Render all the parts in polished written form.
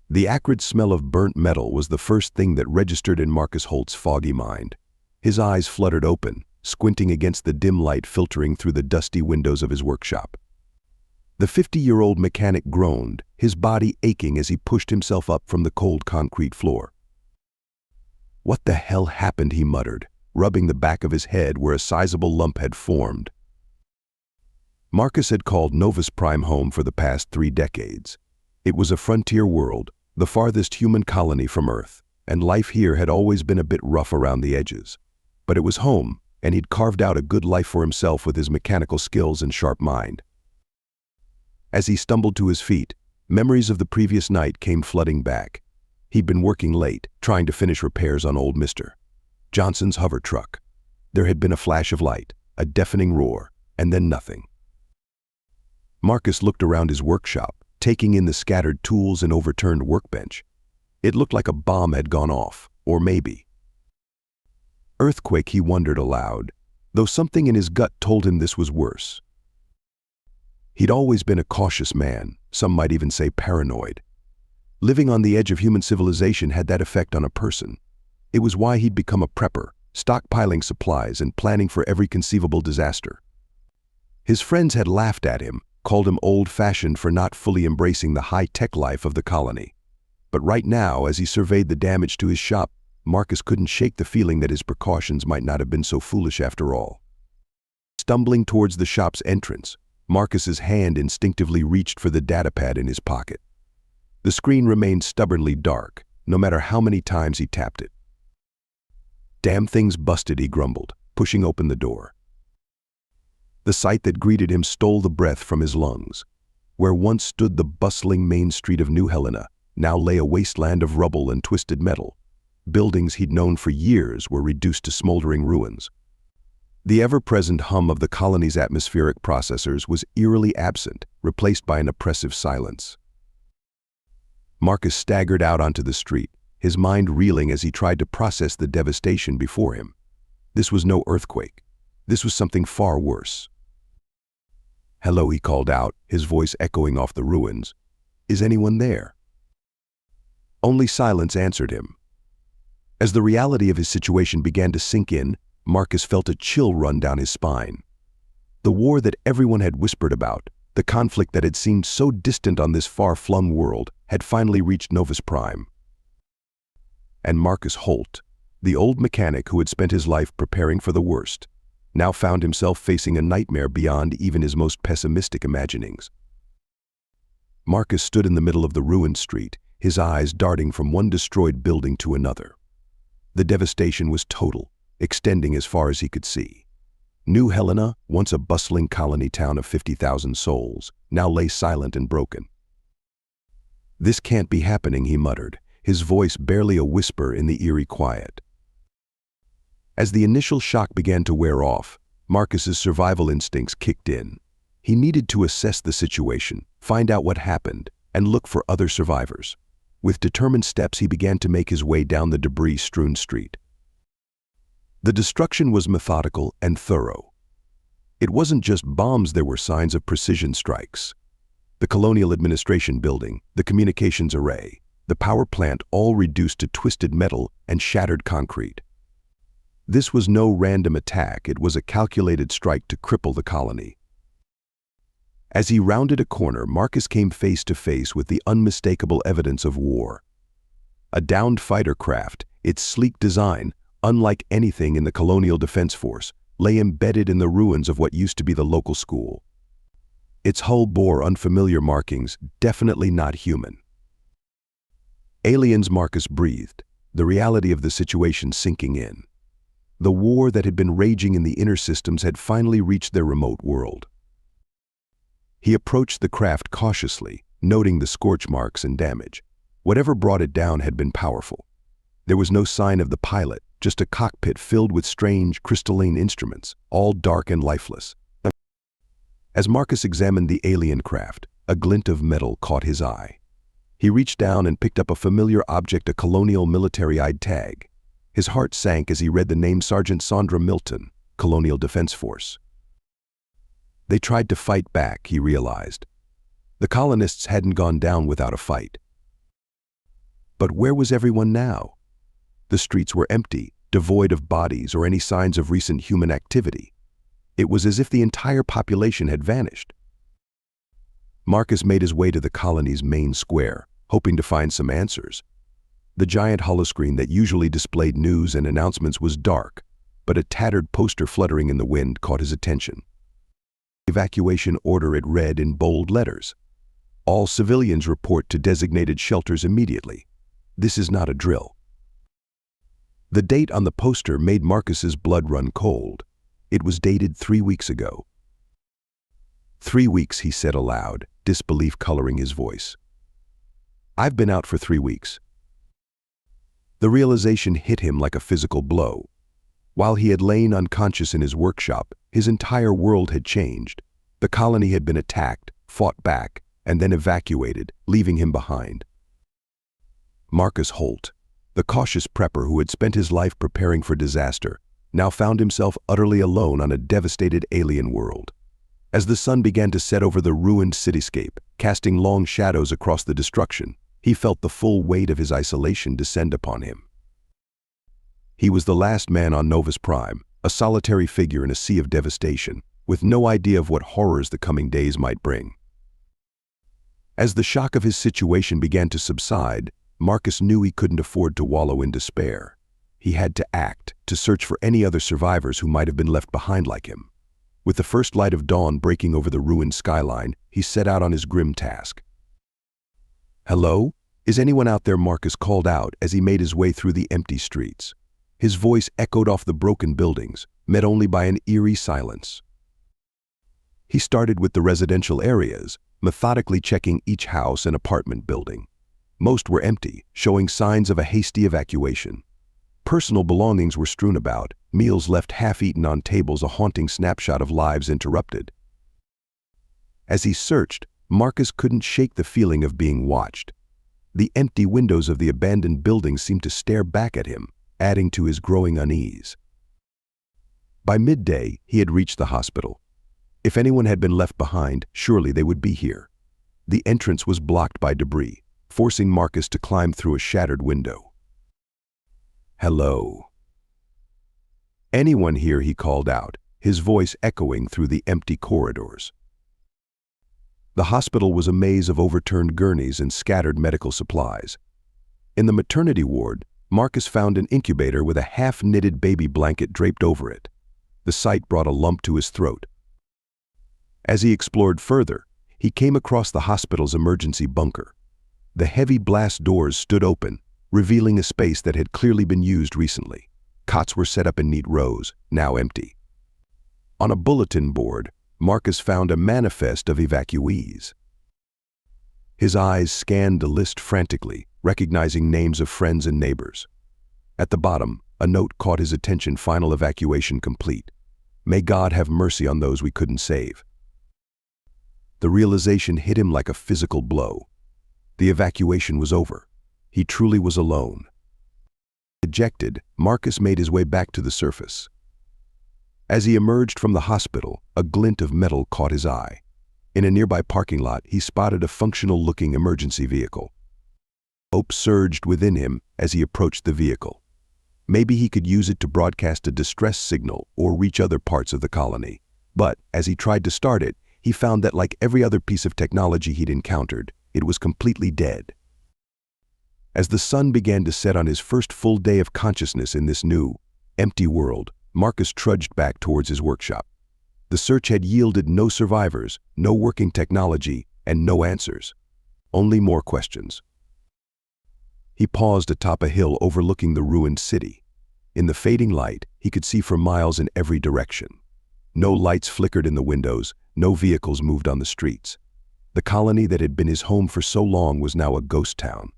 The acrid smell of burnt metal was the first thing that registered in Marcus Holt's foggy mind. His eyes fluttered open, squinting against the dim light filtering through the dusty windows of his workshop. The 50-year-old mechanic groaned, his body aching as he pushed himself up from the cold concrete floor. "What the hell happened?" he muttered, rubbing the back of his head where a sizable lump had formed. Marcus had called Novus Prime home for the past 3 decades. It was a frontier world, the farthest human colony from Earth, and life here had always been a bit rough around the edges. But it was home, and he'd carved out a good life for himself with his mechanical skills and sharp mind. As he stumbled to his feet, memories of the previous night came flooding back. He'd been working late, trying to finish repairs on old Mr. Johnson's hover truck. There had been a flash of light, a deafening roar, and then nothing. Marcus looked around his workshop, taking in the scattered tools and overturned workbench. It looked like a bomb had gone off, or maybe earthquake, he wondered aloud, though something in his gut told him this was worse. He'd always been a cautious man, some might even say paranoid. Living on the edge of human civilization had that effect on a person. It was why he'd become a prepper, stockpiling supplies and planning for every conceivable disaster. His friends had laughed at him, called him old-fashioned for not fully embracing the high-tech life of the colony. But right now, as he surveyed the damage to his shop, Marcus couldn't shake the feeling that his precautions might not have been so foolish after all. Stumbling towards the shop's entrance, Marcus's hand instinctively reached for the datapad in his pocket. The screen remained stubbornly dark, no matter how many times he tapped it. "Damn thing's busted," he grumbled, pushing open the door. The sight that greeted him stole the breath from his lungs. Where once stood the bustling main street of New Helena, now lay a wasteland of rubble and twisted metal. Buildings he'd known for years were reduced to smoldering ruins. The ever-present hum of the colony's atmospheric processors was eerily absent, replaced by an oppressive silence. Marcus staggered out onto the street, his mind reeling as he tried to process the devastation before him. This was no earthquake. This was something far worse. "Hello," he called out, his voice echoing off the ruins. "Is anyone there?" Only silence answered him. As the reality of his situation began to sink in, Marcus felt a chill run down his spine. The war that everyone had whispered about, the conflict that had seemed so distant on this far-flung world, had finally reached Novus Prime. And Marcus Holt, the old mechanic who had spent his life preparing for the worst, now found himself facing a nightmare beyond even his most pessimistic imaginings. Marcus stood in the middle of the ruined street, his eyes darting from one destroyed building to another. The devastation was total, extending as far as he could see. New Helena, once a bustling colony town of 50,000 souls, now lay silent and broken. "This can't be happening," he muttered, his voice barely a whisper in the eerie quiet. As the initial shock began to wear off, Marcus's survival instincts kicked in. He needed to assess the situation, find out what happened, and look for other survivors. With determined steps, he began to make his way down the debris-strewn street. The destruction was methodical and thorough. It wasn't just bombs, there were signs of precision strikes. The Colonial Administration building, the communications array, the power plant, all reduced to twisted metal and shattered concrete. This was no random attack, it was a calculated strike to cripple the colony. As he rounded a corner, Marcus came face to face with the unmistakable evidence of war. A downed fighter craft, its sleek design, unlike anything in the Colonial Defense Force, lay embedded in the ruins of what used to be the local school. Its hull bore unfamiliar markings, definitely not human. Aliens, Marcus breathed, the reality of the situation sinking in. The war that had been raging in the inner systems had finally reached their remote world. He approached the craft cautiously, noting the scorch marks and damage. Whatever brought it down had been powerful. There was no sign of the pilot, just a cockpit filled with strange, crystalline instruments, all dark and lifeless. As Marcus examined the alien craft, a glint of metal caught his eye. He reached down and picked up a familiar object, a colonial military-eyed tag. His heart sank as he read the name Sergeant Sandra Milton, Colonial Defense Force. They tried to fight back, he realized. The colonists hadn't gone down without a fight. But where was everyone now? The streets were empty, devoid of bodies or any signs of recent human activity. It was as if the entire population had vanished. Marcus made his way to the colony's main square, hoping to find some answers. The giant holoscreen that usually displayed news and announcements was dark, but a tattered poster fluttering in the wind caught his attention. Evacuation order, it read in bold letters. All civilians report to designated shelters immediately. This is not a drill. The date on the poster made Marcus's blood run cold. It was dated 3 weeks ago. 3 weeks, he said aloud, disbelief coloring his voice. I've been out for 3 weeks. The realization hit him like a physical blow. While he had lain unconscious in his workshop, his entire world had changed. The colony had been attacked, fought back, and then evacuated, leaving him behind. Marcus Holt, the cautious prepper who had spent his life preparing for disaster, now found himself utterly alone on a devastated alien world. As the sun began to set over the ruined cityscape, casting long shadows across the destruction, he felt the full weight of his isolation descend upon him. He was the last man on Novus Prime, a solitary figure in a sea of devastation, with no idea of what horrors the coming days might bring. As the shock of his situation began to subside, Marcus knew he couldn't afford to wallow in despair. He had to act, to search for any other survivors who might have been left behind like him. With the first light of dawn breaking over the ruined skyline, he set out on his grim task. "Hello? Is anyone out there?" Marcus called out as he made his way through the empty streets. His voice echoed off the broken buildings, met only by an eerie silence. He started with the residential areas, methodically checking each house and apartment building. Most were empty, showing signs of a hasty evacuation. Personal belongings were strewn about, meals left half-eaten on tables, a haunting snapshot of lives interrupted. As he searched, Marcus couldn't shake the feeling of being watched. The empty windows of the abandoned buildings seemed to stare back at him, adding to his growing unease. By midday, he had reached the hospital. If anyone had been left behind, surely they would be here. The entrance was blocked by debris, forcing Marcus to climb through a shattered window. "Hello. Anyone here?" he called out, his voice echoing through the empty corridors. The hospital was a maze of overturned gurneys and scattered medical supplies. In the maternity ward, Marcus found an incubator with a half-knitted baby blanket draped over it. The sight brought a lump to his throat. As he explored further, he came across the hospital's emergency bunker. The heavy blast doors stood open, revealing a space that had clearly been used recently. Cots were set up in neat rows, now empty. On a bulletin board, Marcus found a manifest of evacuees. His eyes scanned the list frantically, recognizing names of friends and neighbors. At the bottom, a note caught his attention: "Final evacuation complete. May God have mercy on those we couldn't save." The realization hit him like a physical blow. The evacuation was over. He truly was alone. Dejected, Marcus made his way back to the surface. As he emerged from the hospital, a glint of metal caught his eye. In a nearby parking lot, he spotted a functional-looking emergency vehicle. Hope surged within him as he approached the vehicle. Maybe he could use it to broadcast a distress signal or reach other parts of the colony. But as he tried to start it, he found that, like every other piece of technology he'd encountered, it was completely dead. As the sun began to set on his first full day of consciousness in this new, empty world, Marcus trudged back towards his workshop. The search had yielded no survivors, no working technology, and no answers. Only more questions. He paused atop a hill overlooking the ruined city. In the fading light, he could see for miles in every direction. No lights flickered in the windows, no vehicles moved on the streets. The colony that had been his home for so long was now a ghost town.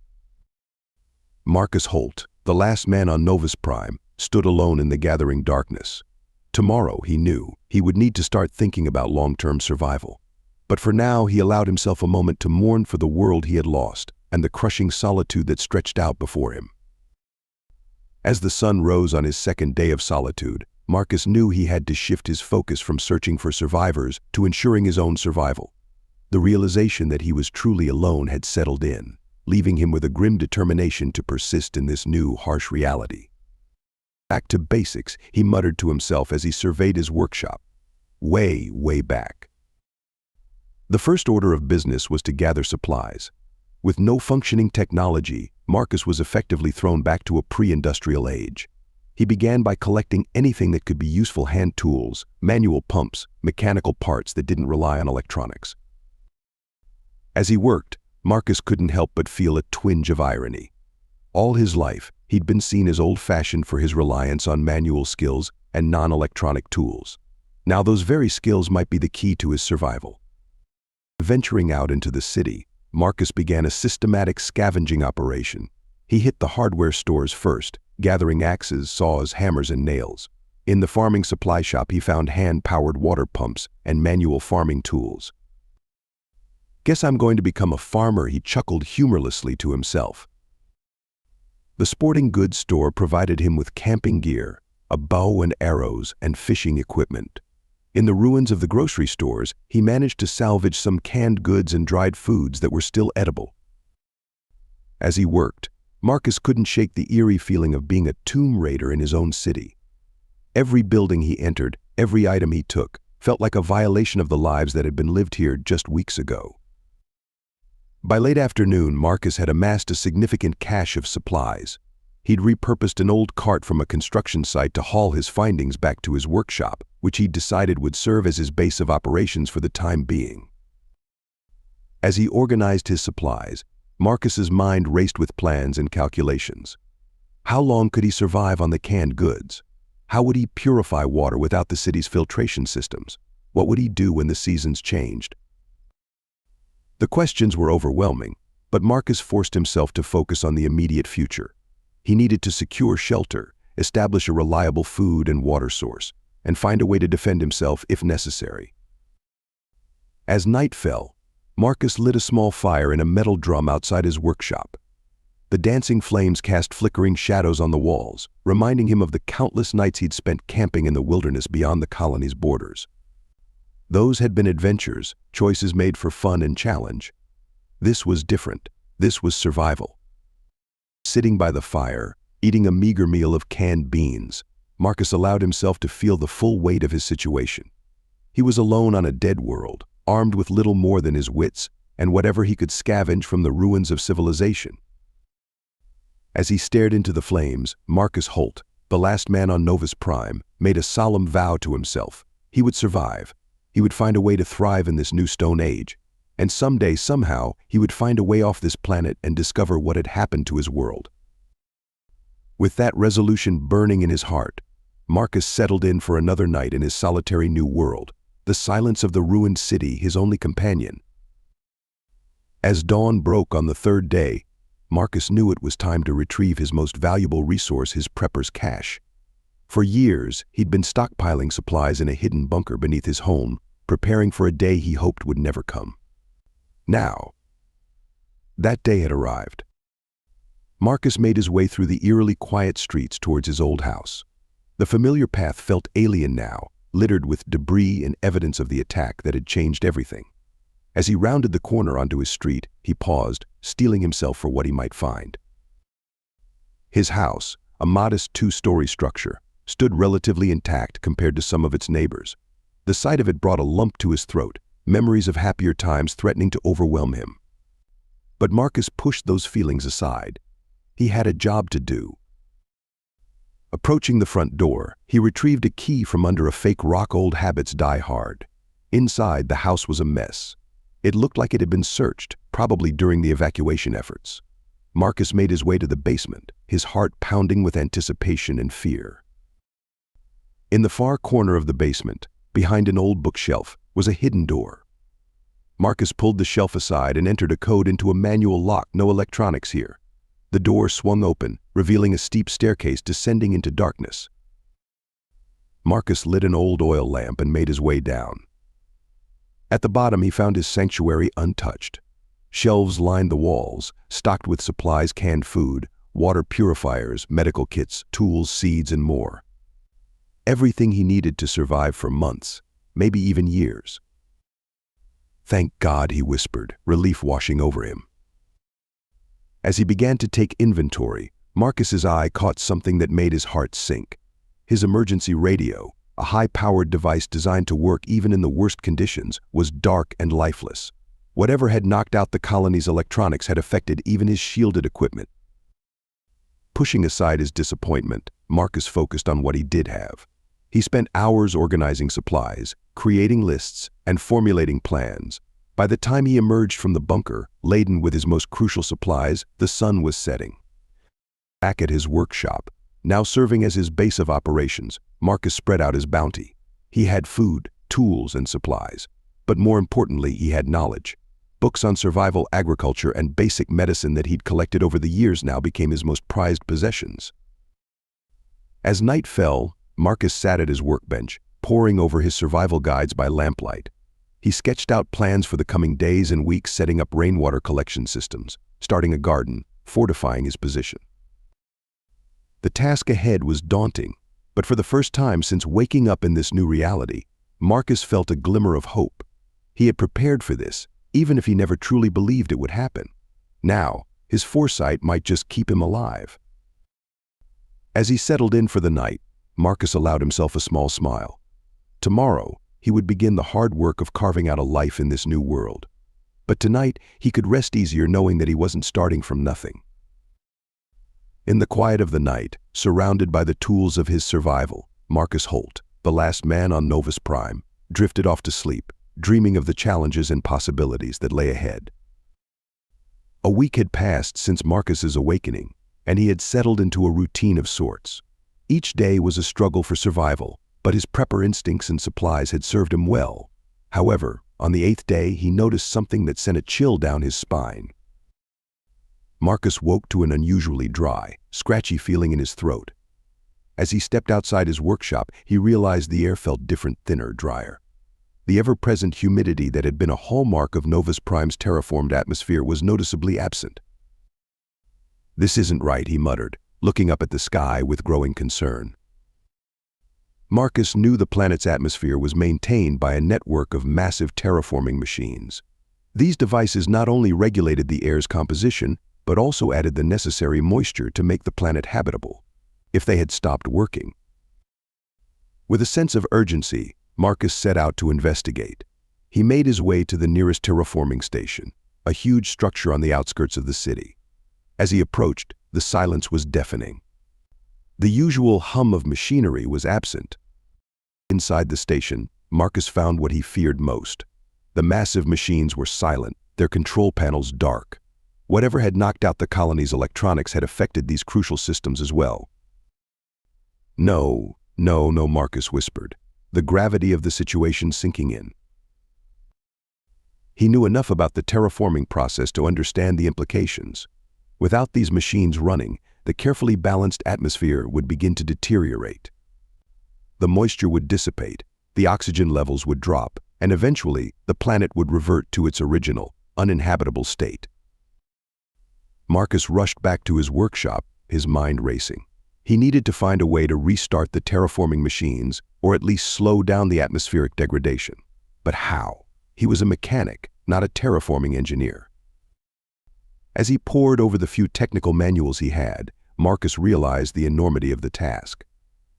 Marcus Holt, the last man on Novus Prime, stood alone in the gathering darkness. Tomorrow, he knew, he would need to start thinking about long-term survival. But for now, he allowed himself a moment to mourn for the world he had lost and the crushing solitude that stretched out before him. As the sun rose on his second day of solitude, Marcus knew he had to shift his focus from searching for survivors to ensuring his own survival. The realization that he was truly alone had settled in. leaving him with a grim determination to persist in this new, harsh reality. Back to basics, he muttered to himself as he surveyed his workshop. Way, way back. The first order of business was to gather supplies. With no functioning technology, Marcus was effectively thrown back to a pre-industrial age. He began by collecting anything that could be useful: hand tools, manual pumps, mechanical parts that didn't rely on electronics. As he worked, Marcus couldn't help but feel a twinge of irony. All his life, he'd been seen as old-fashioned for his reliance on manual skills and non-electronic tools. Now those very skills might be the key to his survival. Venturing out into the city, Marcus began a systematic scavenging operation. He hit the hardware stores first, gathering axes, saws, hammers, and nails. In the farming supply shop, he found hand-powered water pumps and manual farming tools. "Guess I'm going to become a farmer," he chuckled humorlessly to himself. The sporting goods store provided him with camping gear, a bow and arrows, and fishing equipment. In the ruins of the grocery stores, he managed to salvage some canned goods and dried foods that were still edible. As he worked, Marcus couldn't shake the eerie feeling of being a tomb raider in his own city. Every building he entered, every item he took, felt like a violation of the lives that had been lived here just weeks ago. By late afternoon, Marcus had amassed a significant cache of supplies. He'd repurposed an old cart from a construction site to haul his findings back to his workshop, which he'd decided would serve as his base of operations for the time being. As he organized his supplies, Marcus's mind raced with plans and calculations. How long could he survive on the canned goods? How would he purify water without the city's filtration systems? What would he do when the seasons changed? The questions were overwhelming, but Marcus forced himself to focus on the immediate future. He needed to secure shelter, establish a reliable food and water source, and find a way to defend himself if necessary. As night fell, Marcus lit a small fire in a metal drum outside his workshop. The dancing flames cast flickering shadows on the walls, reminding him of the countless nights he'd spent camping in the wilderness beyond the colony's borders. Those had been adventures, choices made for fun and challenge. This was different. This was survival. Sitting by the fire, eating a meager meal of canned beans, Marcus allowed himself to feel the full weight of his situation. He was alone on a dead world, armed with little more than his wits and whatever he could scavenge from the ruins of civilization. As he stared into the flames, Marcus Holt, the last man on Novus Prime, made a solemn vow to himself. He would survive. He would find a way to thrive in this new Stone Age. And someday, somehow, he would find a way off this planet and discover what had happened to his world. With that resolution burning in his heart, Marcus settled in for another night in his solitary new world, the silence of the ruined city his only companion. As dawn broke on the third day, Marcus knew it was time to retrieve his most valuable resource, his prepper's cache. For years, he'd been stockpiling supplies in a hidden bunker beneath his home, preparing for a day he hoped would never come. Now, that day had arrived. Marcus made his way through the eerily quiet streets towards his old house. The familiar path felt alien now, littered with debris and evidence of the attack that had changed everything. As he rounded the corner onto his street, he paused, steeling himself for what he might find. His house, a modest two-story structure, stood relatively intact compared to some of its neighbors. The sight of it brought a lump to his throat, memories of happier times threatening to overwhelm him. But Marcus pushed those feelings aside. He had a job to do. Approaching the front door, he retrieved a key from under a fake rock. Old habits die hard. Inside, the house was a mess. It looked like it had been searched, probably during the evacuation efforts. Marcus made his way to the basement, his heart pounding with anticipation and fear. In the far corner of the basement, behind an old bookshelf, was a hidden door. Marcus pulled the shelf aside and entered a code into a manual lock. No electronics here. The door swung open, revealing a steep staircase descending into darkness. Marcus lit an old oil lamp and made his way down. At the bottom, he found his sanctuary untouched. Shelves lined the walls, stocked with supplies, canned food, water purifiers, medical kits, tools, seeds, and more. Everything he needed to survive for months, maybe even years. "Thank God," he whispered, relief washing over him. As he began to take inventory, Marcus's eye caught something that made his heart sink. His emergency radio, a high-powered device designed to work even in the worst conditions, was dark and lifeless. Whatever had knocked out the colony's electronics had affected even his shielded equipment. Pushing aside his disappointment, Marcus focused on what he did have. He spent hours organizing supplies, creating lists, and formulating plans. By the time he emerged from the bunker, laden with his most crucial supplies, the sun was setting. Back at his workshop, now serving as his base of operations, Marcus spread out his bounty. He had food, tools, and supplies. But more importantly, he had knowledge. Books on survival, agriculture, and basic medicine that he'd collected over the years now became his most prized possessions. As night fell, Marcus sat at his workbench, poring over his survival guides by lamplight. He sketched out plans for the coming days and weeks, setting up rainwater collection systems, starting a garden, fortifying his position. The task ahead was daunting, but for the first time since waking up in this new reality, Marcus felt a glimmer of hope. He had prepared for this, even if he never truly believed it would happen. Now, his foresight might just keep him alive. As he settled in for the night, Marcus allowed himself a small smile. Tomorrow, he would begin the hard work of carving out a life in this new world. But tonight, he could rest easier knowing that he wasn't starting from nothing. In the quiet of the night, surrounded by the tools of his survival, Marcus Holt, the last man on Novus Prime, drifted off to sleep, dreaming of the challenges and possibilities that lay ahead. A week had passed since Marcus's awakening, and he had settled into a routine of sorts. Each day was a struggle for survival, but his prepper instincts and supplies had served him well. However, on the 8th day, he noticed something that sent a chill down his spine. Marcus woke to an unusually dry, scratchy feeling in his throat. As he stepped outside his workshop, he realized the air felt different, thinner, drier. The ever-present humidity that had been a hallmark of Novus Prime's terraformed atmosphere was noticeably absent. "This isn't right," he muttered, looking up at the sky with growing concern. Marcus knew the planet's atmosphere was maintained by a network of massive terraforming machines. These devices not only regulated the air's composition, but also added the necessary moisture to make the planet habitable. If they had stopped working. With a sense of urgency, Marcus set out to investigate. He made his way to the nearest terraforming station, a huge structure on the outskirts of the city. As he approached, the silence was deafening. The usual hum of machinery was absent. Inside the station, Marcus found what he feared most. The massive machines were silent, their control panels dark. Whatever had knocked out the colony's electronics had affected these crucial systems as well. No, Marcus whispered, the gravity of the situation sinking in. He knew enough about the terraforming process to understand the implications. Without these machines running, the carefully balanced atmosphere would begin to deteriorate. The moisture would dissipate, the oxygen levels would drop, and eventually the planet would revert to its original, uninhabitable state. Marcus rushed back to his workshop, his mind racing. He needed to find a way to restart the terraforming machines, or at least slow down the atmospheric degradation. But how? He was a mechanic, not a terraforming engineer. As he pored over the few technical manuals he had, Marcus realized the enormity of the task.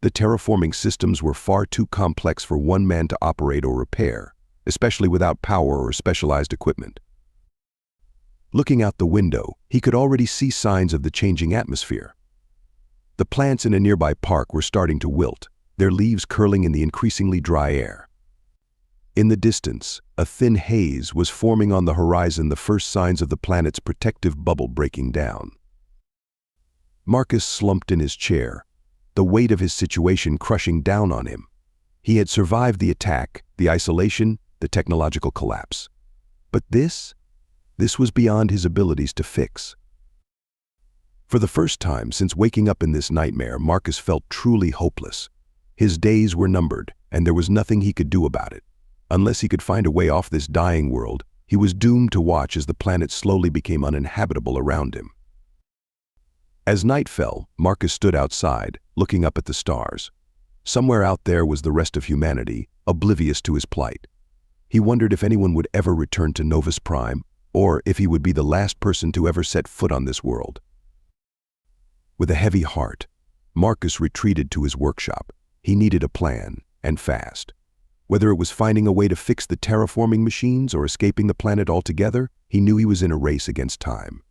The terraforming systems were far too complex for one man to operate or repair, especially without power or specialized equipment. Looking out the window, he could already see signs of the changing atmosphere. The plants in a nearby park were starting to wilt, their leaves curling in the increasingly dry air. In the distance, a thin haze was forming on the horizon, the first signs of the planet's protective bubble breaking down. Marcus slumped in his chair, the weight of his situation crushing down on him. He had survived the attack, the isolation, the technological collapse. But this was beyond his abilities to fix. For the first time since waking up in this nightmare, Marcus felt truly hopeless. His days were numbered, and there was nothing he could do about it. Unless he could find a way off this dying world, he was doomed to watch as the planet slowly became uninhabitable around him. As night fell, Marcus stood outside, looking up at the stars. Somewhere out there was the rest of humanity, oblivious to his plight. He wondered if anyone would ever return to Novus Prime, or if he would be the last person to ever set foot on this world. With a heavy heart, Marcus retreated to his workshop. He needed a plan, and fast. Whether it was finding a way to fix the terraforming machines or escaping the planet altogether, he knew he was in a race against time.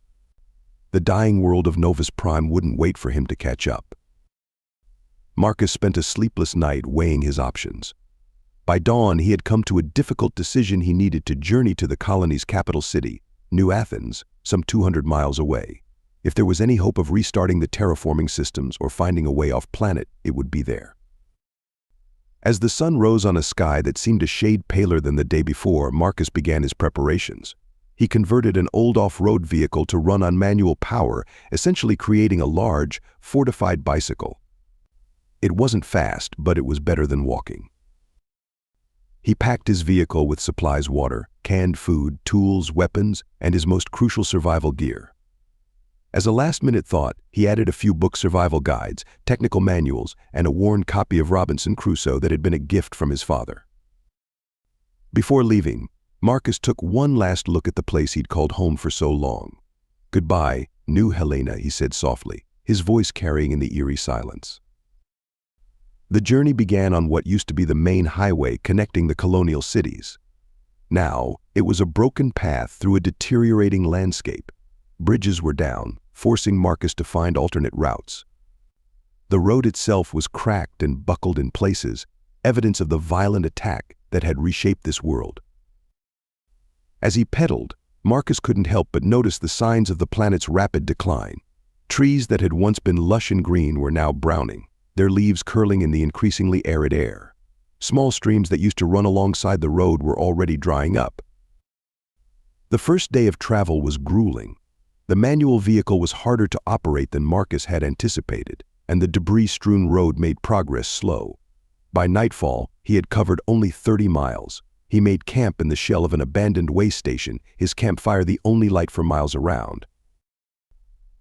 The dying world of Novus Prime wouldn't wait for him to catch up. Marcus spent a sleepless night weighing his options. By dawn, he had come to a difficult decision. He needed to journey to the colony's capital city, New Athens, some 200 miles away. If there was any hope of restarting the terraforming systems or finding a way off planet, it would be there. As the sun rose on a sky that seemed a shade paler than the day before, Marcus began his preparations. He converted an old off-road vehicle to run on manual power, essentially creating a large, fortified bicycle. It wasn't fast, but it was better than walking. He packed his vehicle with supplies: water, canned food, tools, weapons, and his most crucial survival gear. As a last-minute thought, he added a few book survival guides, technical manuals, and a worn copy of Robinson Crusoe that had been a gift from his father. Before leaving, Marcus took one last look at the place he'd called home for so long. "Goodbye, New Helena," he said softly, his voice carrying in the eerie silence. The journey began on what used to be the main highway connecting the colonial cities. Now, it was a broken path through a deteriorating landscape. Bridges were down, forcing Marcus to find alternate routes. The road itself was cracked and buckled in places, evidence of the violent attack that had reshaped this world. As he pedaled, Marcus couldn't help but notice the signs of the planet's rapid decline. Trees that had once been lush and green were now browning, their leaves curling in the increasingly arid air. Small streams that used to run alongside the road were already drying up. The first day of travel was grueling. The manual vehicle was harder to operate than Marcus had anticipated, and the debris-strewn road made progress slow. By nightfall, he had covered only 30 miles. He made camp in the shell of an abandoned way station, his campfire the only light for miles around.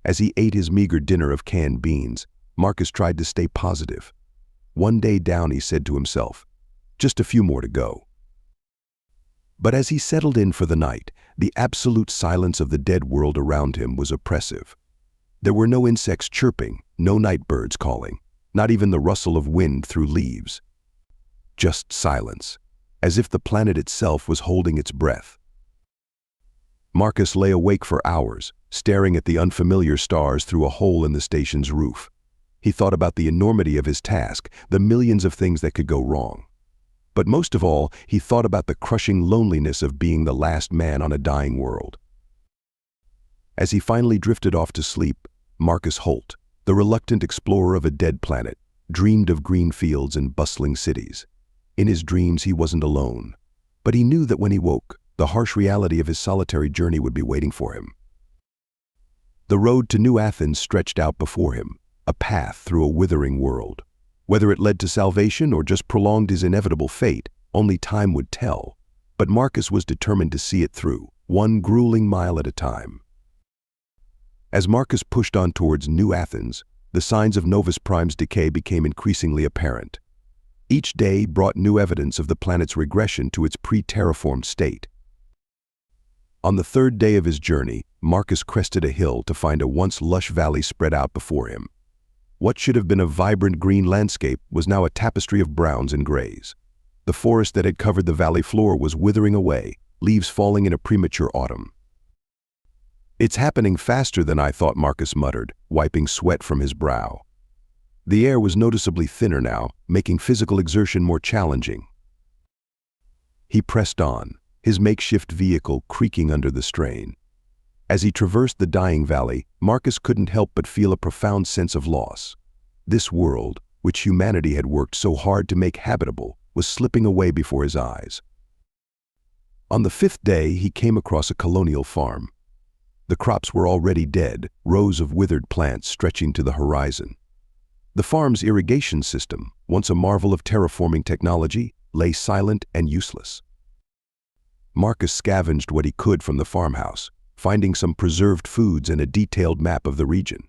As he ate his meager dinner of canned beans, Marcus tried to stay positive. One day down, he said to himself, just a few more to go. But as he settled in for the night, the absolute silence of the dead world around him was oppressive. There were no insects chirping, no night birds calling, not even the rustle of wind through leaves. Just silence, as if the planet itself was holding its breath. Marcus lay awake for hours, staring at the unfamiliar stars through a hole in the station's roof. He thought about the enormity of his task, the millions of things that could go wrong. But most of all, he thought about the crushing loneliness of being the last man on a dying world. As he finally drifted off to sleep, Marcus Holt, the reluctant explorer of a dead planet, dreamed of green fields and bustling cities. In his dreams, he wasn't alone. But he knew that when he woke, the harsh reality of his solitary journey would be waiting for him. The road to New Athens stretched out before him, a path through a withering world. Whether it led to salvation or just prolonged his inevitable fate, only time would tell. But Marcus was determined to see it through, one grueling mile at a time. As Marcus pushed on towards New Athens, the signs of Novus Prime's decay became increasingly apparent. Each day brought new evidence of the planet's regression to its pre-terraformed state. On the third day of his journey, Marcus crested a hill to find a once lush valley spread out before him. What should have been a vibrant green landscape was now a tapestry of browns and grays. The forest that had covered the valley floor was withering away, leaves falling in a premature autumn. "It's happening faster than I thought," Marcus muttered, wiping sweat from his brow. The air was noticeably thinner now, making physical exertion more challenging. He pressed on, his makeshift vehicle creaking under the strain. As he traversed the dying valley, Marcus couldn't help but feel a profound sense of loss. This world, which humanity had worked so hard to make habitable, was slipping away before his eyes. On the fifth day, he came across a colonial farm. The crops were already dead, rows of withered plants stretching to the horizon. The farm's irrigation system, once a marvel of terraforming technology, lay silent and useless. Marcus scavenged what he could from the farmhouse, finding some preserved foods and a detailed map of the region.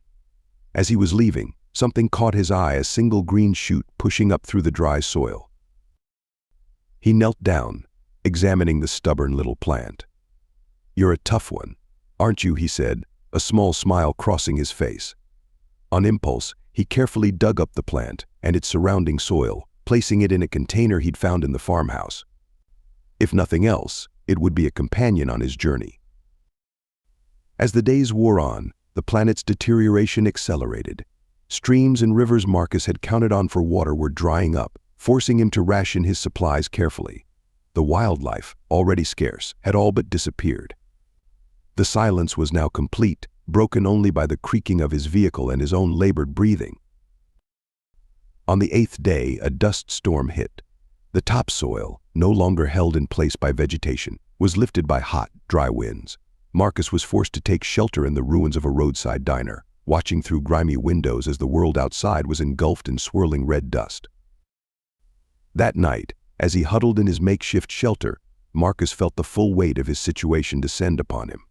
As he was leaving, something caught his eye, a single green shoot pushing up through the dry soil. He knelt down, examining the stubborn little plant. "You're a tough one, aren't you?" he said, a small smile crossing his face. On impulse, he carefully dug up the plant and its surrounding soil, placing it in a container he'd found in the farmhouse. If nothing else, it would be a companion on his journey. As the days wore on, the planet's deterioration accelerated. Streams and rivers Marcus had counted on for water were drying up, forcing him to ration his supplies carefully. The wildlife, already scarce, had all but disappeared. The silence was now complete, broken only by the creaking of his vehicle and his own labored breathing. On the 8th day, a dust storm hit. The topsoil, no longer held in place by vegetation, was lifted by hot, dry winds. Marcus was forced to take shelter in the ruins of a roadside diner, watching through grimy windows as the world outside was engulfed in swirling red dust. That night, as he huddled in his makeshift shelter, Marcus felt the full weight of his situation descend upon him.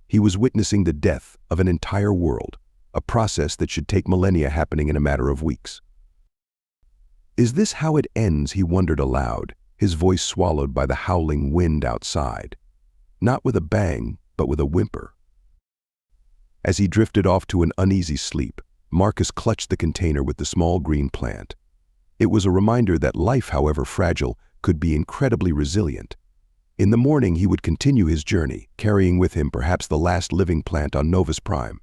He was witnessing the death of an entire world, a process that should take millennia happening in a matter of weeks. Is this how it ends? He wondered aloud, his voice swallowed by the howling wind outside. Not with a bang, but with a whimper. As he drifted off to an uneasy sleep, Marcus clutched the container with the small green plant. It was a reminder that life, however fragile, could be incredibly resilient. In the morning he would continue his journey, carrying with him perhaps the last living plant on Novus Prime.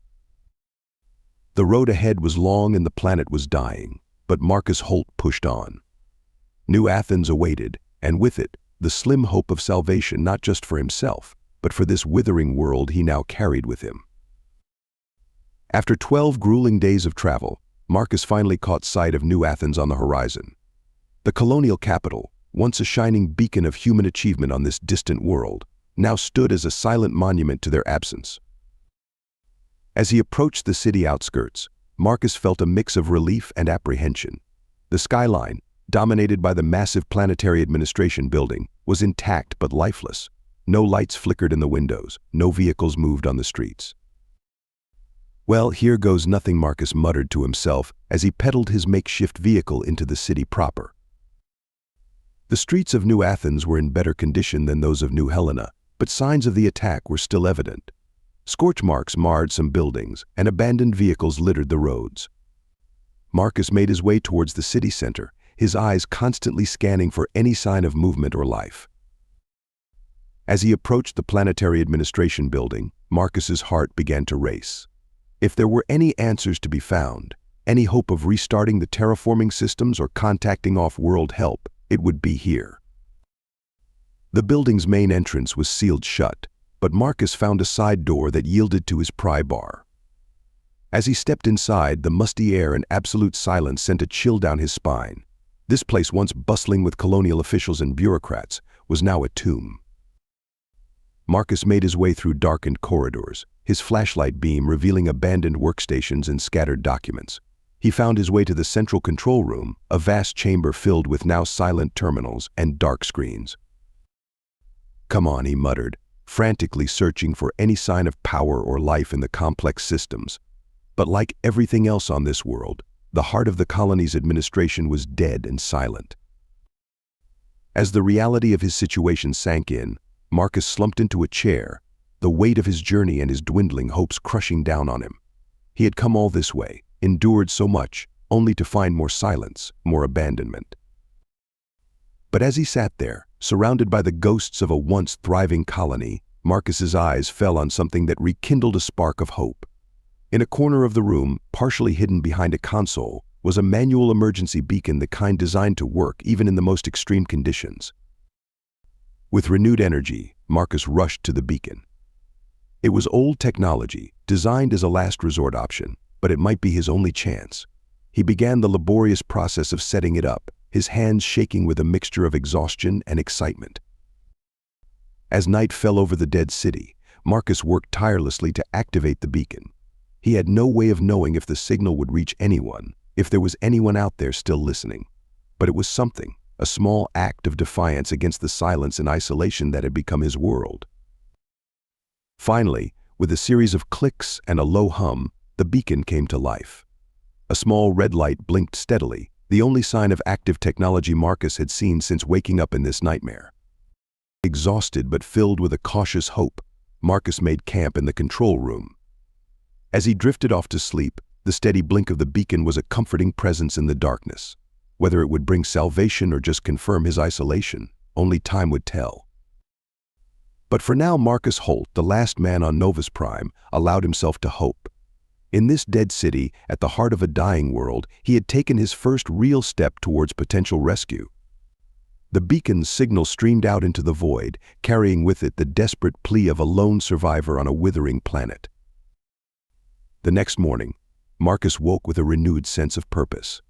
The road ahead was long and the planet was dying, but Marcus Holt pushed on. New Athens awaited, and with it, the slim hope of salvation not just for himself, but for this withering world he now carried with him. After 12 grueling days of travel, Marcus finally caught sight of New Athens on the horizon. The colonial capital, once a shining beacon of human achievement on this distant world, now stood as a silent monument to their absence. As he approached the city outskirts, Marcus felt a mix of relief and apprehension. The skyline, dominated by the massive planetary administration building, was intact but lifeless. No lights flickered in the windows, no vehicles moved on the streets. "Well, here goes nothing," Marcus muttered to himself as he pedaled his makeshift vehicle into the city proper. The streets of New Athens were in better condition than those of New Helena, but signs of the attack were still evident. Scorch marks marred some buildings, and abandoned vehicles littered the roads. Marcus made his way towards the city center, his eyes constantly scanning for any sign of movement or life. As he approached the planetary administration building, Marcus's heart began to race. If there were any answers to be found, any hope of restarting the terraforming systems or contacting off-world help, it would be here. The building's main entrance was sealed shut, but Marcus found a side door that yielded to his pry bar. As he stepped inside, the musty air and absolute silence sent a chill down his spine. This place, once bustling with colonial officials and bureaucrats, was now a tomb. Marcus made his way through darkened corridors, his flashlight beam revealing abandoned workstations and scattered documents. He found his way to the central control room, a vast chamber filled with now silent terminals and dark screens. "Come on," he muttered, frantically searching for any sign of power or life in the complex systems. But like everything else on this world, the heart of the colony's administration was dead and silent. As the reality of his situation sank in, Marcus slumped into a chair, the weight of his journey and his dwindling hopes crushing down on him. He had come all this way, endured so much, only to find more silence, more abandonment. But as he sat there, surrounded by the ghosts of a once thriving colony, Marcus's eyes fell on something that rekindled a spark of hope. In a corner of the room, partially hidden behind a console, was a manual emergency beacon, the kind designed to work even in the most extreme conditions. With renewed energy, Marcus rushed to the beacon. It was old technology, designed as a last resort option, but it might be his only chance. He began the laborious process of setting it up, his hands shaking with a mixture of exhaustion and excitement. As night fell over the dead city, Marcus worked tirelessly to activate the beacon. He had no way of knowing if the signal would reach anyone, if there was anyone out there still listening. But it was something, a small act of defiance against the silence and isolation that had become his world. Finally, with a series of clicks and a low hum, the beacon came to life. A small red light blinked steadily, the only sign of active technology Marcus had seen since waking up in this nightmare. Exhausted but filled with a cautious hope, Marcus made camp in the control room. As he drifted off to sleep, the steady blink of the beacon was a comforting presence in the darkness. Whether it would bring salvation or just confirm his isolation, only time would tell. But for now, Marcus Holt, the last man on Novus Prime, allowed himself to hope. In this dead city, at the heart of a dying world, he had taken his first real step towards potential rescue. The beacon's signal streamed out into the void, carrying with it the desperate plea of a lone survivor on a withering planet. The next morning, Marcus woke with a renewed sense of purpose.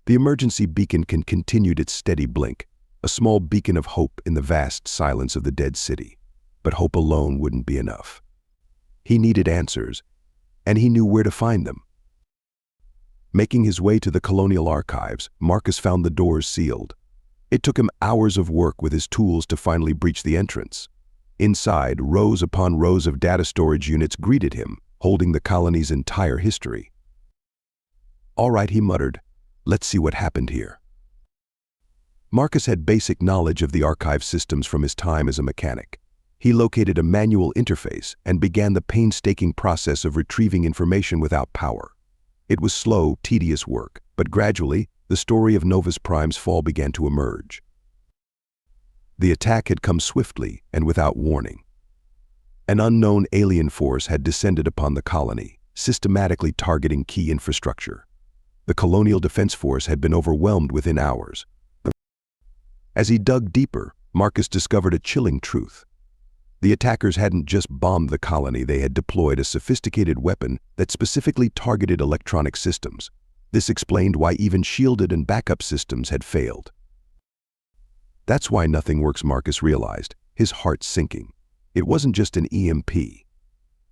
The emergency beacon continued its steady blink, a small beacon of hope in the vast silence of the dead city. But hope alone wouldn't be enough. He needed answers, and he knew where to find them. Making his way to the Colonial Archives, Marcus found the doors sealed. It took him hours of work with his tools to finally breach the entrance. Inside, rows upon rows of data storage units greeted him, holding the colony's entire history. "All right," he muttered, "let's see what happened here." Marcus had basic knowledge of the archive systems from his time as a mechanic. He located a manual interface and began the painstaking process of retrieving information without power. It was slow, tedious work, but gradually, the story of Novus Prime's fall began to emerge. The attack had come swiftly and without warning. An unknown alien force had descended upon the colony, systematically targeting key infrastructure. The Colonial Defense Force had been overwhelmed within hours. As he dug deeper, Marcus discovered a chilling truth. The attackers hadn't just bombed the colony, they had deployed a sophisticated weapon that specifically targeted electronic systems. This explained why even shielded and backup systems had failed. "That's why nothing works," Marcus realized, his heart sinking. It wasn't just an EMP.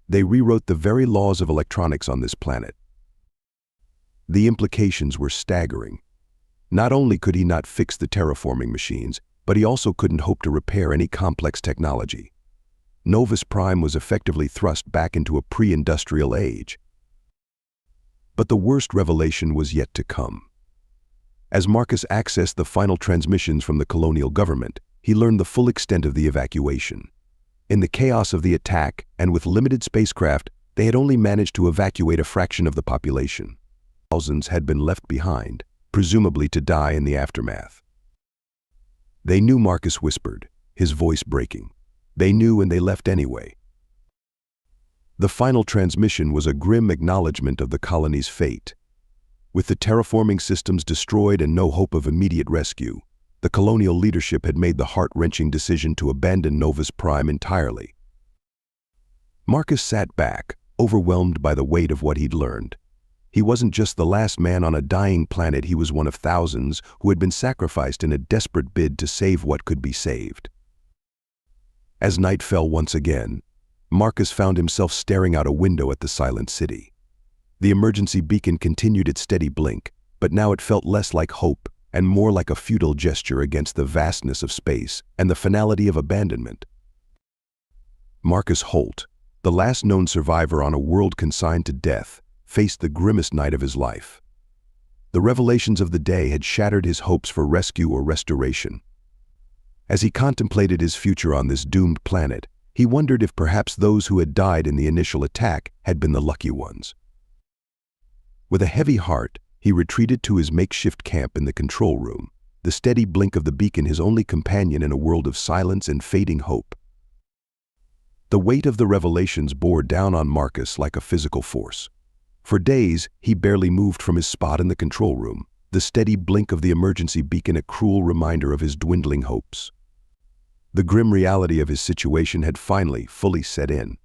They rewrote the very laws of electronics on this planet. The implications were staggering. Not only could he not fix the terraforming machines, but he also couldn't hope to repair any complex technology. Novus Prime was effectively thrust back into a pre-industrial age. But the worst revelation was yet to come. As Marcus accessed the final transmissions from the colonial government, he learned the full extent of the evacuation. In the chaos of the attack, and with limited spacecraft, they had only managed to evacuate a fraction of the population. Thousands had been left behind, presumably to die in the aftermath. "They knew," Marcus whispered, his voice breaking. "They knew, and they left anyway." The final transmission was a grim acknowledgement of the colony's fate. With the terraforming systems destroyed and no hope of immediate rescue, the colonial leadership had made the heart-wrenching decision to abandon Novus Prime entirely. Marcus sat back, overwhelmed by the weight of what he'd learned. He wasn't just the last man on a dying planet, he was one of thousands who had been sacrificed in a desperate bid to save what could be saved. As night fell once again, Marcus found himself staring out a window at the silent city. The emergency beacon continued its steady blink, but now it felt less like hope and more like a futile gesture against the vastness of space and the finality of abandonment. Marcus Holt, the last known survivor on a world consigned to death, faced the grimmest night of his life. The revelations of the day had shattered his hopes for rescue or restoration. As he contemplated his future on this doomed planet, he wondered if perhaps those who had died in the initial attack had been the lucky ones. With a heavy heart, he retreated to his makeshift camp in the control room, the steady blink of the beacon his only companion in a world of silence and fading hope. The weight of the revelations bore down on Marcus like a physical force. For days, he barely moved from his spot in the control room, the steady blink of the emergency beacon a cruel reminder of his dwindling hopes. The grim reality of his situation had finally fully set in.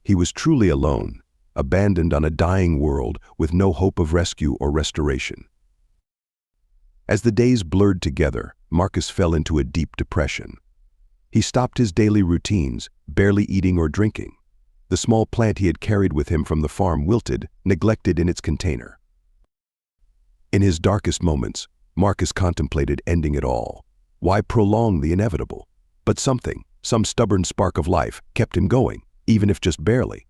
He was truly alone, abandoned on a dying world with no hope of rescue or restoration. As the days blurred together, Marcus fell into a deep depression. He stopped his daily routines, barely eating or drinking. The small plant he had carried with him from the farm wilted, neglected in its container. In his darkest moments, Marcus contemplated ending it all. Why prolong the inevitable? But some stubborn spark of life, kept him going, even if just barely.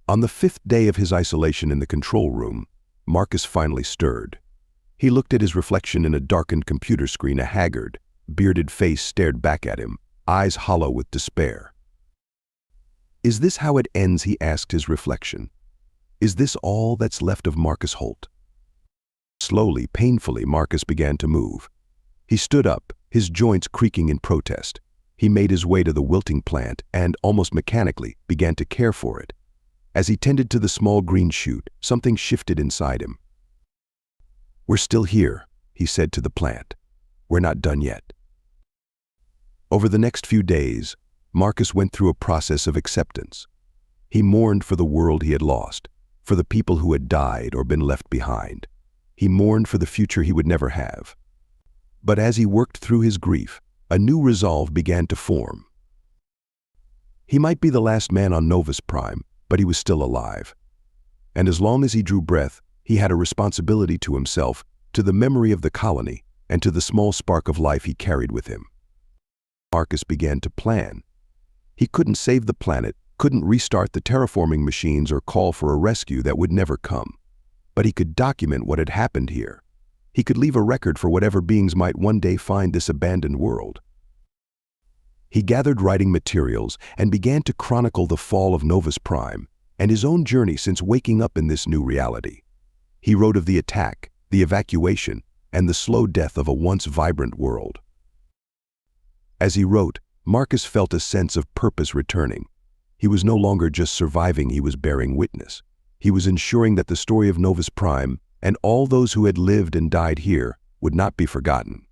On the 5th day of his isolation in the control room, Marcus finally stirred. He looked at his reflection in a darkened computer screen. A haggard, bearded face stared back at him, eyes hollow with despair. Is this how it ends, he asked his reflection. Is this all that's left of Marcus Holt? Slowly, painfully, Marcus began to move. He stood up, his joints creaking in protest. He made his way to the wilting plant and, almost mechanically, began to care for it. As he tended to the small green shoot, something shifted inside him. "We're still here," he said to the plant. "We're not done yet." Over the next few days, Marcus went through a process of acceptance. He mourned for the world he had lost, for the people who had died or been left behind. He mourned for the future he would never have. But as he worked through his grief, a new resolve began to form. He might be the last man on Novus Prime, but he was still alive. And as long as he drew breath, he had a responsibility to himself, to the memory of the colony, and to the small spark of life he carried with him. Marcus began to plan. He couldn't save the planet, couldn't restart the terraforming machines or call for a rescue that would never come. But he could document what had happened here. He could leave a record for whatever beings might one day find this abandoned world. He gathered writing materials and began to chronicle the fall of Novus Prime and his own journey since waking up in this new reality. He wrote of the attack, the evacuation, and the slow death of a once vibrant world. As he wrote, Marcus felt a sense of purpose returning. He was no longer just surviving, he was bearing witness. He was ensuring that the story of Novus Prime and all those who had lived and died here would not be forgotten.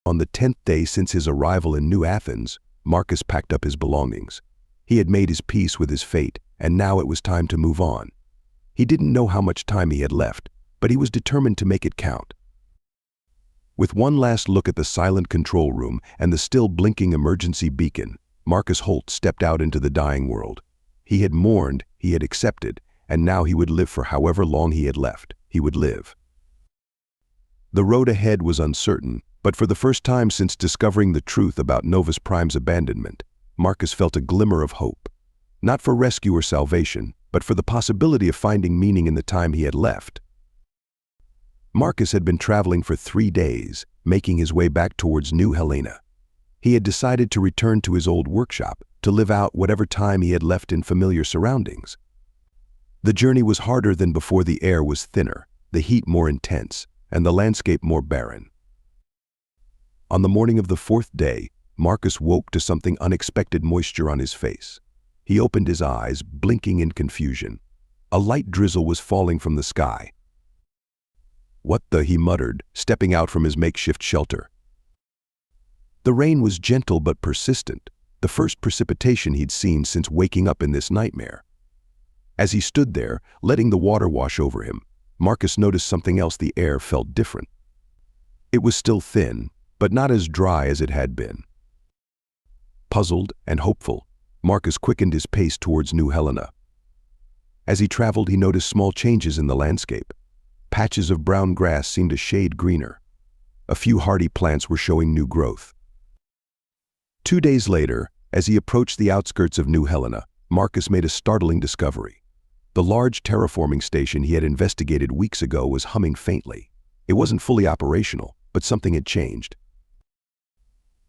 On the 10th day since his arrival in New Athens, Marcus packed up his belongings. He had made his peace with his fate, and now it was time to move on. He didn't know how much time he had left, but he was determined to make it count. With one last look at the silent control room and the still blinking emergency beacon, Marcus Holt stepped out into the dying world. He had mourned, he had accepted, and now he would live for however long he had left. He would live. The road ahead was uncertain, but for the first time since discovering the truth about Novus Prime's abandonment, Marcus felt a glimmer of hope. Not for rescue or salvation, but for the possibility of finding meaning in the time he had left. Marcus had been traveling for 3 days, making his way back towards New Helena. He had decided to return to his old workshop, to live out whatever time he had left in familiar surroundings. The journey was harder than before. The air was thinner, the heat more intense, and the landscape more barren. On the morning of the 4th day, Marcus woke to something unexpected: moisture on his face. He opened his eyes, blinking in confusion. A light drizzle was falling from the sky. "What the?" he muttered, stepping out from his makeshift shelter. The rain was gentle but persistent, the first precipitation he'd seen since waking up in this nightmare. As he stood there, letting the water wash over him, Marcus noticed something else. The air felt different. It was still thin, but not as dry as it had been. Puzzled and hopeful, Marcus quickened his pace towards New Helena. As he traveled, he noticed small changes in the landscape. Patches of brown grass seemed a shade greener. A few hardy plants were showing new growth. 2 days later, as he approached the outskirts of New Helena, Marcus made a startling discovery. The large terraforming station he had investigated weeks ago was humming faintly. It wasn't fully operational, but something had changed.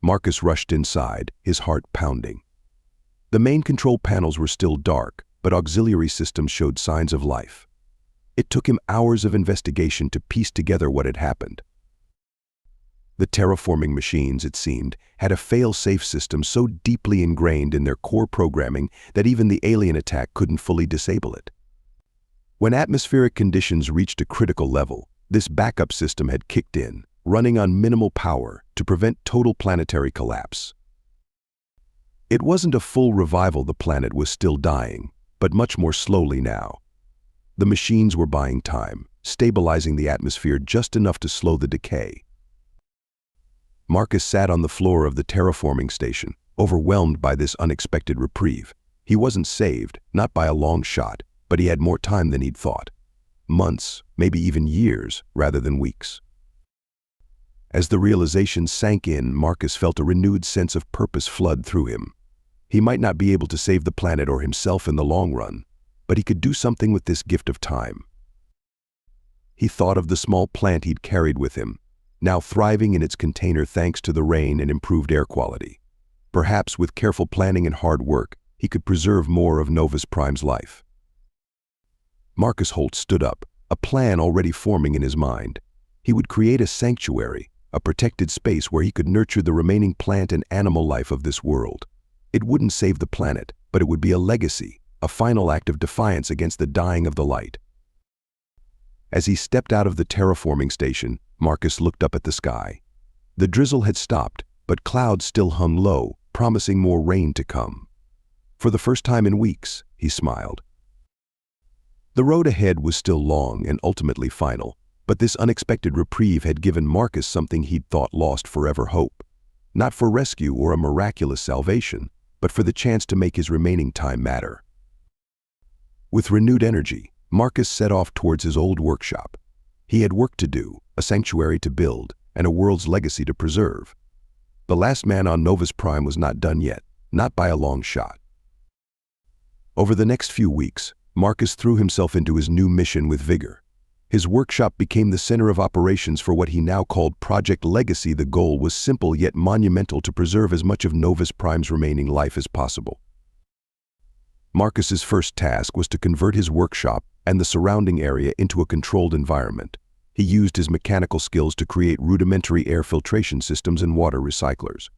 Marcus rushed inside, his heart pounding. The main control panels were still dark, but auxiliary systems showed signs of life. It took him hours of investigation to piece together what had happened. The terraforming machines, it seemed, had a fail-safe system so deeply ingrained in their core programming that even the alien attack couldn't fully disable it. When atmospheric conditions reached a critical level, this backup system had kicked in, running on minimal power to prevent total planetary collapse. It wasn't a full revival. The planet was still dying, but much more slowly now. The machines were buying time, stabilizing the atmosphere just enough to slow the decay. Marcus sat on the floor of the terraforming station, overwhelmed by this unexpected reprieve. He wasn't saved, not by a long shot, but he had more time than he'd thought. Months, maybe even years, rather than weeks. As the realization sank in, Marcus felt a renewed sense of purpose flood through him. He might not be able to save the planet or himself in the long run, but he could do something with this gift of time. He thought of the small plant he'd carried with him, now thriving in its container thanks to the rain and improved air quality. Perhaps with careful planning and hard work, he could preserve more of Novus Prime's life. Marcus Holt stood up, a plan already forming in his mind. He would create a sanctuary, a protected space where he could nurture the remaining plant and animal life of this world. It wouldn't save the planet, but it would be a legacy, a final act of defiance against the dying of the light. As he stepped out of the terraforming station, Marcus looked up at the sky. The drizzle had stopped, but clouds still hung low, promising more rain to come. For the first time in weeks, he smiled. The road ahead was still long and ultimately final, but this unexpected reprieve had given Marcus something he'd thought lost forever: hope. Not for rescue or a miraculous salvation, but for the chance to make his remaining time matter. With renewed energy, Marcus set off towards his old workshop. He had work to do, a sanctuary to build, and a world's legacy to preserve. The last man on Novus Prime was not done yet, not by a long shot. Over the next few weeks, Marcus threw himself into his new mission with vigor. His workshop became the center of operations for what he now called Project Legacy. The goal was simple yet monumental: to preserve as much of Novus Prime's remaining life as possible. Marcus's first task was to convert his workshop and the surrounding area into a controlled environment. He used his mechanical skills to create rudimentary air filtration systems and water recyclers.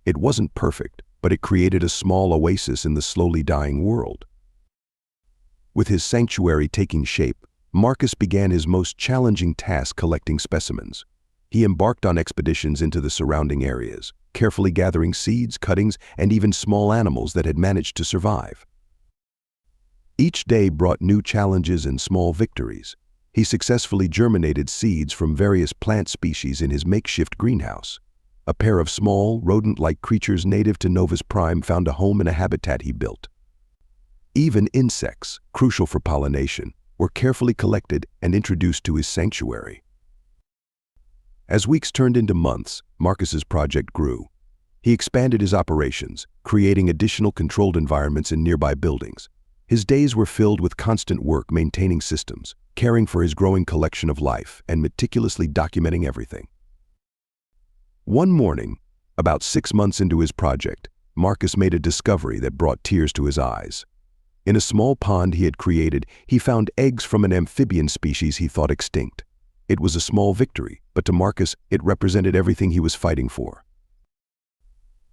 It wasn't perfect, but it created a small oasis in the slowly dying world. With his sanctuary taking shape, Marcus began his most challenging task: collecting specimens. He embarked on expeditions into the surrounding areas, carefully gathering seeds, cuttings, and even small animals that had managed to survive. Each day brought new challenges and small victories. He successfully germinated seeds from various plant species in his makeshift greenhouse. A pair of small, rodent-like creatures native to Novus Prime found a home in a habitat he built. Even insects, crucial for pollination, were carefully collected and introduced to his sanctuary. As weeks turned into months, Marcus's project grew. He expanded his operations, creating additional controlled environments in nearby buildings. His days were filled with constant work maintaining systems, caring for his growing collection of life, and meticulously documenting everything. One morning, about 6 months into his project, Marcus made a discovery that brought tears to his eyes. In a small pond he had created, he found eggs from an amphibian species he thought extinct. It was a small victory, but to Marcus, it represented everything he was fighting for.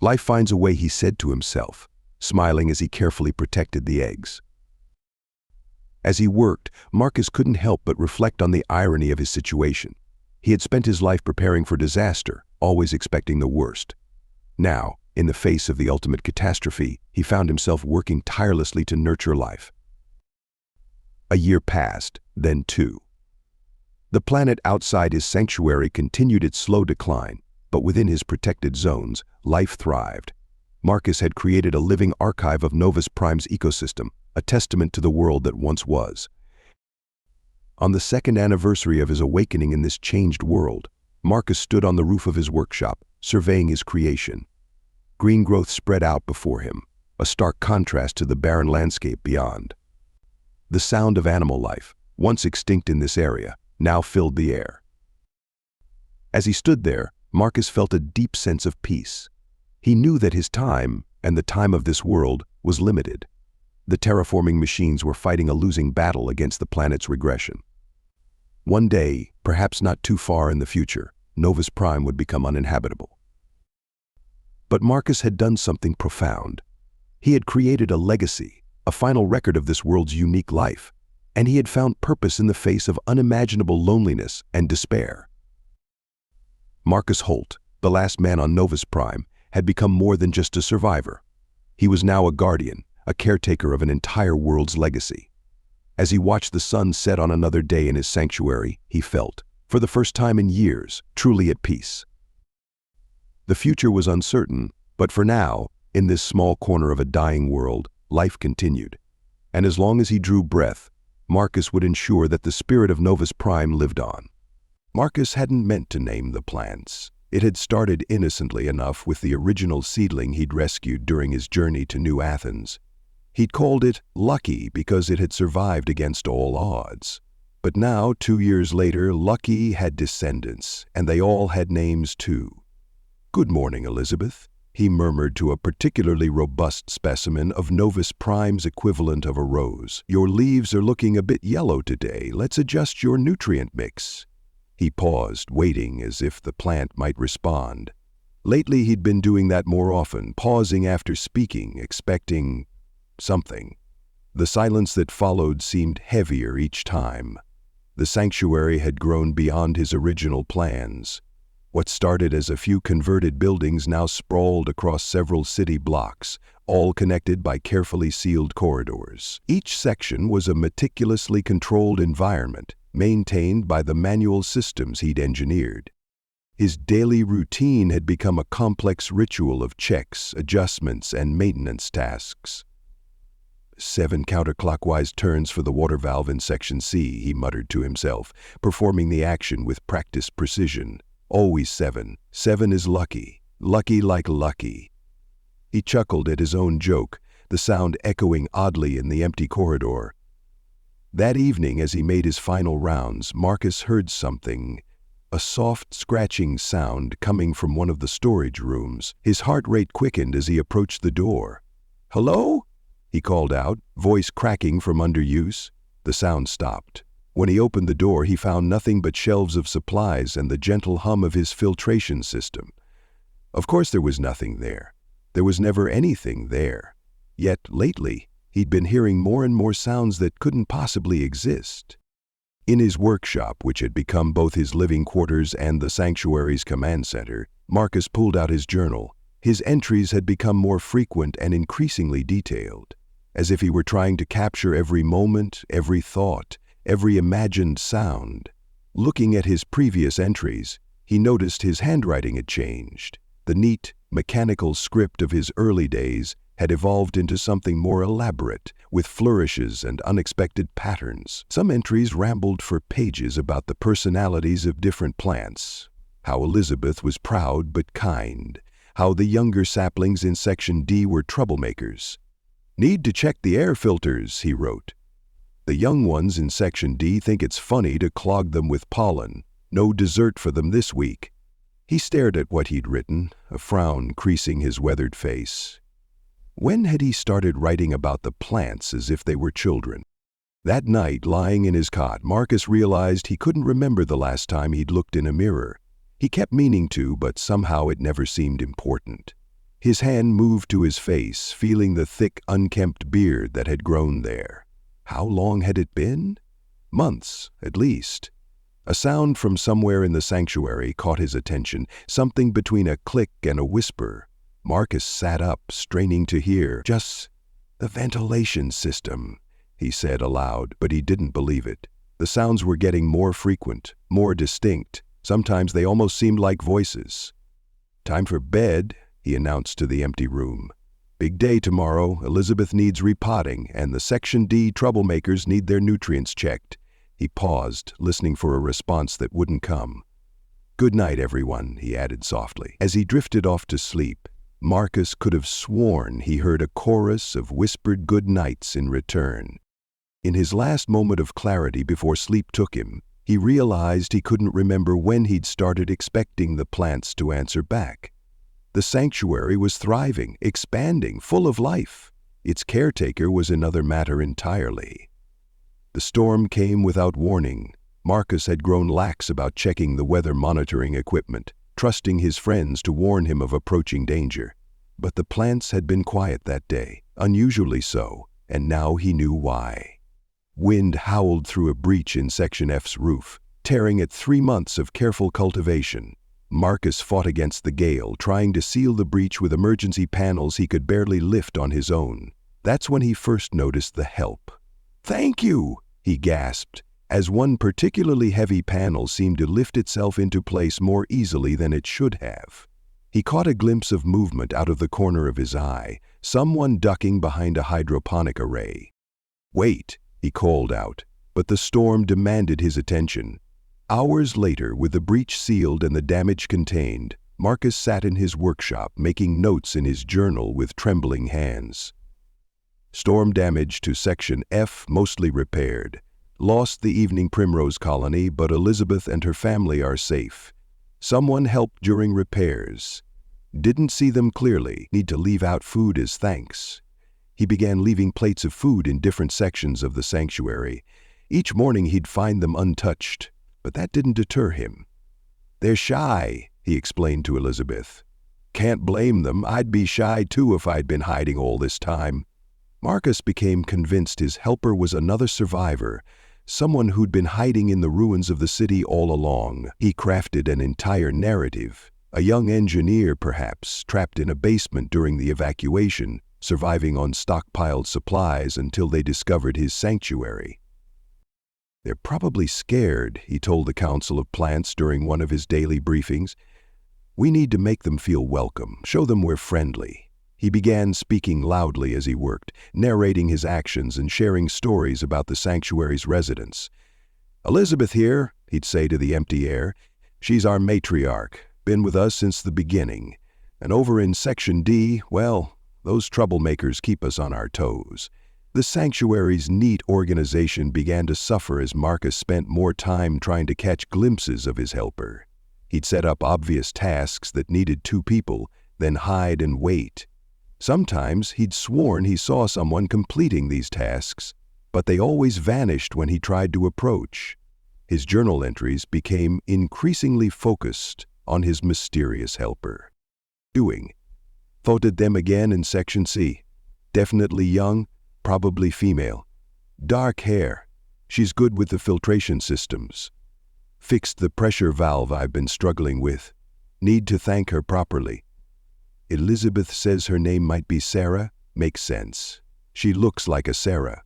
Life finds a way, he said to himself, smiling as he carefully protected the eggs. As he worked, Marcus couldn't help but reflect on the irony of his situation. He had spent his life preparing for disaster, always expecting the worst. Now, in the face of the ultimate catastrophe, he found himself working tirelessly to nurture life. A year passed, then 2. The planet outside his sanctuary continued its slow decline, but within his protected zones, life thrived. Marcus had created a living archive of Novus Prime's ecosystem, a testament to the world that once was. On the 2nd anniversary of his awakening in this changed world, Marcus stood on the roof of his workshop, surveying his creation. Green growth spread out before him, a stark contrast to the barren landscape beyond. The sound of animal life, once extinct in this area, now filled the air. As he stood there, Marcus felt a deep sense of peace. He knew that his time, and the time of this world, was limited. The terraforming machines were fighting a losing battle against the planet's regression. One day, perhaps not too far in the future, Novus Prime would become uninhabitable. But Marcus had done something profound. He had created a legacy, a final record of this world's unique life, and he had found purpose in the face of unimaginable loneliness and despair. Marcus Holt, the last man on Novus Prime, had become more than just a survivor. He was now a guardian, a caretaker of an entire world's legacy. As he watched the sun set on another day in his sanctuary, he felt, for the first time in years, truly at peace. The future was uncertain, but for now, in this small corner of a dying world, life continued. And as long as he drew breath, Marcus would ensure that the spirit of Novus Prime lived on. Marcus hadn't meant to name the plants. It had started innocently enough with the original seedling he'd rescued during his journey to New Athens. He'd called it Lucky because it had survived against all odds. But now, 2 years later, Lucky had descendants, and they all had names too. "Good morning, Elizabeth," he murmured to a particularly robust specimen of Novus Prime's equivalent of a rose. "Your leaves are looking a bit yellow today. Let's adjust your nutrient mix." He paused, waiting as if the plant might respond. Lately he'd been doing that more often, pausing after speaking, expecting something. The silence that followed seemed heavier each time. The sanctuary had grown beyond his original plans. What started as a few converted buildings now sprawled across several city blocks, all connected by carefully sealed corridors. Each section was a meticulously controlled environment, maintained by the manual systems he'd engineered. His daily routine had become a complex ritual of checks, adjustments, and maintenance tasks. 7 counterclockwise turns for the water valve in Section C, he muttered to himself, performing the action with practiced precision. Always 7. 7 is lucky. Lucky like lucky. He chuckled at his own joke, the sound echoing oddly in the empty corridor. That evening, as he made his final rounds, Marcus heard something, a soft, scratching sound coming from one of the storage rooms. His heart rate quickened as he approached the door. "Hello?" he called out, voice cracking from underuse. The sound stopped. When he opened the door, he found nothing but shelves of supplies and the gentle hum of his filtration system. Of course there was nothing there. There was never anything there. Yet, lately, he'd been hearing more and more sounds that couldn't possibly exist. In his workshop, which had become both his living quarters and the sanctuary's command center, Marcus pulled out his journal. His entries had become more frequent and increasingly detailed, as if he were trying to capture every moment, every thought, every imagined sound. Looking at his previous entries, he noticed his handwriting had changed. The neat, mechanical script of his early days had evolved into something more elaborate, with flourishes and unexpected patterns. Some entries rambled for pages about the personalities of different plants, how Elizabeth was proud but kind, how the younger saplings in Section D were troublemakers. "Need to check the air filters," he wrote. "The young ones in Section D think it's funny to clog them with pollen. No dessert for them this week." He stared at what he'd written, a frown creasing his weathered face. When had he started writing about the plants as if they were children? That night, lying in his cot, Marcus realized he couldn't remember the last time he'd looked in a mirror. He kept meaning to, but somehow it never seemed important. His hand moved to his face, feeling the thick, unkempt beard that had grown there. How long had it been? Months, at least. A sound from somewhere in the sanctuary caught his attention, something between a click and a whisper. Marcus sat up, straining to hear. "Just the ventilation system," he said aloud, but he didn't believe it. The sounds were getting more frequent, more distinct. Sometimes they almost seemed like voices. "Time for bed," he announced to the empty room. "Big day tomorrow. Elizabeth needs repotting, and the Section D troublemakers need their nutrients checked." He paused, listening for a response that wouldn't come. "Good night, everyone," he added softly. As he drifted off to sleep, Marcus could have sworn he heard a chorus of whispered good nights in return. In his last moment of clarity before sleep took him, he realized he couldn't remember when he'd started expecting the plants to answer back. The sanctuary was thriving, expanding, full of life. Its caretaker was another matter entirely. The storm came without warning. Marcus had grown lax about checking the weather monitoring equipment, trusting his friends to warn him of approaching danger. But the plants had been quiet that day, unusually so, and now he knew why. Wind howled through a breach in Section F's roof, tearing at 3 months of careful cultivation. Marcus fought against the gale, trying to seal the breach with emergency panels he could barely lift on his own. That's when he first noticed the help. "Thank you," he gasped, as one particularly heavy panel seemed to lift itself into place more easily than it should have. He caught a glimpse of movement out of the corner of his eye, someone ducking behind a hydroponic array. "Wait," he called out, but the storm demanded his attention. Hours later, with the breach sealed and the damage contained, Marcus sat in his workshop making notes in his journal with trembling hands. Storm damage to Section F mostly repaired. Lost the evening primrose colony, but Elizabeth and her family are safe. Someone helped during repairs. Didn't see them clearly. Need to leave out food as thanks. He began leaving plates of food in different sections of the sanctuary. Each morning he'd find them untouched, but that didn't deter him. "They're shy," he explained to Elizabeth. "Can't blame them. I'd be shy too if I'd been hiding all this time." Marcus became convinced his helper was another survivor, someone who'd been hiding in the ruins of the city all along. He crafted an entire narrative. A young engineer, perhaps, trapped in a basement during the evacuation, surviving on stockpiled supplies until they discovered his sanctuary. "They're probably scared," he told the Council of Plants during one of his daily briefings. "We need to make them feel welcome, show them we're friendly." He began speaking loudly as he worked, narrating his actions and sharing stories about the sanctuary's residents. "Elizabeth here," he'd say to the empty air. "She's our matriarch, been with us since the beginning. And over in Section D, well, those troublemakers keep us on our toes." The sanctuary's neat organization began to suffer as Marcus spent more time trying to catch glimpses of his helper. He'd set up obvious tasks that needed two people, then hide and wait. Sometimes he'd sworn he saw someone completing these tasks, but they always vanished when he tried to approach. His journal entries became increasingly focused on his mysterious helper. Voted them again in Section C. Definitely young, probably female. Dark hair. She's good with the filtration systems. Fixed the pressure valve I've been struggling with. Need to thank her properly. Elizabeth says her name might be Sarah. Makes sense. She looks like a Sarah.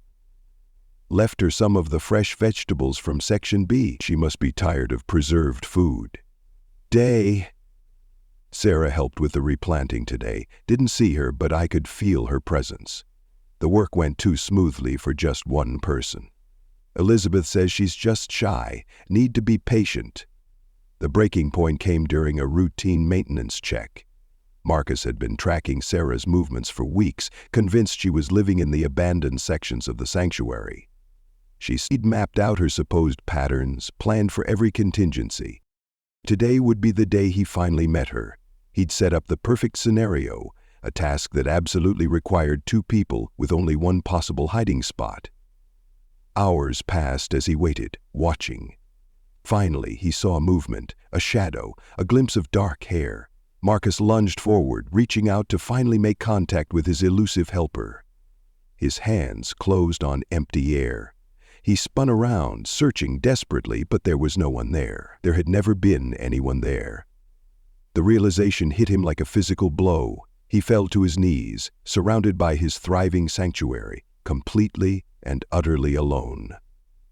Left her some of the fresh vegetables from Section B. She must be tired of preserved food. Day. Sarah helped with the replanting today. Didn't see her, but I could feel her presence. The work went too smoothly for just one person. Elizabeth says she's just shy, need to be patient. The breaking point came during a routine maintenance check. Marcus had been tracking Sarah's movements for weeks, convinced she was living in the abandoned sections of the sanctuary. She'd mapped out her supposed patterns, planned for every contingency. Today would be the day he finally met her. He'd set up the perfect scenario, a task that absolutely required two people with only one possible hiding spot. Hours passed as he waited, watching. Finally, he saw movement, a shadow, a glimpse of dark hair. Marcus lunged forward, reaching out to finally make contact with his elusive helper. His hands closed on empty air. He spun around, searching desperately, but there was no one there. There had never been anyone there. The realization hit him like a physical blow. He fell to his knees, surrounded by his thriving sanctuary, completely and utterly alone.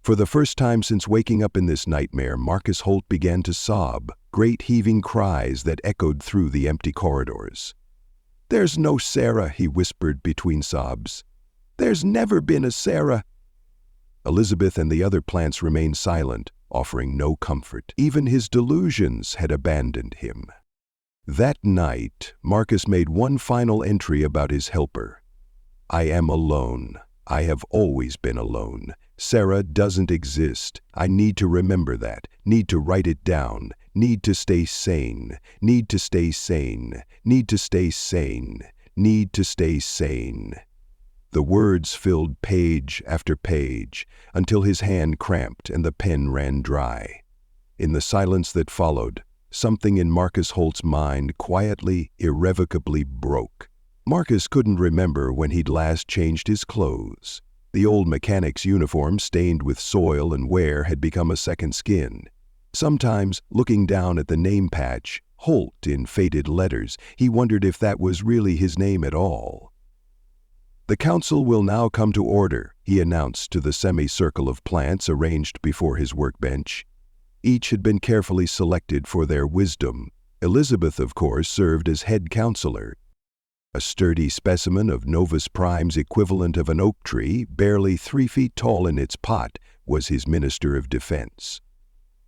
For the first time since waking up in this nightmare, Marcus Holt began to sob, great heaving cries that echoed through the empty corridors. "There's no Sarah," he whispered between sobs. "There's never been a Sarah." Elizabeth and the other plants remained silent, offering no comfort. Even his delusions had abandoned him. That night, Marcus made one final entry about his helper. "I am alone. I have always been alone. Sarah doesn't exist. I need to remember that. Need to write it down. Need to stay sane. Need to stay sane. Need to stay sane. Need to stay sane." The words filled page after page until his hand cramped and the pen ran dry. In the silence that followed, something in Marcus Holt's mind quietly, irrevocably broke. Marcus couldn't remember when he'd last changed his clothes. The old mechanic's uniform, stained with soil and wear, had become a second skin. Sometimes, looking down at the name patch, Holt in faded letters, he wondered if that was really his name at all. "The council will now come to order," he announced to the semicircle of plants arranged before his workbench. Each had been carefully selected for their wisdom. Elizabeth, of course, served as head counselor. A sturdy specimen of Novus Prime's equivalent of an oak tree, barely 3 feet tall in its pot, was his Minister of Defense.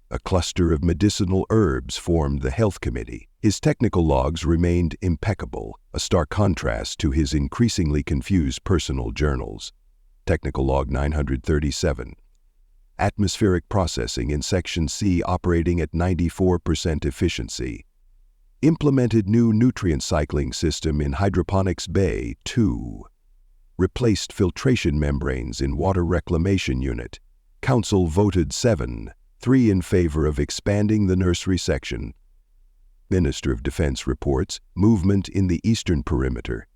A cluster of medicinal herbs formed the Health Committee. His technical logs remained impeccable, a stark contrast to his increasingly confused personal journals. Technical Log 937. Atmospheric processing in Section C operating at 94% efficiency. implemented new nutrient cycling system in hydroponics bay 2, replaced filtration membranes in water reclamation unit. Council voted 7-3 in favor of expanding the nursery section. Minister of Defense reports movement in the eastern perimeter.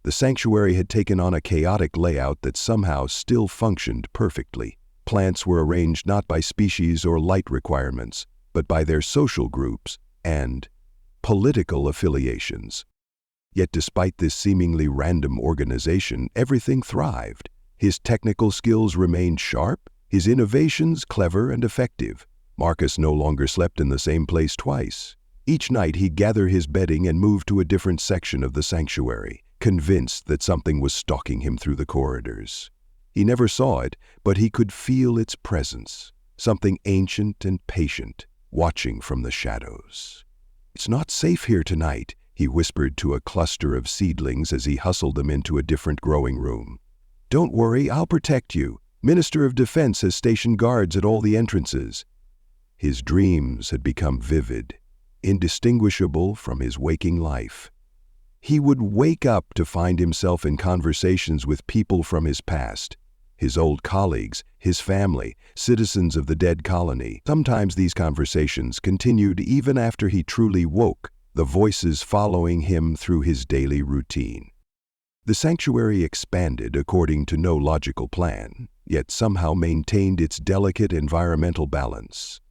The sanctuary had taken on a chaotic layout that somehow still functioned perfectly. Plants were arranged not by species or light requirements, but by their social groups and political affiliations. Yet despite this seemingly random organization, everything thrived. His technical skills remained sharp, his innovations clever and effective. Marcus no longer slept in the same place twice. Each night he'd gather his bedding and move to a different section of the sanctuary, convinced that something was stalking him through the corridors. He never saw it, but he could feel its presence, something ancient and patient, watching from the shadows. "It's not safe here tonight," he whispered to a cluster of seedlings as he hustled them into a different growing room. "Don't worry, I'll protect you. Minister of Defense has stationed guards at all the entrances." His dreams had become vivid, indistinguishable from his waking life. He would wake up to find himself in conversations with people from his past, his old colleagues, his family, citizens of the dead colony. Sometimes these conversations continued even after he truly woke, the voices following him through his daily routine. The sanctuary expanded according to no logical plan, yet somehow maintained its delicate environmental balance.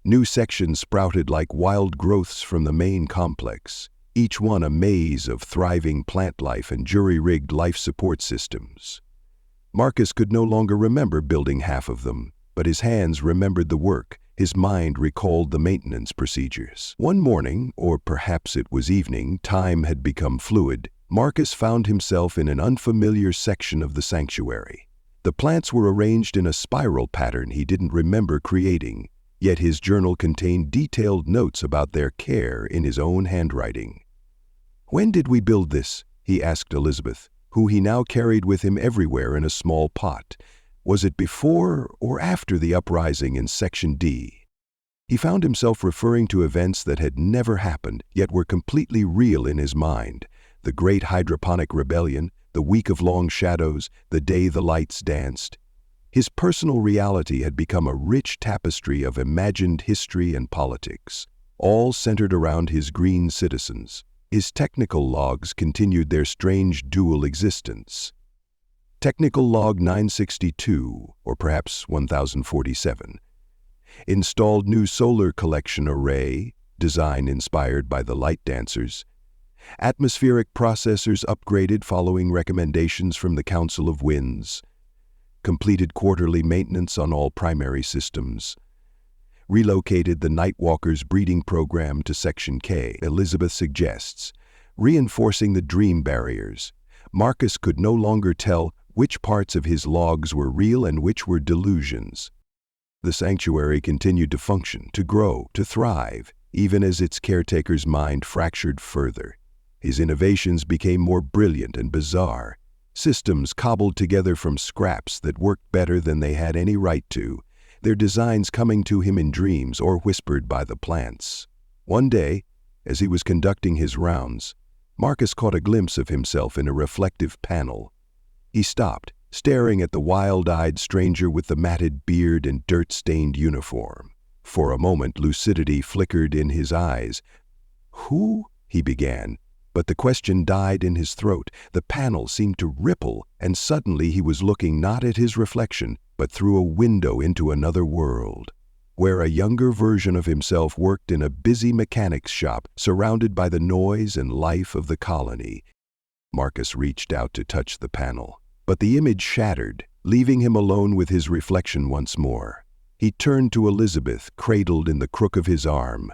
New sections sprouted like wild growths from the main complex, each one a maze of thriving plant life and jury-rigged life support systems. Marcus could no longer remember building half of them, but his hands remembered the work, his mind recalled the maintenance procedures. One morning, or perhaps it was evening, time had become fluid. Marcus found himself in an unfamiliar section of the sanctuary. The plants were arranged in a spiral pattern he didn't remember creating, yet his journal contained detailed notes about their care in his own handwriting. "When did we build this?" he asked Elizabeth, who he now carried with him everywhere in a small pot. Was it before or after the uprising in Section D? He found himself referring to events that had never happened, yet were completely real in his mind. The Great Hydroponic Rebellion, the Week of Long Shadows, the day the lights danced. His personal reality had become a rich tapestry of imagined history and politics, all centered around his green citizens. His technical logs continued their strange dual existence. Technical log 962, or perhaps 1047, installed new solar collection array, design inspired by the light dancers. Atmospheric processors upgraded following recommendations from the Council of Winds. Completed quarterly maintenance on all primary systems. Relocated the Nightwalker's breeding program to Section K, Elizabeth suggests, reinforcing the dream barriers. Marcus could no longer tell which parts of his logs were real and which were delusions. The sanctuary continued to function, to grow, to thrive, even as its caretaker's mind fractured further. His innovations became more brilliant and bizarre, systems cobbled together from scraps that worked better than they had any right to, their designs coming to him in dreams or whispered by the plants. One day, as he was conducting his rounds, Marcus caught a glimpse of himself in a reflective panel. He stopped, staring at the wild-eyed stranger with the matted beard and dirt-stained uniform. For a moment, lucidity flickered in his eyes. "Who?" he began, but the question died in his throat. The panel seemed to ripple, and suddenly he was looking not at his reflection, but through a window into another world, where a younger version of himself worked in a busy mechanics shop, surrounded by the noise and life of the colony. Marcus reached out to touch the panel, but the image shattered, leaving him alone with his reflection once more. He turned to Elizabeth, cradled in the crook of his arm.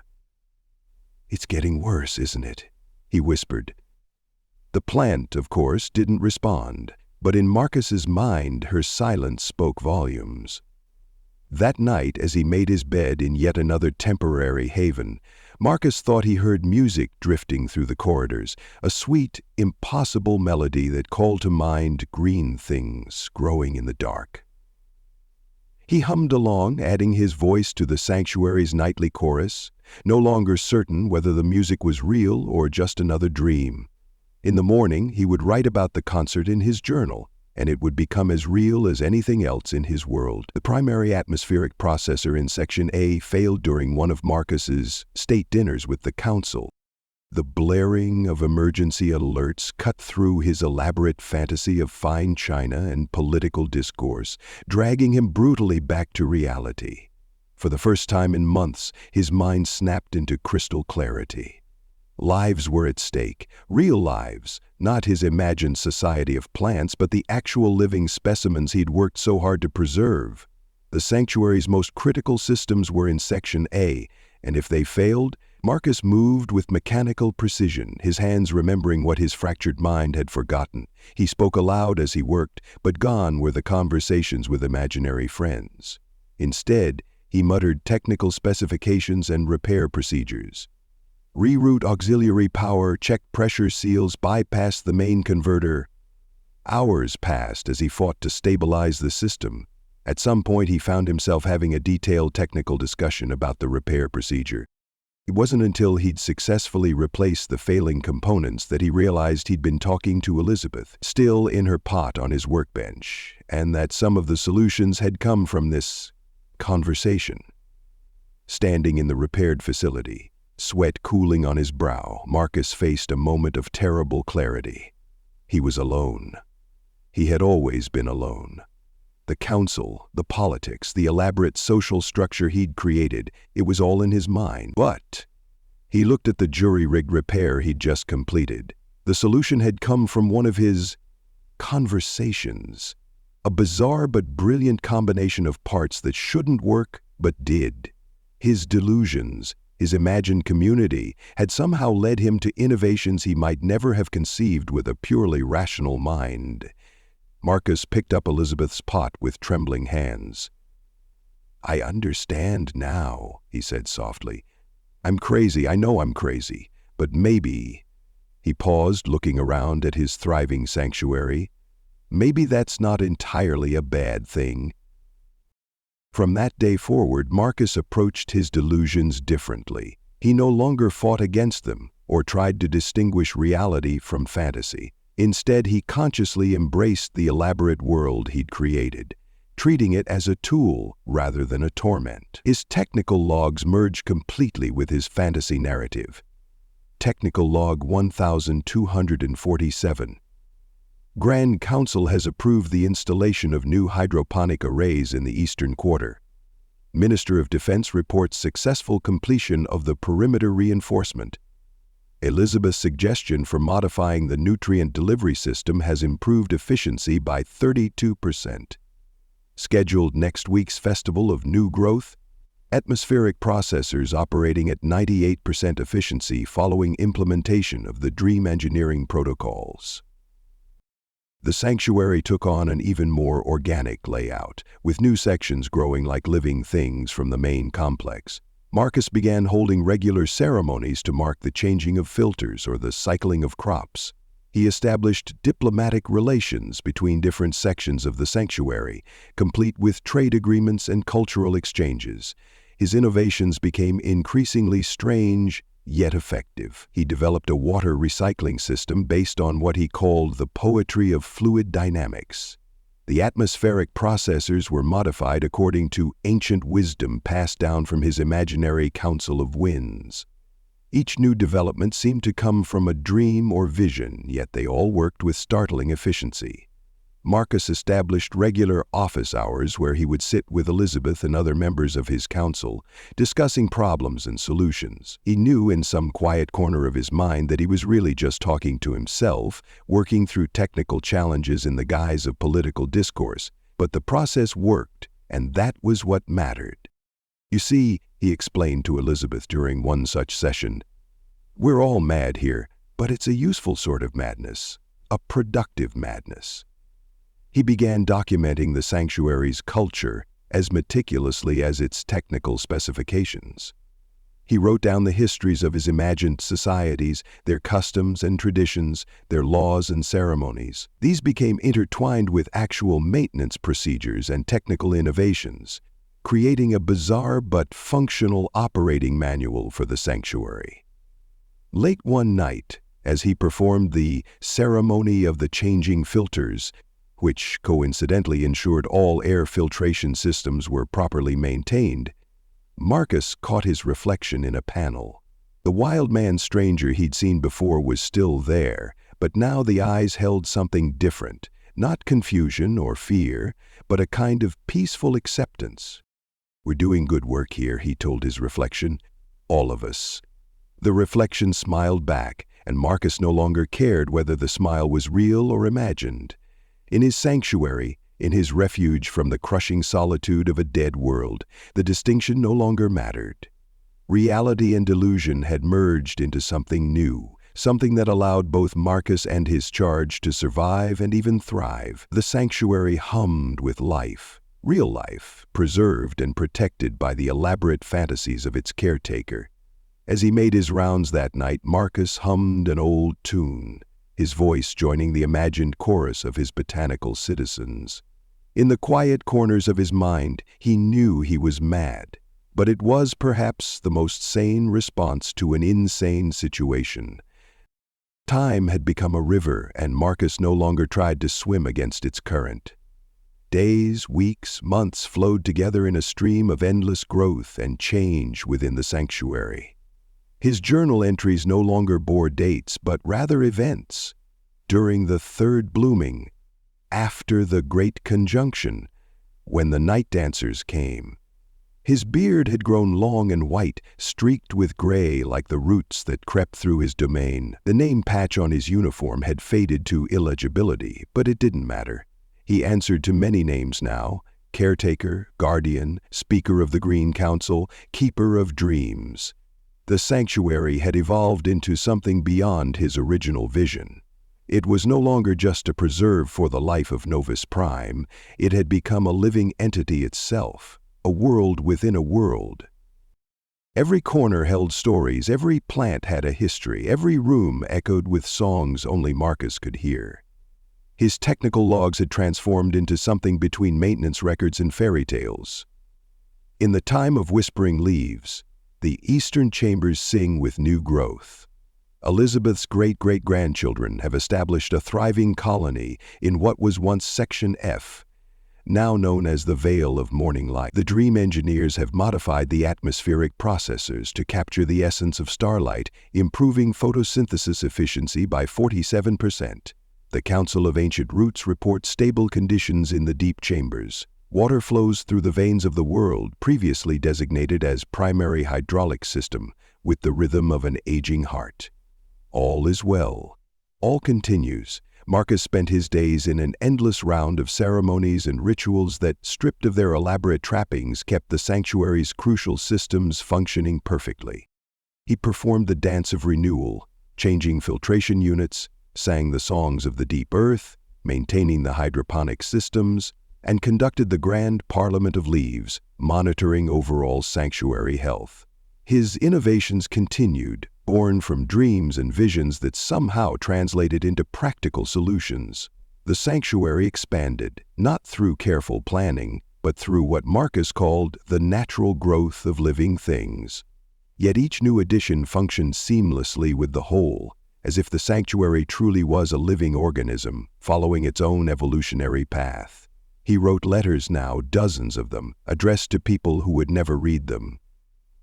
"It's getting worse, isn't it?" he whispered. The plant, of course, didn't respond, but in Marcus's mind her silence spoke volumes. That night, as he made his bed in yet another temporary haven, Marcus thought he heard music drifting through the corridors, a sweet, impossible melody that called to mind green things growing in the dark. He hummed along, adding his voice to the sanctuary's nightly chorus, no longer certain whether the music was real or just another dream. In the morning, he would write about the concert in his journal, and it would become as real as anything else in his world. The primary atmospheric processor in Section A failed during one of Marcus's state dinners with the council. The blaring of emergency alerts cut through his elaborate fantasy of fine china and political discourse, dragging him brutally back to reality. For the first time in months, his mind snapped into crystal clarity. Lives were at stake, real lives, not his imagined society of plants, but the actual living specimens he'd worked so hard to preserve. The sanctuary's most critical systems were in Section A, and if they failed, Marcus moved with mechanical precision, his hands remembering what his fractured mind had forgotten. He spoke aloud as he worked, but gone were the conversations with imaginary friends. Instead, he muttered technical specifications and repair procedures. Reroute auxiliary power, check pressure seals, bypass the main converter. Hours passed as he fought to stabilize the system. At some point, he found himself having a detailed technical discussion about the repair procedure. It wasn't until he'd successfully replaced the failing components that he realized he'd been talking to Elizabeth, still in her pot on his workbench, and that some of the solutions had come from this conversation. Standing in the repaired facility, sweat cooling on his brow, Marcus faced a moment of terrible clarity. He was alone. He had always been alone. The council, the politics, the elaborate social structure he'd created, it was all in his mind. But he looked at the jury-rigged repair he'd just completed. The solution had come from one of his conversations, a bizarre but brilliant combination of parts that shouldn't work but did. His delusions, his imagined community, had somehow led him to innovations he might never have conceived with a purely rational mind. Marcus picked up Elizabeth's pot with trembling hands. "I understand now," he said softly. "I'm crazy, I know I'm crazy, but maybe—" He paused, looking around at his thriving sanctuary. "Maybe that's not entirely a bad thing." From that day forward, Marcus approached his delusions differently. He no longer fought against them or tried to distinguish reality from fantasy. Instead, he consciously embraced the elaborate world he'd created, treating it as a tool rather than a torment. His technical logs merged completely with his fantasy narrative. Technical Log 1247. Grand Council has approved the installation of new hydroponic arrays in the Eastern Quarter. Minister of Defense reports successful completion of the perimeter reinforcement. Elizabeth's suggestion for modifying the nutrient delivery system has improved efficiency by 32%. Scheduled next week's Festival of New Growth. Atmospheric processors operating at 98% efficiency following implementation of the Dream engineering protocols. The sanctuary took on an even more organic layout, with new sections growing like living things from the main complex. Marcus began holding regular ceremonies to mark the changing of filters or the cycling of crops. He established diplomatic relations between different sections of the sanctuary, complete with trade agreements and cultural exchanges. His innovations became increasingly strange, yet effective. He developed a water recycling system based on what he called the poetry of fluid dynamics. The atmospheric processors were modified according to ancient wisdom passed down from his imaginary council of winds. Each new development seemed to come from a dream or vision, yet they all worked with startling efficiency. Marcus established regular office hours where he would sit with Elizabeth and other members of his council, discussing problems and solutions. He knew in some quiet corner of his mind that he was really just talking to himself, working through technical challenges in the guise of political discourse. But the process worked, and that was what mattered. "You see," he explained to Elizabeth during one such session, "we're all mad here, but it's a useful sort of madness, a productive madness." He began documenting the sanctuary's culture as meticulously as its technical specifications. He wrote down the histories of his imagined societies, their customs and traditions, their laws and ceremonies. These became intertwined with actual maintenance procedures and technical innovations, creating a bizarre but functional operating manual for the sanctuary. Late one night, as he performed the ceremony of the changing filters, which coincidentally ensured all air filtration systems were properly maintained, Marcus caught his reflection in a panel. The wild man stranger he'd seen before was still there, but now the eyes held something different, not confusion or fear, but a kind of peaceful acceptance. "We're doing good work here," he told his reflection. "All of us." The reflection smiled back, and Marcus no longer cared whether the smile was real or imagined. In his sanctuary, in his refuge from the crushing solitude of a dead world, the distinction no longer mattered. Reality and delusion had merged into something new, something that allowed both Marcus and his charge to survive and even thrive. The sanctuary hummed with life, real life, preserved and protected by the elaborate fantasies of its caretaker. As he made his rounds that night, Marcus hummed an old tune, his voice joining the imagined chorus of his botanical citizens. In the quiet corners of his mind, he knew he was mad, but it was perhaps the most sane response to an insane situation. Time had become a river, and Marcus no longer tried to swim against its current. Days, weeks, months flowed together in a stream of endless growth and change within the sanctuary. His journal entries no longer bore dates, but rather events. During the third blooming, after the great conjunction, when the night dancers came. His beard had grown long and white, streaked with gray like the roots that crept through his domain. The name patch on his uniform had faded to illegibility, but it didn't matter. He answered to many names now: caretaker, guardian, speaker of the Green Council, keeper of dreams. The sanctuary had evolved into something beyond his original vision. It was no longer just a preserve for the life of Novus Prime. It had become a living entity itself, a world within a world. Every corner held stories, every plant had a history, every room echoed with songs only Marcus could hear. His technical logs had transformed into something between maintenance records and fairy tales. In the time of whispering leaves, the eastern chambers sing with new growth. Elizabeth's great-great-grandchildren have established a thriving colony in what was once Section F, now known as the Veil of Morning Light. The dream engineers have modified the atmospheric processors to capture the essence of starlight, improving photosynthesis efficiency by 47%. The Council of Ancient Roots reports stable conditions in the deep chambers. Water flows through the veins of the world, previously designated as primary hydraulic system, with the rhythm of an aging heart. All is well. All continues. Marcus spent his days in an endless round of ceremonies and rituals that, stripped of their elaborate trappings, kept the sanctuary's crucial systems functioning perfectly. He performed the dance of renewal, changing filtration units, sang the songs of the deep earth, maintaining the hydroponic systems, and conducted the grand Parliament of Leaves, monitoring overall sanctuary health. His innovations continued, born from dreams and visions that somehow translated into practical solutions. The sanctuary expanded, not through careful planning, but through what Marcus called the natural growth of living things. Yet each new addition functioned seamlessly with the whole, as if the sanctuary truly was a living organism, following its own evolutionary path. He wrote letters now, dozens of them, addressed to people who would never read them.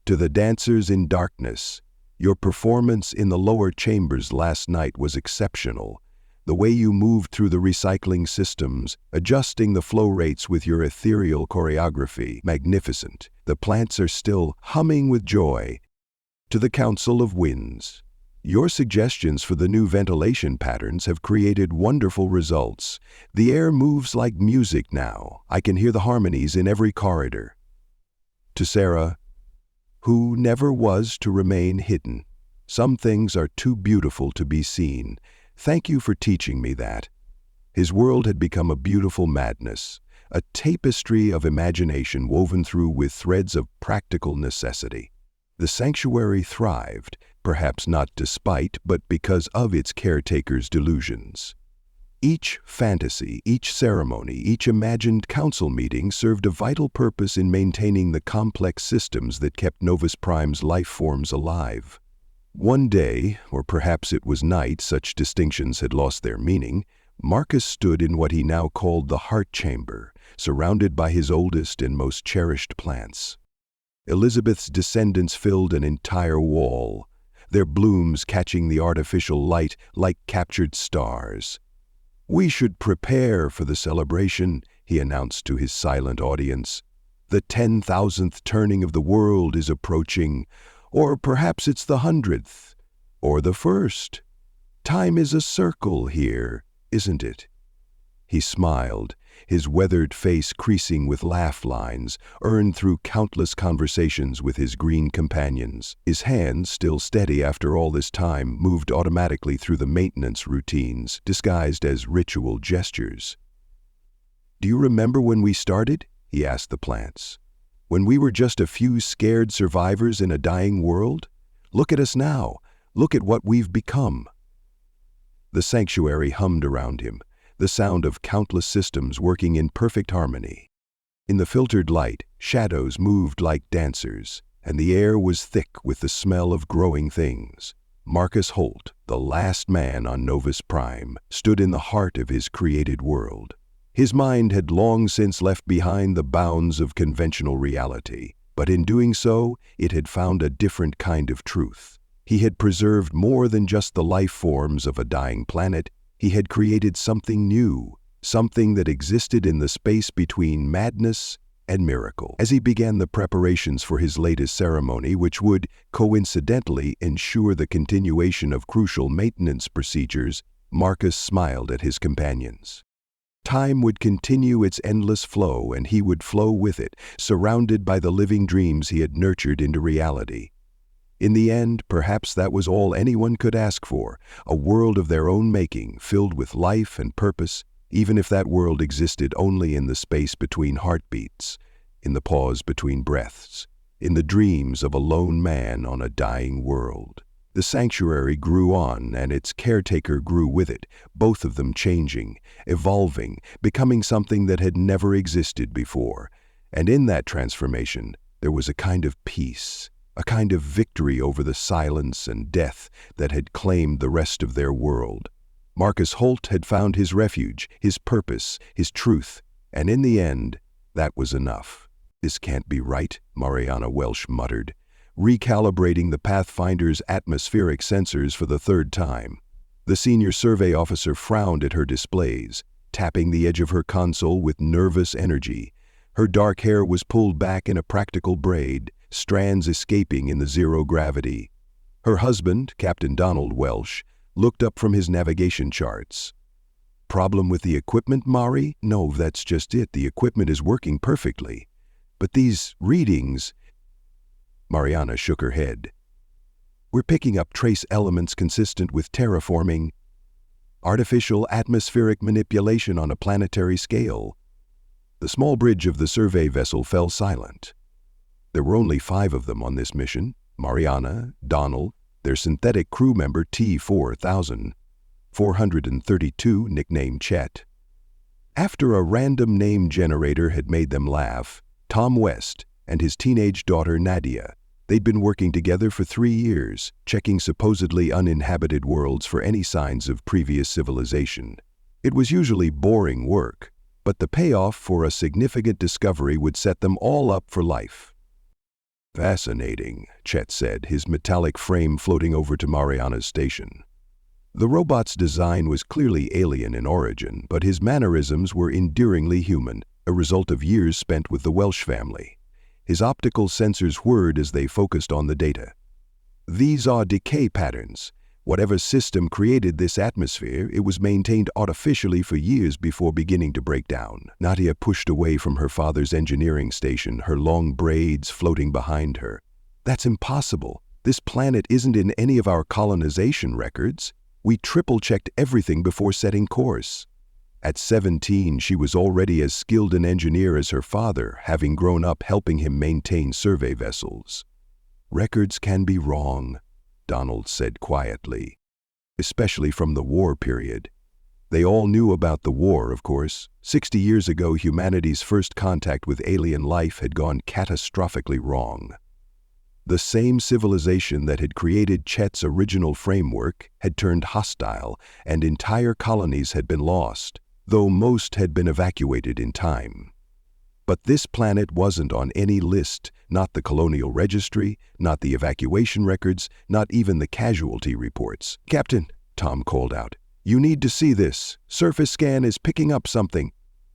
To the dancers in darkness, your performance in the lower chambers last night was exceptional. The way you moved through the recycling systems, adjusting the flow rates with your ethereal choreography, magnificent. The plants are still humming with joy. To the Council of Winds, your suggestions for the new ventilation patterns have created wonderful results. The air moves like music now. I can hear the harmonies in every corridor. To Sarah, who never was to remain hidden. Some things are too beautiful to be seen. Thank you for teaching me that. His world had become a beautiful madness, a tapestry of imagination woven through with threads of practical necessity. The sanctuary thrived, perhaps not despite, but because of its caretakers' delusions. Each fantasy, each ceremony, each imagined council meeting served a vital purpose in maintaining the complex systems that kept Novus Prime's life forms alive. One day, or perhaps it was night, such distinctions had lost their meaning, Marcus stood in what he now called the heart chamber, surrounded by his oldest and most cherished plants. Elizabeth's descendants filled an entire wall, their blooms catching the artificial light like captured stars. "We should prepare for the celebration," he announced to his silent audience. "The 10,000th turning of the world is approaching, or perhaps it's the 100th, or the 1st. Time is a circle here, isn't it?" He smiled, his weathered face creasing with laugh lines earned through countless conversations with his green companions. His hands, still steady after all this time, moved automatically through the maintenance routines, disguised as ritual gestures. "Do you remember when we started?" he asked the plants. "When we were just a few scared survivors in a dying world? Look at us now. Look at what we've become." The sanctuary hummed around him, the sound of countless systems working in perfect harmony. In the filtered light, shadows moved like dancers, and the air was thick with the smell of growing things. Marcus Holt, the last man on Novus Prime, stood in the heart of his created world. His mind had long since left behind the bounds of conventional reality, but in doing so, it had found a different kind of truth. He had preserved more than just the life forms of a dying planet. He had created something new, something that existed in the space between madness and miracle. As he began the preparations for his latest ceremony, which would, coincidentally, ensure the continuation of crucial maintenance procedures, Marcus smiled at his companions. Time would continue its endless flow, and he would flow with it, surrounded by the living dreams he had nurtured into reality. In the end, perhaps that was all anyone could ask for, a world of their own making, filled with life and purpose, even if that world existed only in the space between heartbeats, in the pause between breaths, in the dreams of a lone man on a dying world. The sanctuary grew on, and its caretaker grew with it, both of them changing, evolving, becoming something that had never existed before. And in that transformation, there was a kind of peace, a kind of victory over the silence and death that had claimed the rest of their world. Marcus Holt had found his refuge, his purpose, his truth, and in the end, that was enough. "This can't be right," Mariana Welsh muttered, recalibrating the Pathfinder's atmospheric sensors for the third time. The senior survey officer frowned at her displays, tapping the edge of her console with nervous energy. Her dark hair was pulled back in a practical braid, strands escaping in the zero gravity. Her husband, Captain Donald Welsh, looked up from his navigation charts. "Problem with the equipment, Mari?" "No, that's just it. The equipment is working perfectly. But these readings..." Mariana shook her head. "We're picking up trace elements consistent with terraforming, artificial atmospheric manipulation on a planetary scale." The small bridge of the survey vessel fell silent. There were only 5 of them on this mission: Mariana, Donald, their synthetic crew member T-4000, 432, nicknamed Chet. After a random name generator had made them laugh, Tom West and his teenage daughter Nadia, they'd been working together for 3 years, checking supposedly uninhabited worlds for any signs of previous civilization. It was usually boring work, but the payoff for a significant discovery would set them all up for life. "Fascinating," Chet said, his metallic frame floating over to Mariana's station. The robot's design was clearly alien in origin, but his mannerisms were endearingly human, a result of years spent with the Welsh family. His optical sensors whirred as they focused on the data. "These are decay patterns. Whatever system created this atmosphere, it was maintained artificially for years before beginning to break down." Nadia pushed away from her father's engineering station, her long braids floating behind her. "That's impossible. This planet isn't in any of our colonization records. We triple-checked everything before setting course." At 17, she was already as skilled an engineer as her father, having grown up helping him maintain survey vessels. Records can be wrong, Donald said quietly, especially from the war period. They all knew about the war, of course. 60 years ago, humanity's first contact with alien life had gone catastrophically wrong. The same civilization that had created Chet's original framework had turned hostile, and entire colonies had been lost, though most had been evacuated in time. But this planet wasn't on any list, not the colonial registry, not the evacuation records, not even the casualty reports. "Captain," Tom called out, "you need to see this. Surface scan is picking up something."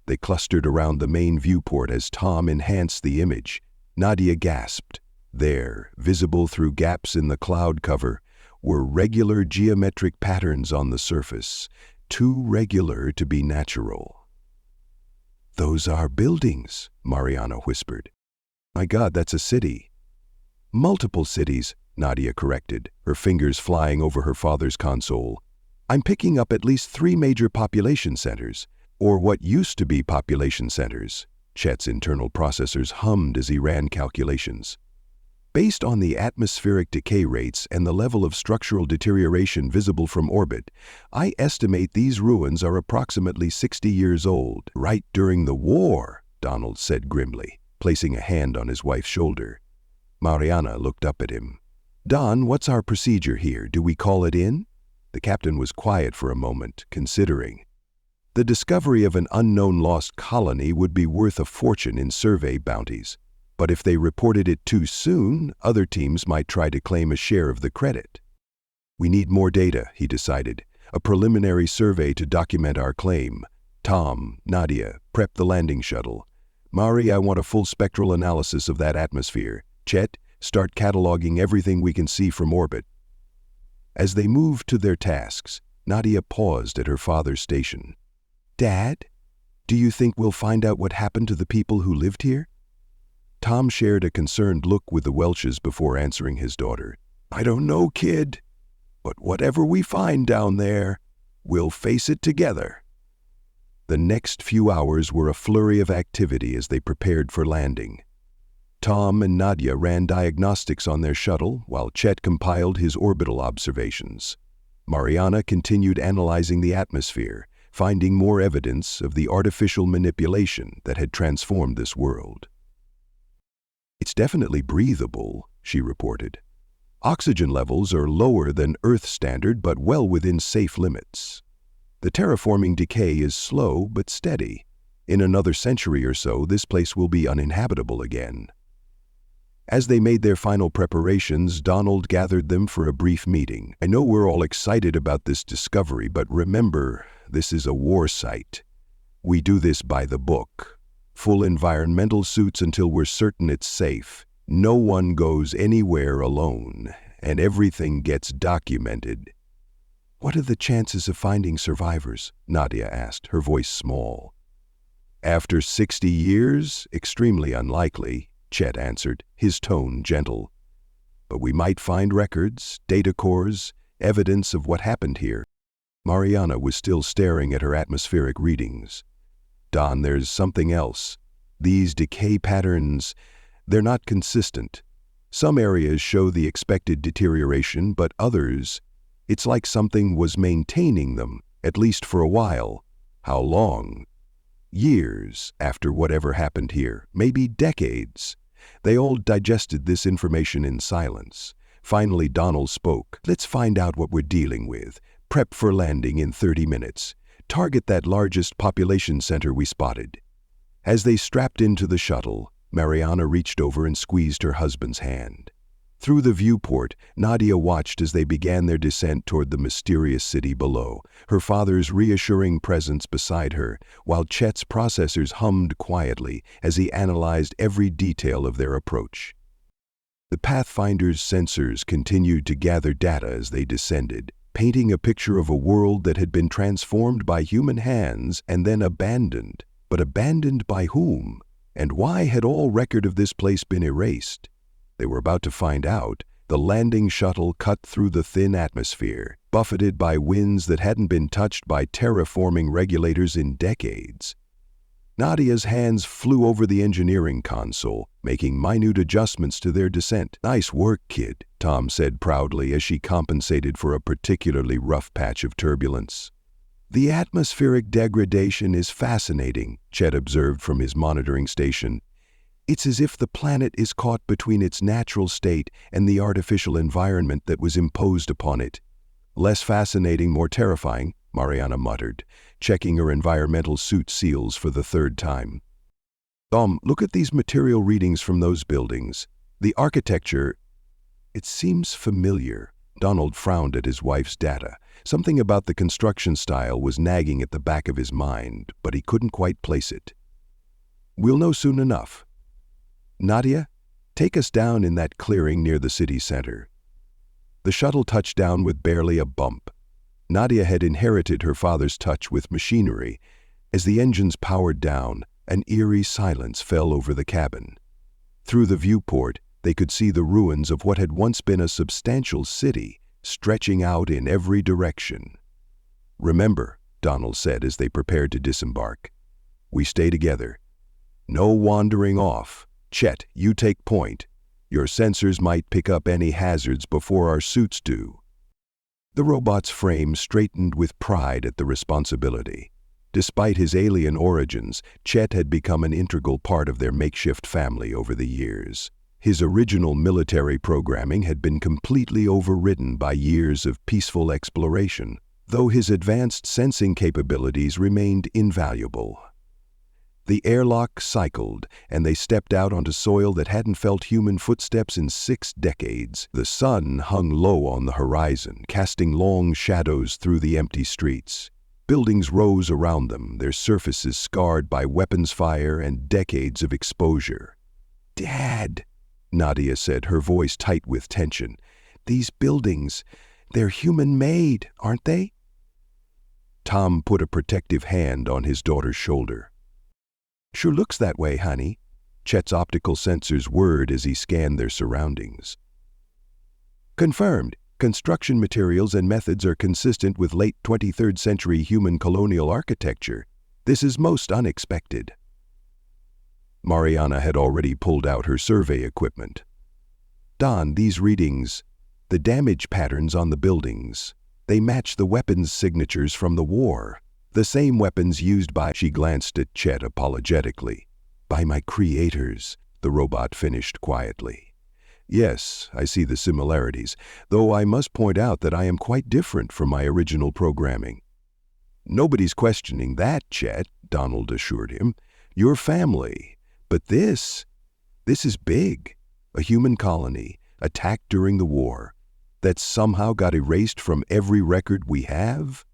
They clustered around the main viewport as Tom enhanced the image. Nadia gasped. There, visible through gaps in the cloud cover, were regular geometric patterns on the surface, too regular to be natural. "Those are buildings," Mariana whispered. "My God, that's a city." "Multiple cities," Nadia corrected, her fingers flying over her father's console. "I'm picking up at least 3 major population centers, or what used to be population centers." Chet's internal processors hummed as he ran calculations. "Based on the atmospheric decay rates and the level of structural deterioration visible from orbit, I estimate these ruins are approximately 60 years old." "Right during the war," Donald said grimly, placing a hand on his wife's shoulder. Mariana looked up at him. "Don, what's our procedure here? Do we call it in?" The captain was quiet for a moment, considering. The discovery of an unknown lost colony would be worth a fortune in survey bounties. But if they reported it too soon, other teams might try to claim a share of the credit. "We need more data," he decided. "A preliminary survey to document our claim. Tom, Nadia, prep the landing shuttle. Mari, I want a full spectral analysis of that atmosphere. Chet, start cataloging everything we can see from orbit." As they moved to their tasks, Nadia paused at her father's station. "Dad, do you think we'll find out what happened to the people who lived here?" Tom shared a concerned look with the Welches before answering his daughter. "I don't know, kid, but whatever we find down there, we'll face it together." The next few hours were a flurry of activity as they prepared for landing. Tom and Nadia ran diagnostics on their shuttle, while Chet compiled his orbital observations. Mariana continued analyzing the atmosphere, finding more evidence of the artificial manipulation that had transformed this world. "It's definitely breathable," she reported. "Oxygen levels are lower than Earth standard, but well within safe limits. The terraforming decay is slow but steady. In another century or so, this place will be uninhabitable again." As they made their final preparations, Donald gathered them for a brief meeting. "I know we're all excited about this discovery, but remember, this is a war site. We do this by the book. Full environmental suits until we're certain it's safe. No one goes anywhere alone, and everything gets documented." "What are the chances of finding survivors?" Nadia asked, her voice small. "After 60 years, extremely unlikely," Chet answered, his tone gentle. "But we might find records, data cores, evidence of what happened here." Mariana was still staring at her atmospheric readings. "Don, there's something else. These decay patterns, they're not consistent. Some areas show the expected deterioration, but others, it's like something was maintaining them, at least for a while. How long? Years after whatever happened here, maybe decades." They all digested this information in silence. Finally, Donald spoke. "Let's find out what we're dealing with. Prep for landing in 30 minutes. Target that largest population center we spotted." As they strapped into the shuttle, Mariana reached over and squeezed her husband's hand. Through the viewport, Nadia watched as they began their descent toward the mysterious city below, her father's reassuring presence beside her, while Chet's processors hummed quietly as he analyzed every detail of their approach. The Pathfinder's sensors continued to gather data as they descended, painting a picture of a world that had been transformed by human hands and then abandoned. But abandoned by whom? And why had all record of this place been erased? They were about to find out. The landing shuttle cut through the thin atmosphere, buffeted by winds that hadn't been touched by terraforming regulators in decades. Nadia's hands flew over the engineering console, making minute adjustments to their descent. "Nice work, kid," Tom said proudly as she compensated for a particularly rough patch of turbulence. "The atmospheric degradation is fascinating," Chet observed from his monitoring station. "It's as if the planet is caught between its natural state and the artificial environment that was imposed upon it." "Less fascinating, more terrifying," Mariana muttered, checking her environmental suit seals for the third time. Look at these material readings from those buildings. The architecture, it seems familiar." Donald frowned at his wife's data. Something about the construction style was nagging at the back of his mind, but he couldn't quite place it. "We'll know soon enough. Nadia, take us down in that clearing near the city center." The shuttle touched down with barely a bump. Nadia had inherited her father's touch with machinery. As the engines powered down, an eerie silence fell over the cabin. Through the viewport, they could see the ruins of what had once been a substantial city, stretching out in every direction. "Remember," Donald said as they prepared to disembark, "we stay together. No wandering off. Chet, you take point. Your sensors might pick up any hazards before our suits do." The robot's frame straightened with pride at the responsibility. Despite his alien origins, Chet had become an integral part of their makeshift family over the years. His original military programming had been completely overridden by years of peaceful exploration, though his advanced sensing capabilities remained invaluable. The airlock cycled, and they stepped out onto soil that hadn't felt human footsteps in 6 decades. The sun hung low on the horizon, casting long shadows through the empty streets. Buildings rose around them, their surfaces scarred by weapons fire and decades of exposure. "Dad," Nadia said, her voice tight with tension, "these buildings, they're human-made, aren't they?" Tom put a protective hand on his daughter's shoulder. "Sure looks that way, honey," Chet's optical sensors whirred as he scanned their surroundings. "Confirmed. Construction materials and methods are consistent with late 23rd century human colonial architecture. This is most unexpected." Mariana had already pulled out her survey equipment. "Don, these readings, the damage patterns on the buildings, they match the weapons signatures from the war. The same weapons used by," she glanced at Chet apologetically, "by my creators," the robot finished quietly. "Yes, I see the similarities, though I must point out that I am quite different from my original programming." "Nobody's questioning that, Chet," Donald assured him. "Your family. But this is big. A human colony, attacked during the war, that somehow got erased from every record we have?"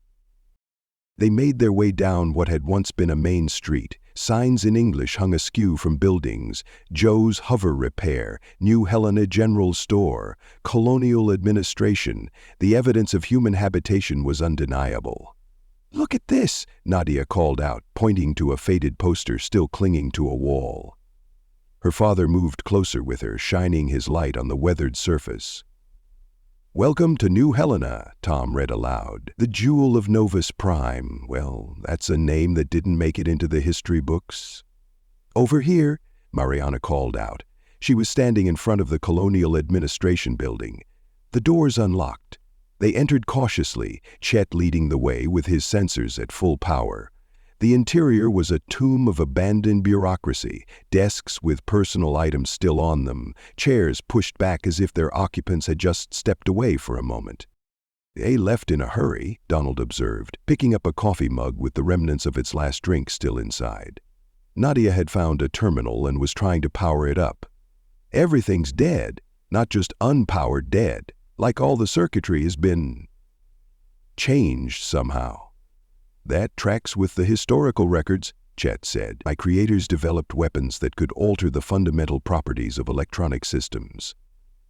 They made their way down what had once been a main street. Signs in English hung askew from buildings: Joe's Hover Repair, New Helena General Store, Colonial Administration. The evidence of human habitation was undeniable. "Look at this," Nadia called out, pointing to a faded poster still clinging to a wall. Her father moved closer with her, shining his light on the weathered surface. "Welcome to New Helena," Tom read aloud. "The jewel of Novus Prime. Well, that's a name that didn't make it into the history books." "Over here," Mariana called out. She was standing in front of the Colonial Administration building. The doors unlocked. They entered cautiously, Chet leading the way with his sensors at full power. The interior was a tomb of abandoned bureaucracy, desks with personal items still on them, chairs pushed back as if their occupants had just stepped away for a moment. "They left in a hurry," Donald observed, picking up a coffee mug with the remnants of its last drink still inside. Nadia had found a terminal and was trying to power it up. "Everything's dead, not just unpowered dead, like all the circuitry has been changed somehow." "That tracks with the historical records," Chet said. "My creators developed weapons that could alter the fundamental properties of electronic systems.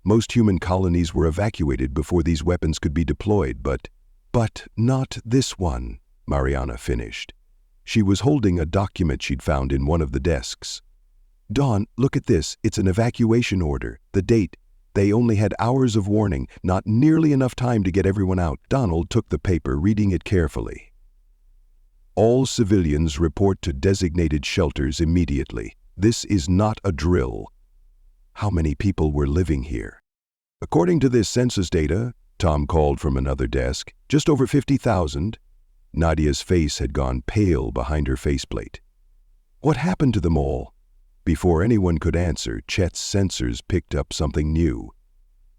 Most human colonies were evacuated before these weapons could be deployed, but not this one," Mariana finished. She was holding a document she'd found in one of the desks. "Dawn, look at this. It's an evacuation order. The date. They only had hours of warning, not nearly enough time to get everyone out." Donald took the paper, reading it carefully. All civilians report to designated shelters immediately. This is not a drill. How many people were living here? According to this census data, Tom called from another desk, just over 50,000. Nadia's face had gone pale behind her faceplate. What happened to them all? Before anyone could answer, Chet's sensors picked up something new.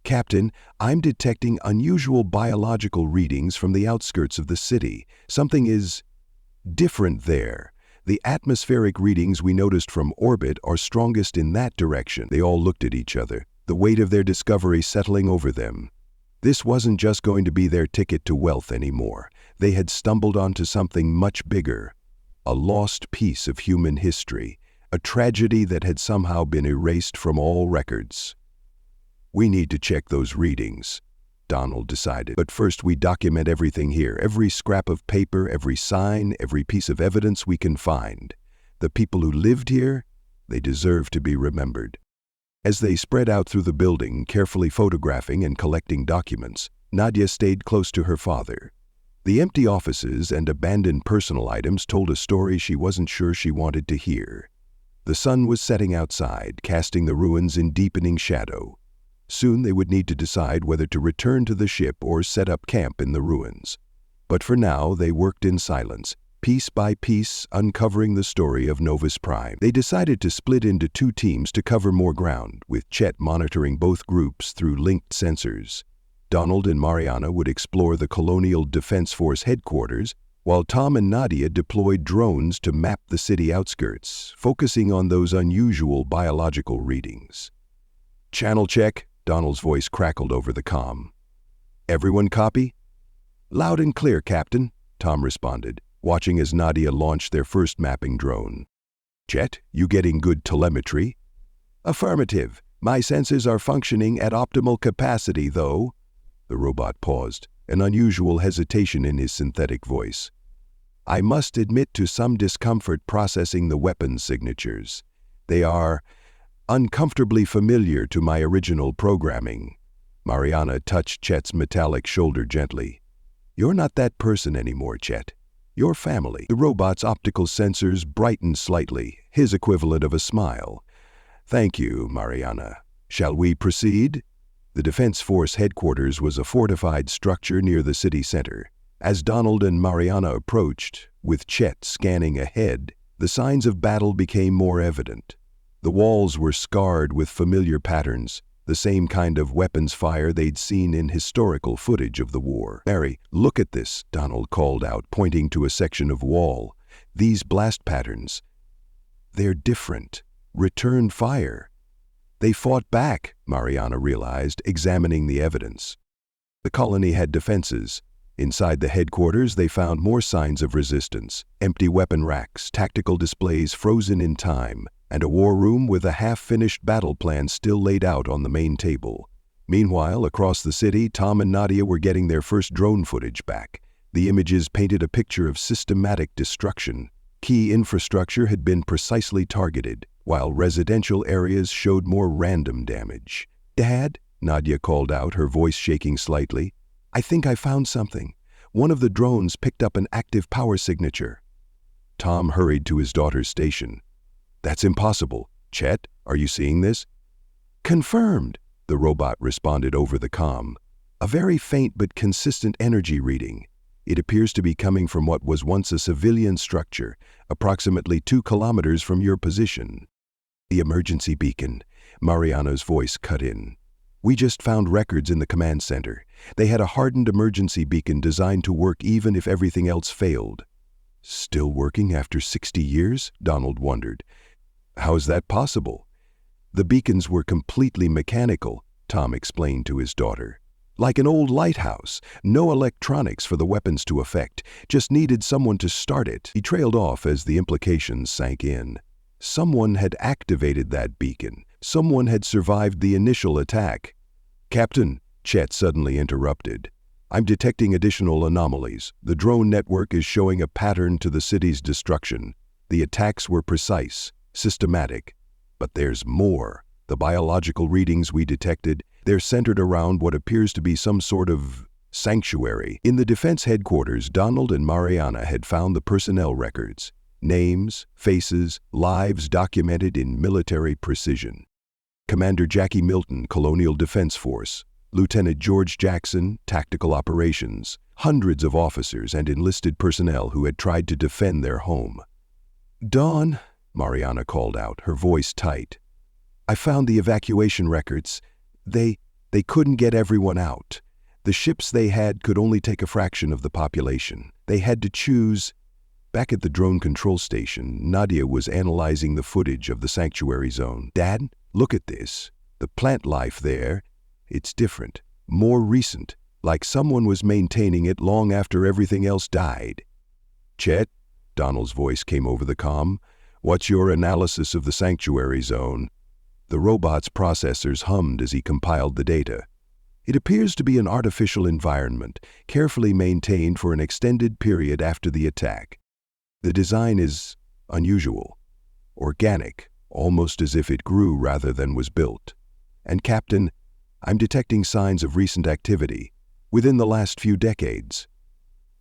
Captain, I'm detecting unusual biological readings from the outskirts of the city. Something is different there. The atmospheric readings we noticed from orbit are strongest in that direction. They all looked at each other, the weight of their discovery settling over them. This wasn't just going to be their ticket to wealth anymore. They had stumbled onto something much bigger. A lost piece of human history. A tragedy that had somehow been erased from all records. We need to check those readings, Donald decided. But first we document everything here, every scrap of paper, every sign, every piece of evidence we can find. The people who lived here, they deserve to be remembered. As they spread out through the building, carefully photographing and collecting documents, Nadia stayed close to her father. The empty offices and abandoned personal items told a story she wasn't sure she wanted to hear. The sun was setting outside, casting the ruins in deepening shadow. Soon they would need to decide whether to return to the ship or set up camp in the ruins. But for now, they worked in silence, piece by piece, uncovering the story of Novus Prime. They decided to split into two teams to cover more ground, with Chet monitoring both groups through linked sensors. Donald and Mariana would explore the Colonial Defense Force headquarters, while Tom and Nadia deployed drones to map the city outskirts, focusing on those unusual biological readings. "Channel check," Donald's voice crackled over the comm. "Everyone copy?" "Loud and clear, Captain," Tom responded, watching as Nadia launched their first mapping drone. "Chet, you getting good telemetry?" "Affirmative. My sensors are functioning at optimal capacity, though." The robot paused, an unusual hesitation in his synthetic voice. "I must admit to some discomfort processing the weapons signatures. They are uncomfortably familiar to my original programming." Mariana touched Chet's metallic shoulder gently. "You're not that person anymore, Chet. You're family." The robot's optical sensors brightened slightly, his equivalent of a smile. "Thank you, Mariana. Shall we proceed?" The Defense Force headquarters was a fortified structure near the city center. As Donald and Mariana approached, with Chet scanning ahead, the signs of battle became more evident. The walls were scarred with familiar patterns, the same kind of weapons fire they'd seen in historical footage of the war. "Mary, look at this," Donald called out, pointing to a section of wall. "These blast patterns, they're different. Return fire." "They fought back," Mariana realized, examining the evidence. The colony had defenses. Inside the headquarters, they found more signs of resistance: empty weapon racks, tactical displays frozen in time, and a war room with a half-finished battle plan still laid out on the main table. Meanwhile, across the city, Tom and Nadia were getting their first drone footage back. The images painted a picture of systematic destruction. Key infrastructure had been precisely targeted, while residential areas showed more random damage. "Dad," Nadia called out, her voice shaking slightly, "I think I found something. One of the drones picked up an active power signature." Tom hurried to his daughter's station. "That's impossible. Chet, are you seeing this?" "Confirmed," the robot responded over the comm. "A very faint but consistent energy reading. It appears to be coming from what was once a civilian structure, approximately 2 kilometers from your position." "The emergency beacon," Mariana's voice cut in. "We just found records in the command center. They had a hardened emergency beacon designed to work even if everything else failed." "Still working after 60 years?" Donald wondered. "How is that possible?" "The beacons were completely mechanical," Tom explained to his daughter. "Like an old lighthouse. No electronics for the weapons to affect. Just needed someone to start it." He trailed off as the implications sank in. Someone had activated that beacon. Someone had survived the initial attack. "Captain," Chet suddenly interrupted. "I'm detecting additional anomalies. The drone network is showing a pattern to the city's destruction. The attacks were precise, systematic. But there's more. The biological readings we detected, they're centered around what appears to be some sort of Sanctuary. In the defense headquarters, Donald and Mariana had found the personnel records. Names, faces, lives documented in military precision. Commander Jackie Milton, Colonial Defense Force. Lieutenant George Jackson, Tactical Operations. Hundreds of officers and enlisted personnel who had tried to defend their home. "Dawn," Mariana called out, her voice tight. "I found the evacuation records. They couldn't get everyone out. The ships they had could only take a fraction of the population. They had to choose." Back at the drone control station, Nadia was analyzing the footage of the sanctuary zone. "Dad, look at this. The plant life there, it's different, more recent, like someone was maintaining it long after everything else died." "Chet," Donald's voice came over the comm, "what's your analysis of the sanctuary zone?" The robot's processors hummed as he compiled the data. "It appears to be an artificial environment, carefully maintained for an extended period after the attack. The design is unusual, organic, almost as if it grew rather than was built. And Captain, I'm detecting signs of recent activity, within the last few decades."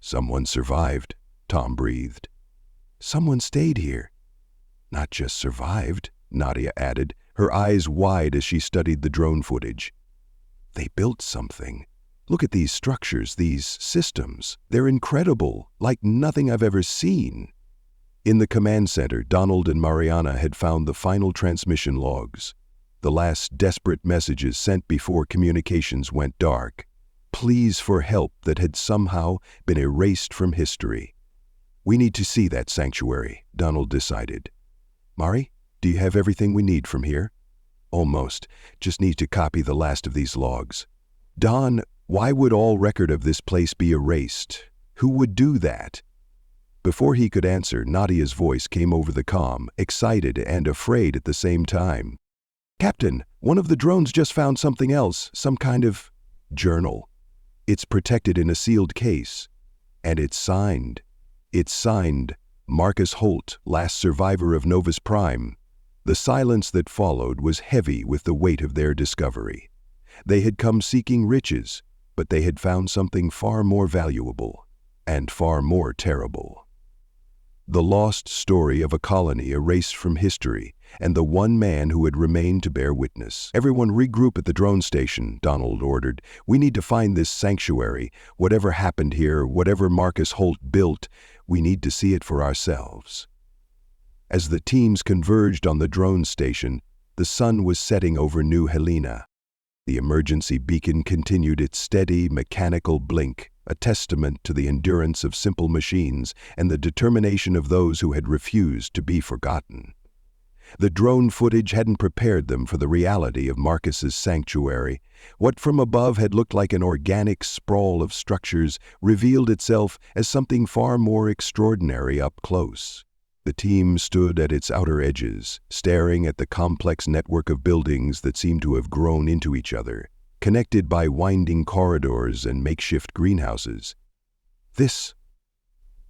"Someone survived," Tom breathed. "Someone stayed here." "Not just survived," Nadia added, her eyes wide as she studied the drone footage. "They built something. Look at these structures, these systems. They're incredible, like nothing I've ever seen." In the command center, Donald and Mariana had found the final transmission logs, the last desperate messages sent before communications went dark. Pleas for help that had somehow been erased from history. "We need to see that sanctuary," Donald decided. "Mari, do you have everything we need from here?" "Almost. Just need to copy the last of these logs." "Don, why would all record of this place be erased? Who would do that?" Before he could answer, Nadia's voice came over the comm, excited and afraid at the same time. "Captain, one of the drones just found something else, some kind of journal. It's protected in a sealed case. And it's signed. It's signed, Marcus Holt, last survivor of Novus Prime." The silence that followed was heavy with the weight of their discovery. They had come seeking riches, but they had found something far more valuable and far more terrible. The lost story of a colony erased from history, and the one man who had remained to bear witness. "Everyone regroup at the drone station," Donald ordered. "We need to find this sanctuary. Whatever happened here, whatever Marcus Holt built, we need to see it for ourselves." As the teams converged on the drone station, the sun was setting over New Helena. The emergency beacon continued its steady, mechanical blink, a testament to the endurance of simple machines and the determination of those who had refused to be forgotten. The drone footage hadn't prepared them for the reality of Marcus's sanctuary. What from above had looked like an organic sprawl of structures revealed itself as something far more extraordinary up close. The team stood at its outer edges, staring at the complex network of buildings that seemed to have grown into each other, connected by winding corridors and makeshift greenhouses. "This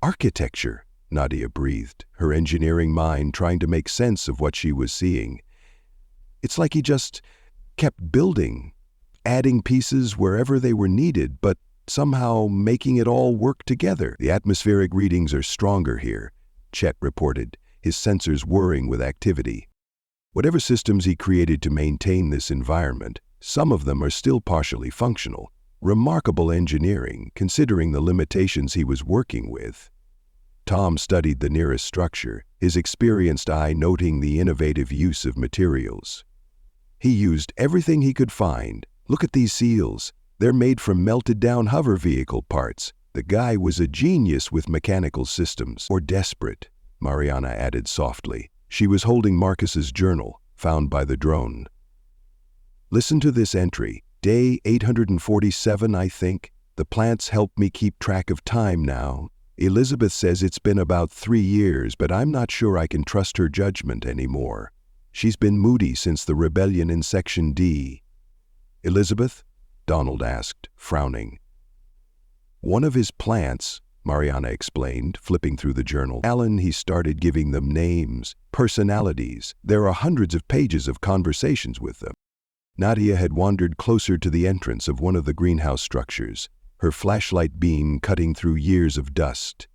architecture," Nadia breathed, her engineering mind trying to make sense of what she was seeing. "It's like he just kept building, adding pieces wherever they were needed, but somehow making it all work together." "The atmospheric readings are stronger here," Chet reported, his sensors whirring with activity. "Whatever systems he created to maintain this environment, some of them are still partially functional. Remarkable engineering, considering the limitations he was working with." Tom studied the nearest structure, his experienced eye noting the innovative use of materials. "He used everything he could find. Look at these seals. They're made from melted-down hover vehicle parts. The guy was a genius with mechanical systems." "Or desperate," Mariana added softly. She was holding Marcus's journal, found by the drone. "Listen to this entry. Day 847, I think. The plants help me keep track of time now. Elizabeth says it's been about 3 years, but I'm not sure I can trust her judgment anymore. She's been moody since the rebellion in Section D." "Elizabeth?" Donald asked, frowning. "One of his plants," Mariana explained, flipping through the journal. "Alan, he started giving them names, personalities. There are hundreds of pages of conversations with them." Nadia had wandered closer to the entrance of one of the greenhouse structures. her flashlight beam cutting through years of dust.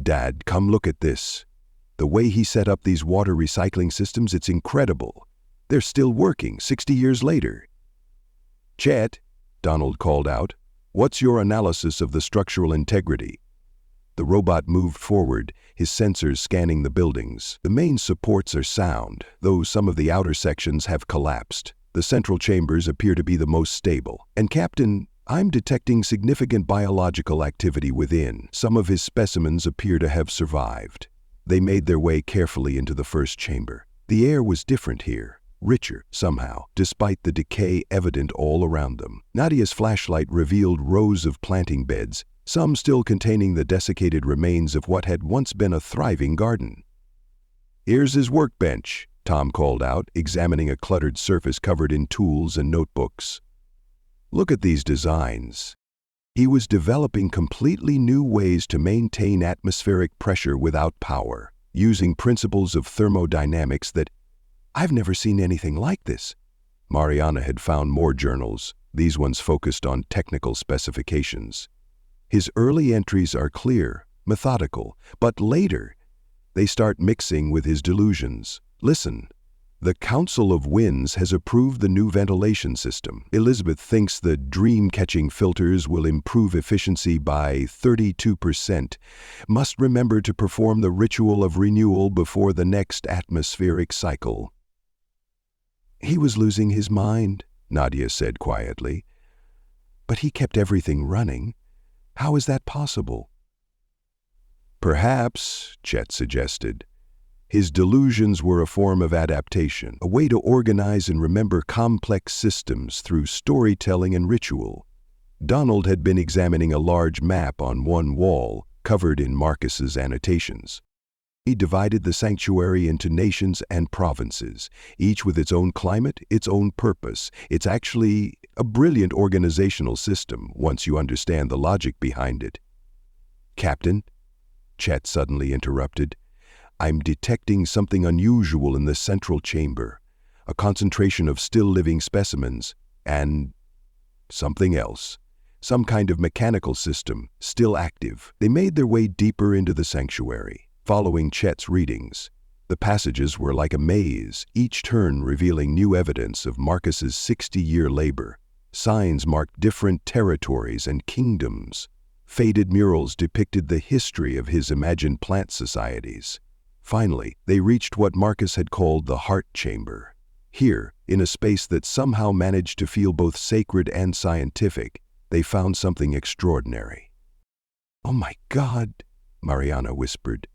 "Dad, come look at this. The way he set up these water recycling systems, it's incredible. They're still working 60 years later." "Chet," Donald called out, "what's your analysis of the structural integrity?" The robot moved forward, his sensors scanning the buildings. "The main supports are sound, though some of the outer sections have collapsed. The central chambers appear to be the most stable. And Captain, I'm detecting significant biological activity within. Some of his specimens appear to have survived." They made their way carefully into the first chamber. The air was different here, richer somehow, despite the decay evident all around them. Nadia's flashlight revealed rows of planting beds, some still containing the desiccated remains of what had once been a thriving garden. "Here's his workbench," Tom called out, examining a cluttered surface covered in tools and notebooks. "Look at these designs." He was developing completely new ways to maintain atmospheric pressure without power, using principles of thermodynamics that I've never seen anything like this. Mariana had found more journals, these ones focused on technical specifications. His early entries are clear, methodical, but later, they start mixing with his delusions. Listen. The Council of Winds has approved the new ventilation system. Elizabeth thinks the dream-catching filters will improve efficiency by 32%. Must remember to perform the ritual of renewal before the next atmospheric cycle. "He was losing his mind," Nadia said quietly. "But he kept everything running. How is that possible?" "Perhaps," Chet suggested, his delusions were a form of adaptation, a way to organize and remember complex systems through storytelling and ritual. Donald had been examining a large map on one wall, covered in Marcus's annotations. He divided the sanctuary into nations and provinces, each with its own climate, its own purpose. It's actually a brilliant organizational system, once you understand the logic behind it. "Captain," Chet suddenly interrupted, "I'm detecting something unusual in the central chamber, a concentration of still-living specimens, and something else. Some kind of mechanical system, still active." They made their way deeper into the sanctuary, following Chet's readings. The passages were like a maze, each turn revealing new evidence of Marcus's 60-year labor. Signs marked different territories and kingdoms. Faded murals depicted the history of his imagined plant societies. Finally, they reached what Marcus had called the heart chamber. Here, in a space that somehow managed to feel both sacred and scientific, they found something extraordinary. "Oh my God," Mariana whispered.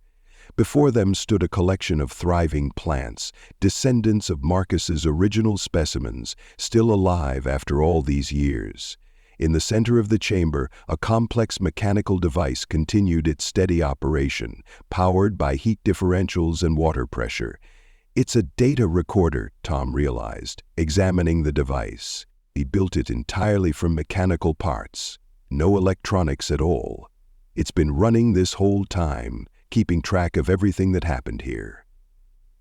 Before them stood a collection of thriving plants, descendants of Marcus's original specimens, still alive after all these years. In the center of the chamber, a complex mechanical device continued its steady operation, powered by heat differentials and water pressure. "It's a data recorder," Tom realized, examining the device. He built it entirely from mechanical parts. No electronics at all. It's been running this whole time, keeping track of everything that happened here.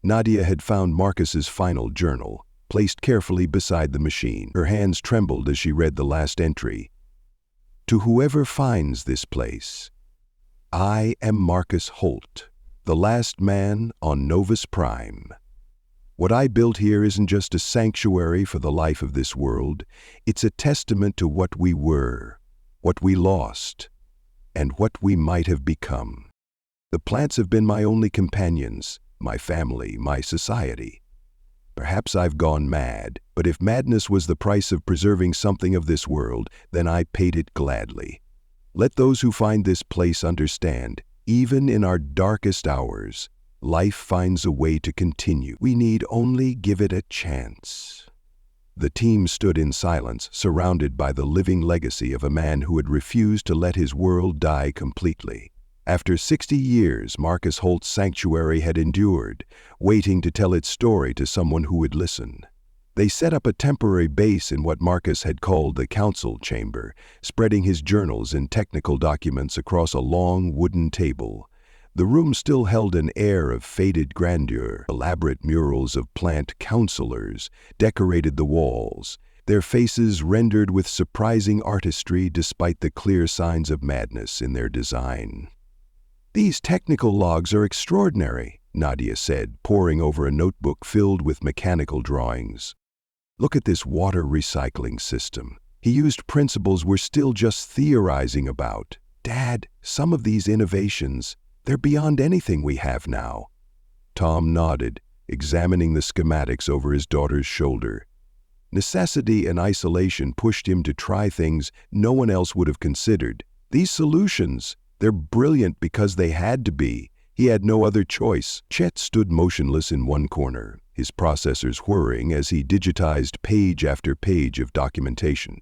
Nadia had found Marcus's final journal, placed carefully beside the machine. Her hands trembled as she read the last entry. "To whoever finds this place, I am Marcus Holt, the last man on Novus Prime. What I built here isn't just a sanctuary for the life of this world, it's a testament to what we were, what we lost, and what we might have become. The plants have been my only companions, my family, my society. Perhaps I've gone mad, but if madness was the price of preserving something of this world, then I paid it gladly. Let those who find this place understand, even in our darkest hours, life finds a way to continue. We need only give it a chance." The team stood in silence, surrounded by the living legacy of a man who had refused to let his world die completely. After 60 years, Marcus Holt's sanctuary had endured, waiting to tell its story to someone who would listen. They set up a temporary base in what Marcus had called the council chamber, spreading his journals and technical documents across a long wooden table. The room still held an air of faded grandeur. Elaborate murals of plant counselors decorated the walls, their faces rendered with surprising artistry despite the clear signs of madness in their design. "These technical logs are extraordinary," Nadia said, poring over a notebook filled with mechanical drawings. "Look at this water recycling system. He used principles we're still just theorizing about. Dad, some of these innovations, they're beyond anything we have now." Tom nodded, examining the schematics over his daughter's shoulder. Necessity and isolation pushed him to try things no one else would have considered. These solutions, they're brilliant because they had to be. He had no other choice. Chet stood motionless in one corner, his processors whirring as he digitized page after page of documentation.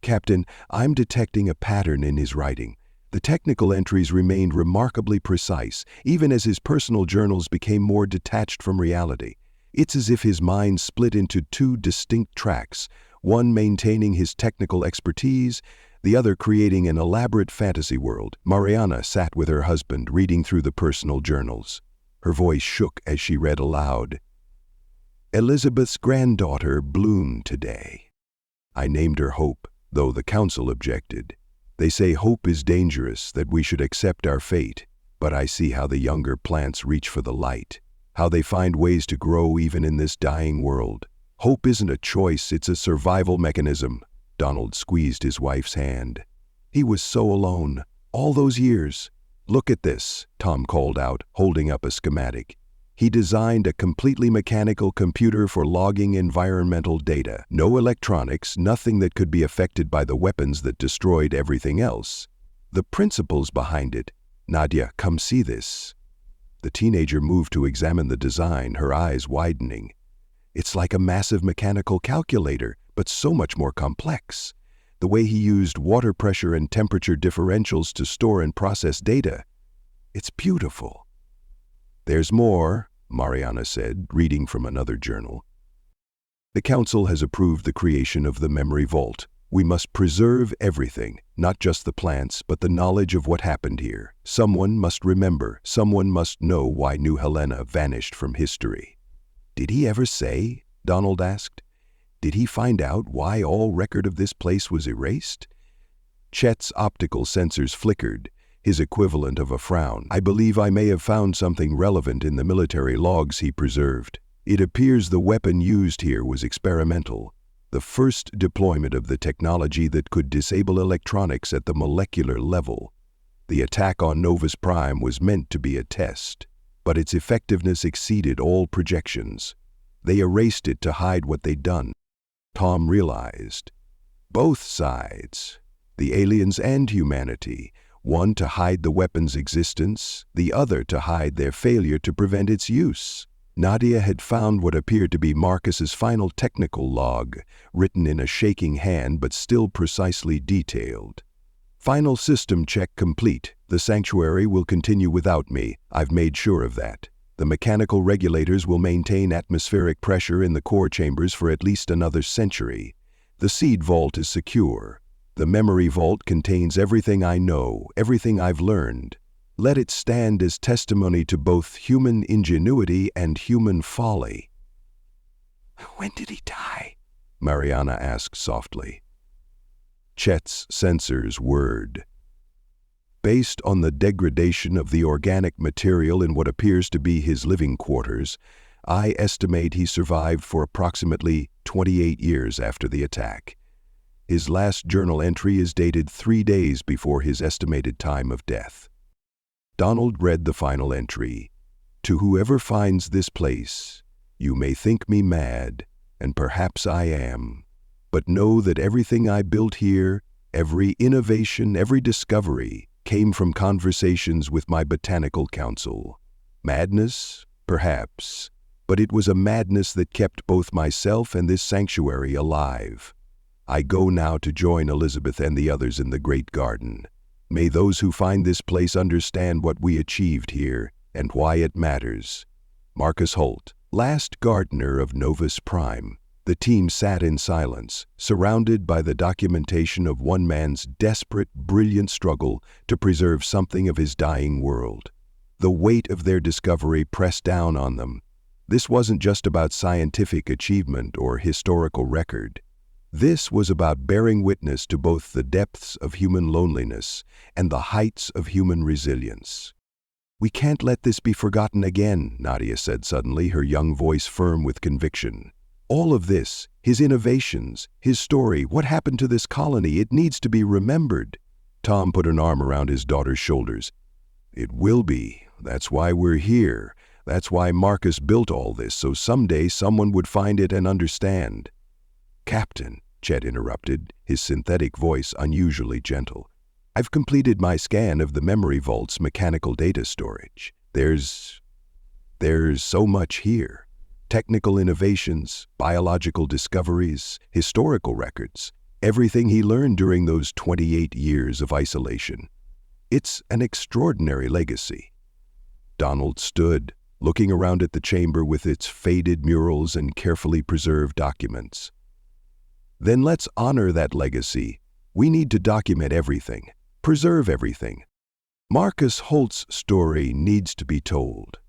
"Captain, I'm detecting a pattern in his writing. The technical entries remained remarkably precise, even as his personal journals became more detached from reality. It's as if his mind split into two distinct tracks, one maintaining his technical expertise, the other creating an elaborate fantasy world." Mariana sat with her husband, reading through the personal journals. Her voice shook as she read aloud. "Elizabeth's granddaughter bloomed today. I named her Hope, though the council objected. They say hope is dangerous, that we should accept our fate, but I see how the younger plants reach for the light, how they find ways to grow even in this dying world. Hope isn't a choice, it's a survival mechanism." Donald squeezed his wife's hand. He was so alone, all those years. "Look at this," Tom called out, holding up a schematic. He designed a completely mechanical computer for logging environmental data. No electronics, nothing that could be affected by the weapons that destroyed everything else. The principles behind it. "Nadia, come see this." The teenager moved to examine the design, her eyes widening. "It's like a massive mechanical calculator, but so much more complex. The way he used water pressure and temperature differentials to store and process data. It's beautiful." "There's more," Mariana said, reading from another journal. "The council has approved the creation of the memory vault. We must preserve everything, not just the plants, but the knowledge of what happened here. Someone must remember, someone must know why New Helena vanished from history." "Did he ever say?" Donald asked. "Did he find out why all record of this place was erased?" Chet's optical sensors flickered, his equivalent of a frown. "I believe I may have found something relevant in the military logs he preserved. It appears the weapon used here was experimental, the first deployment of the technology that could disable electronics at the molecular level. The attack on Novus Prime was meant to be a test, but its effectiveness exceeded all projections. They erased it to hide what they'd done." Tom realized. Both sides, the aliens and humanity, one to hide the weapon's existence, the other to hide their failure to prevent its use. Nadia had found what appeared to be Marcus's final technical log, written in a shaking hand but still precisely detailed. "Final system check complete. The sanctuary will continue without me. I've made sure of that. The mechanical regulators will maintain atmospheric pressure in the core chambers for at least another century. The seed vault is secure. The memory vault contains everything I know, everything I've learned. Let it stand as testimony to both human ingenuity and human folly." "When did he die?" Mariana asked softly. Chet's sensors whirred. "Based on the degradation of the organic material in what appears to be his living quarters, I estimate he survived for approximately 28 years after the attack. His last journal entry is dated 3 days before his estimated time of death." Donald read the final entry. "To whoever finds this place, you may think me mad, and perhaps I am, but know that everything I built here, every innovation, every discovery, came from conversations with my botanical council. Madness? Perhaps. But it was a madness that kept both myself and this sanctuary alive. I go now to join Elizabeth and the others in the Great Garden. May those who find this place understand what we achieved here and why it matters. Marcus Holt, last gardener of Novus Prime." The team sat in silence, surrounded by the documentation of one man's desperate, brilliant struggle to preserve something of his dying world. The weight of their discovery pressed down on them. This wasn't just about scientific achievement or historical record. This was about bearing witness to both the depths of human loneliness and the heights of human resilience. "We can't let this be forgotten again," Nadia said suddenly, her young voice firm with conviction. "All of this, his innovations, his story, what happened to this colony, it needs to be remembered." Tom put an arm around his daughter's shoulders. "It will be. That's why we're here. That's why Marcus built all this, so someday someone would find it and understand." "Captain," Chet interrupted, his synthetic voice unusually gentle, "I've completed my scan of the memory vault's mechanical data storage. There's so much here. Technical innovations, biological discoveries, historical records, everything he learned during those 28 years of isolation. It's an extraordinary legacy." Donald stood, looking around at the chamber with its faded murals and carefully preserved documents. "Then let's honor that legacy. We need to document everything, preserve everything. Marcus Holt's story needs to be told."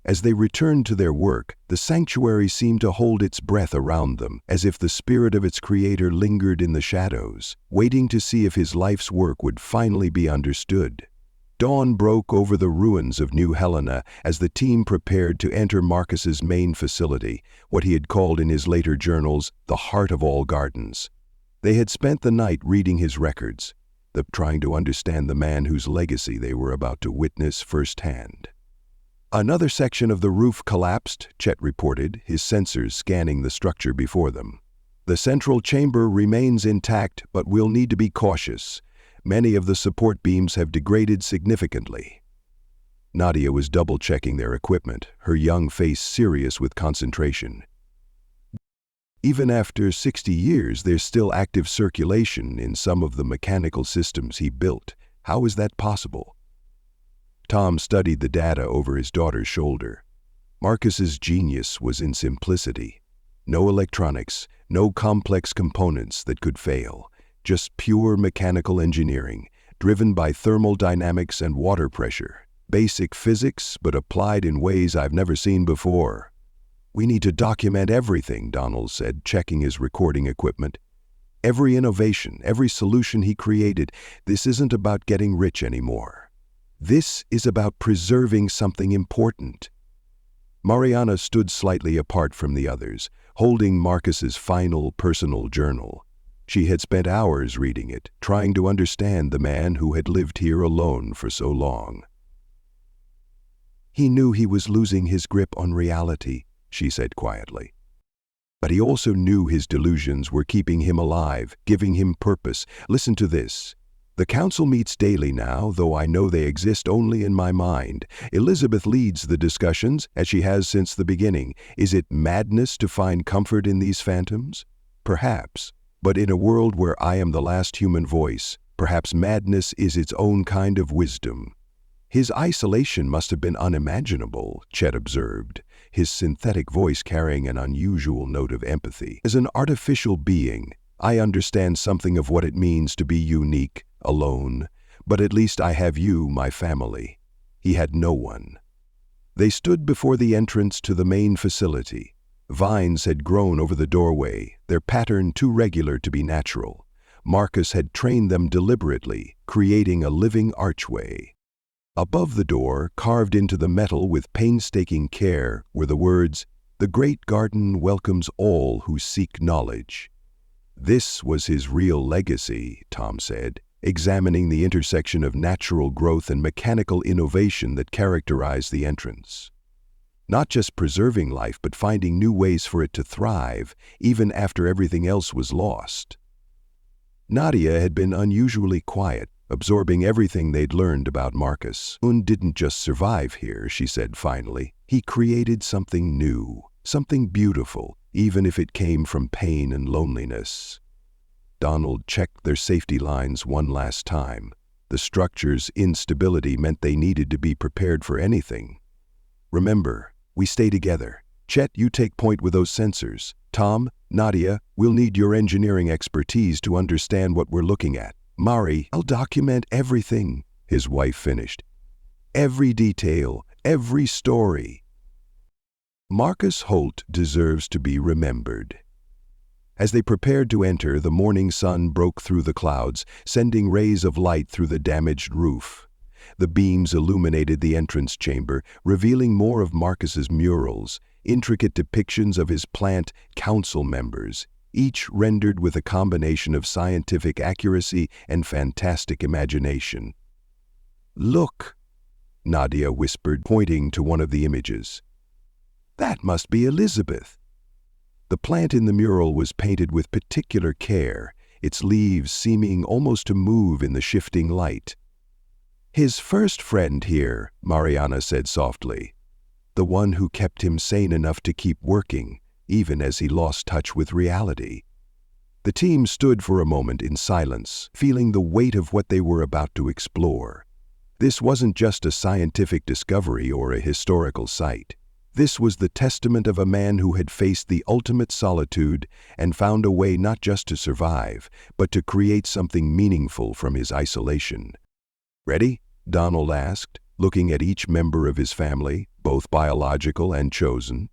As they returned to their work, the sanctuary seemed to hold its breath around them, as if the spirit of its creator lingered in the shadows, waiting to see if his life's work would finally be understood. Dawn broke over the ruins of New Helena as the team prepared to enter Marcus's main facility, what he had called in his later journals, the heart of all gardens. They had spent the night reading his records, trying to understand the man whose legacy they were about to witness firsthand. "Another section of the roof collapsed," Chet reported, his sensors scanning the structure before them. "The central chamber remains intact, but we'll need to be cautious. Many of the support beams have degraded significantly." Nadia was double-checking their equipment, her young face serious with concentration. "Even after 60 years, there's still active circulation in some of the mechanical systems he built. How is that possible?" Tom studied the data over his daughter's shoulder. Marcus's genius was in simplicity. No electronics, no complex components that could fail. Just pure mechanical engineering, driven by thermal dynamics and water pressure. Basic physics, but applied in ways I've never seen before. "We need to document everything," Donald said, checking his recording equipment. "Every innovation, every solution he created. This isn't about getting rich anymore. This is about preserving something important." Mariana stood slightly apart from the others, holding Marcus's final personal journal. She had spent hours reading it, trying to understand the man who had lived here alone for so long. "He knew he was losing his grip on reality," she said quietly. "But he also knew his delusions were keeping him alive, giving him purpose. Listen to this. The council meets daily now, though I know they exist only in my mind. Elizabeth leads the discussions, as she has since the beginning. Is it madness to find comfort in these phantoms? Perhaps. But in a world where I am the last human voice, perhaps madness is its own kind of wisdom." "His isolation must have been unimaginable," Chet observed, his synthetic voice carrying an unusual note of empathy. "As an artificial being, I understand something of what it means to be unique, alone, but at least I have you, my family." He had no one. They stood before the entrance to the main facility. Vines had grown over the doorway, their pattern too regular to be natural. Marcus had trained them deliberately, creating a living archway. Above the door, carved into the metal with painstaking care, were the words, "The Great Garden welcomes all who seek knowledge." This was his real legacy, Tom said, examining the intersection of natural growth and mechanical innovation that characterized the entrance. Not just preserving life, but finding new ways for it to thrive, even after everything else was lost. Nadia had been unusually quiet, absorbing everything they'd learned about Marcus. "Un didn't just survive here," she said finally. "He created something new, something beautiful, even if it came from pain and loneliness." Donald checked their safety lines one last time. The structure's instability meant they needed to be prepared for anything. "Remember, we stay together. Chet, you take point with those sensors. Tom, Nadia, we'll need your engineering expertise to understand what we're looking at. Mari, I'll document everything," his wife finished. "Every detail, every story." Marcus Holt deserves to be remembered. As they prepared to enter, the morning sun broke through the clouds, sending rays of light through the damaged roof. The beams illuminated the entrance chamber, revealing more of Marcus's murals, intricate depictions of his plant council members, each rendered with a combination of scientific accuracy and fantastic imagination. "Look," Nadia whispered, pointing to one of the images. "That must be Elizabeth." The plant in the mural was painted with particular care, its leaves seeming almost to move in the shifting light. "His first friend here," Mariana said softly. "The one who kept him sane enough to keep working, even as he lost touch with reality." The team stood for a moment in silence, feeling the weight of what they were about to explore. This wasn't just a scientific discovery or a historical site. This was the testament of a man who had faced the ultimate solitude and found a way not just to survive, but to create something meaningful from his isolation. "Ready?" Donald asked, looking at each member of his family, both biological and chosen.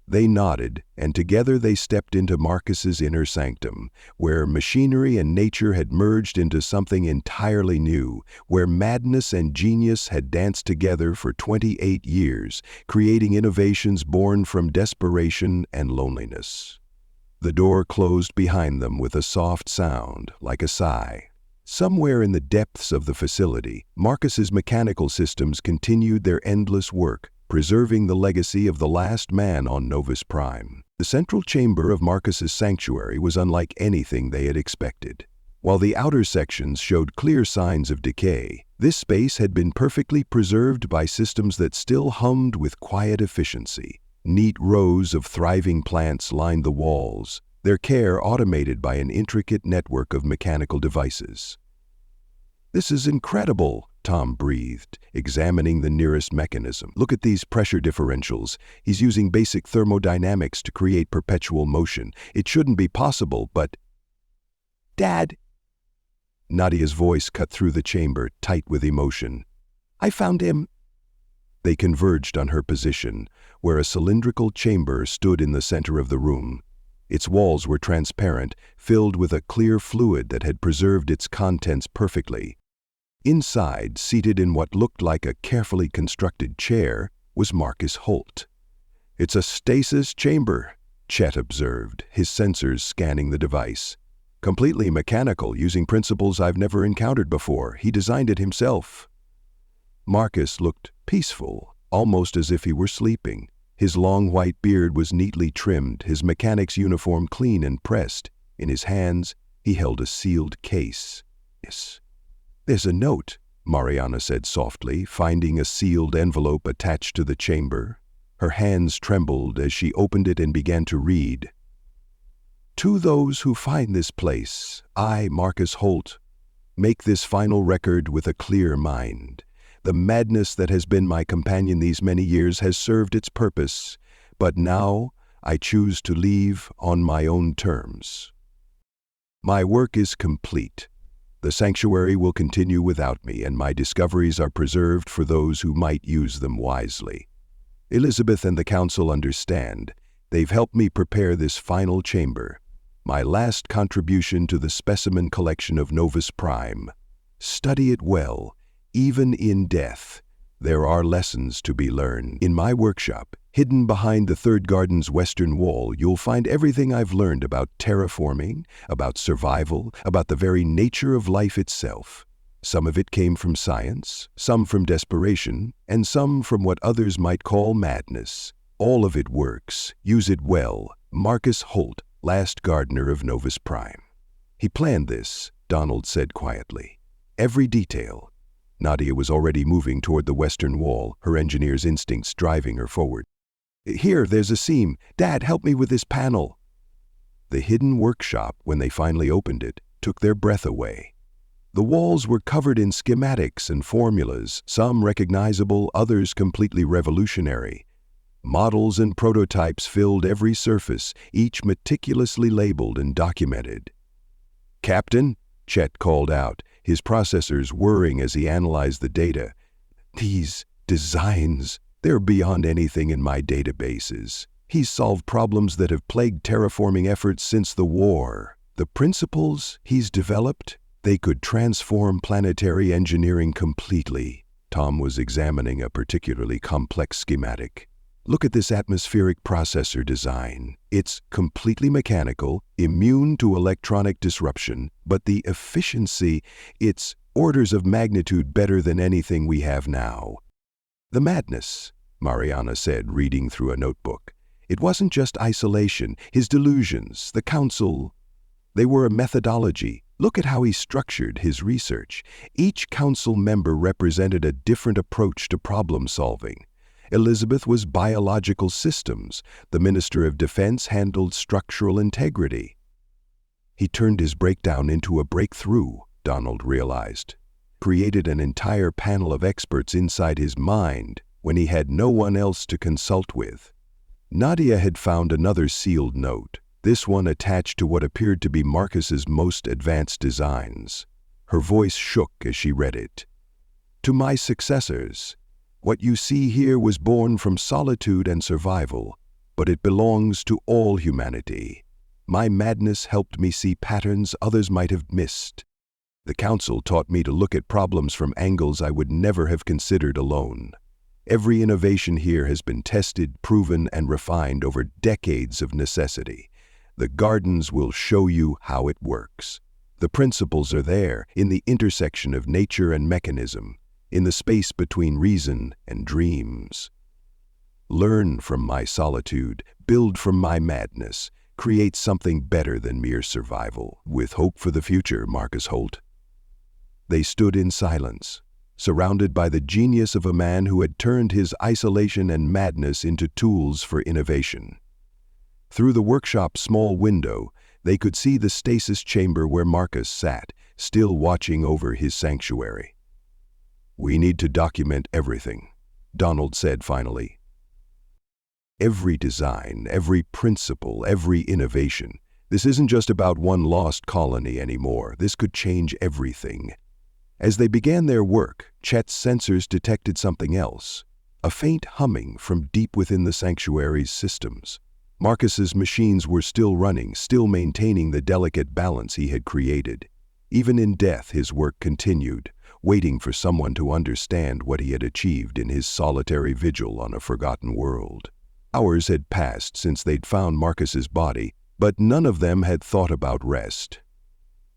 They nodded, and together they stepped into Marcus's inner sanctum, where machinery and nature had merged into something entirely new, where madness and genius had danced together for 28 years, creating innovations born from desperation and loneliness. The door closed behind them with a soft sound, like a sigh. Somewhere in the depths of the facility, Marcus's mechanical systems continued their endless work, preserving the legacy of the last man on Novus Prime. The central chamber of Marcus's sanctuary was unlike anything they had expected. While the outer sections showed clear signs of decay, this space had been perfectly preserved by systems that still hummed with quiet efficiency. Neat rows of thriving plants lined the walls, their care automated by an intricate network of mechanical devices. "This is incredible," Tom breathed, examining the nearest mechanism. "Look at these pressure differentials. He's using basic thermodynamics to create perpetual motion. It shouldn't be possible, but—" "Dad!" Nadia's voice cut through the chamber, tight with emotion. "I found him!" They converged on her position, where a cylindrical chamber stood in the center of the room. Its walls were transparent, filled with a clear fluid that had preserved its contents perfectly. Inside, seated in what looked like a carefully constructed chair, was Marcus Holt. "It's a stasis chamber," Chet observed, his sensors scanning the device. "Completely mechanical, using principles I've never encountered before. He designed it himself." Marcus looked peaceful, almost as if he were sleeping. His long white beard was neatly trimmed, his mechanic's uniform clean and pressed. In his hands, he held a sealed case. "Yes. There's a note," Mariana said softly, finding a sealed envelope attached to the chamber. Her hands trembled as she opened it and began to read. "To those who find this place, I, Marcus Holt, make this final record with a clear mind. The madness that has been my companion these many years has served its purpose, but now I choose to leave on my own terms. My work is complete. The sanctuary will continue without me, and my discoveries are preserved for those who might use them wisely. Elizabeth and the Council understand. They've helped me prepare this final chamber, my last contribution to the specimen collection of Novus Prime. Study it well. Even in death, there are lessons to be learned. In my workshop, hidden behind the third garden's western wall, you'll find everything I've learned about terraforming, about survival, about the very nature of life itself. Some of it came from science, some from desperation, and some from what others might call madness. All of it works. Use it well. Marcus Holt, last gardener of Novus Prime." "He planned this," Donald said quietly. "Every detail." Nadia was already moving toward the western wall, her engineer's instincts driving her forward. "Here, there's a seam. Dad, help me with this panel." The hidden workshop, when they finally opened it, took their breath away. The walls were covered in schematics and formulas, some recognizable, others completely revolutionary. Models and prototypes filled every surface, each meticulously labeled and documented. "Captain," Chet called out, his processors whirring as he analyzed the data. "These designs, they're beyond anything in my databases." He's solved problems that have plagued terraforming efforts since the war. The principles he's developed, they could transform planetary engineering completely. Tom was examining a particularly complex schematic. Look at this atmospheric processor design. It's completely mechanical, immune to electronic disruption, but the efficiency, it's orders of magnitude better than anything we have now. The madness, Mariana said, reading through a notebook. It wasn't just isolation, his delusions, the council. They were a methodology. Look at how he structured his research. Each council member represented a different approach to problem solving. Elizabeth was biological systems. The Minister of Defense handled structural integrity. He turned his breakdown into a breakthrough, Donald realized. Created an entire panel of experts inside his mind when he had no one else to consult with. Nadia had found another sealed note, this one attached to what appeared to be Marcus's most advanced designs. Her voice shook as she read it. To my successors, what you see here was born from solitude and survival, but it belongs to all humanity. My madness helped me see patterns others might have missed. The council taught me to look at problems from angles I would never have considered alone. Every innovation here has been tested, proven, and refined over decades of necessity. The gardens will show you how it works. The principles are there, in the intersection of nature and mechanism, in the space between reason and dreams. Learn from my solitude, build from my madness, create something better than mere survival, with hope for the future, Marcus Holt. They stood in silence, surrounded by the genius of a man who had turned his isolation and madness into tools for innovation. Through the workshop's small window, they could see the stasis chamber where Marcus sat, still watching over his sanctuary. We need to document everything, Donald said finally. Every design, every principle, every innovation. This isn't just about one lost colony anymore. This could change everything. As they began their work, Chet's sensors detected something else, a faint humming from deep within the sanctuary's systems. Marcus's machines were still running, still maintaining the delicate balance he had created. Even in death, his work continued, waiting for someone to understand what he had achieved in his solitary vigil on a forgotten world. Hours had passed since they'd found Marcus's body, but none of them had thought about rest.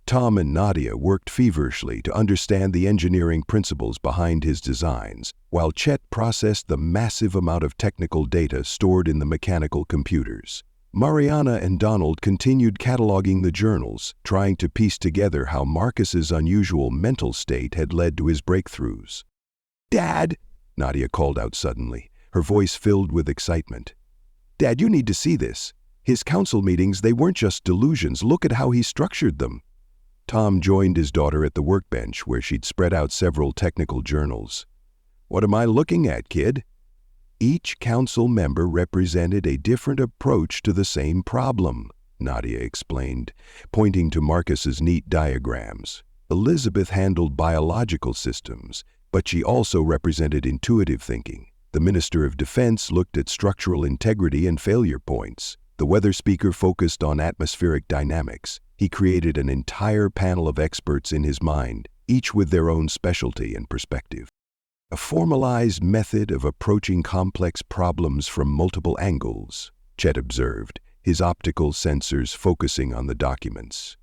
Tom and Nadia worked feverishly to understand the engineering principles behind his designs, while Chet processed the massive amount of technical data stored in the mechanical computers. Mariana and Donald continued cataloging the journals, trying to piece together how Marcus's unusual mental state had led to his breakthroughs. "Dad!" Nadia called out suddenly, her voice filled with excitement. "Dad, you need to see this. His council meetings, they weren't just delusions. Look at how he structured them." Tom joined his daughter at the workbench where she'd spread out several technical journals. "What am I looking at, kid?" Each council member represented a different approach to the same problem, Nadia explained, pointing to Marcus's neat diagrams. Elizabeth handled biological systems, but she also represented intuitive thinking. The Minister of Defense looked at structural integrity and failure points. The weather speaker focused on atmospheric dynamics. He created an entire panel of experts in his mind, each with their own specialty and perspective. A formalized method of approaching complex problems from multiple angles, Chet observed, his optical sensors focusing on the documents.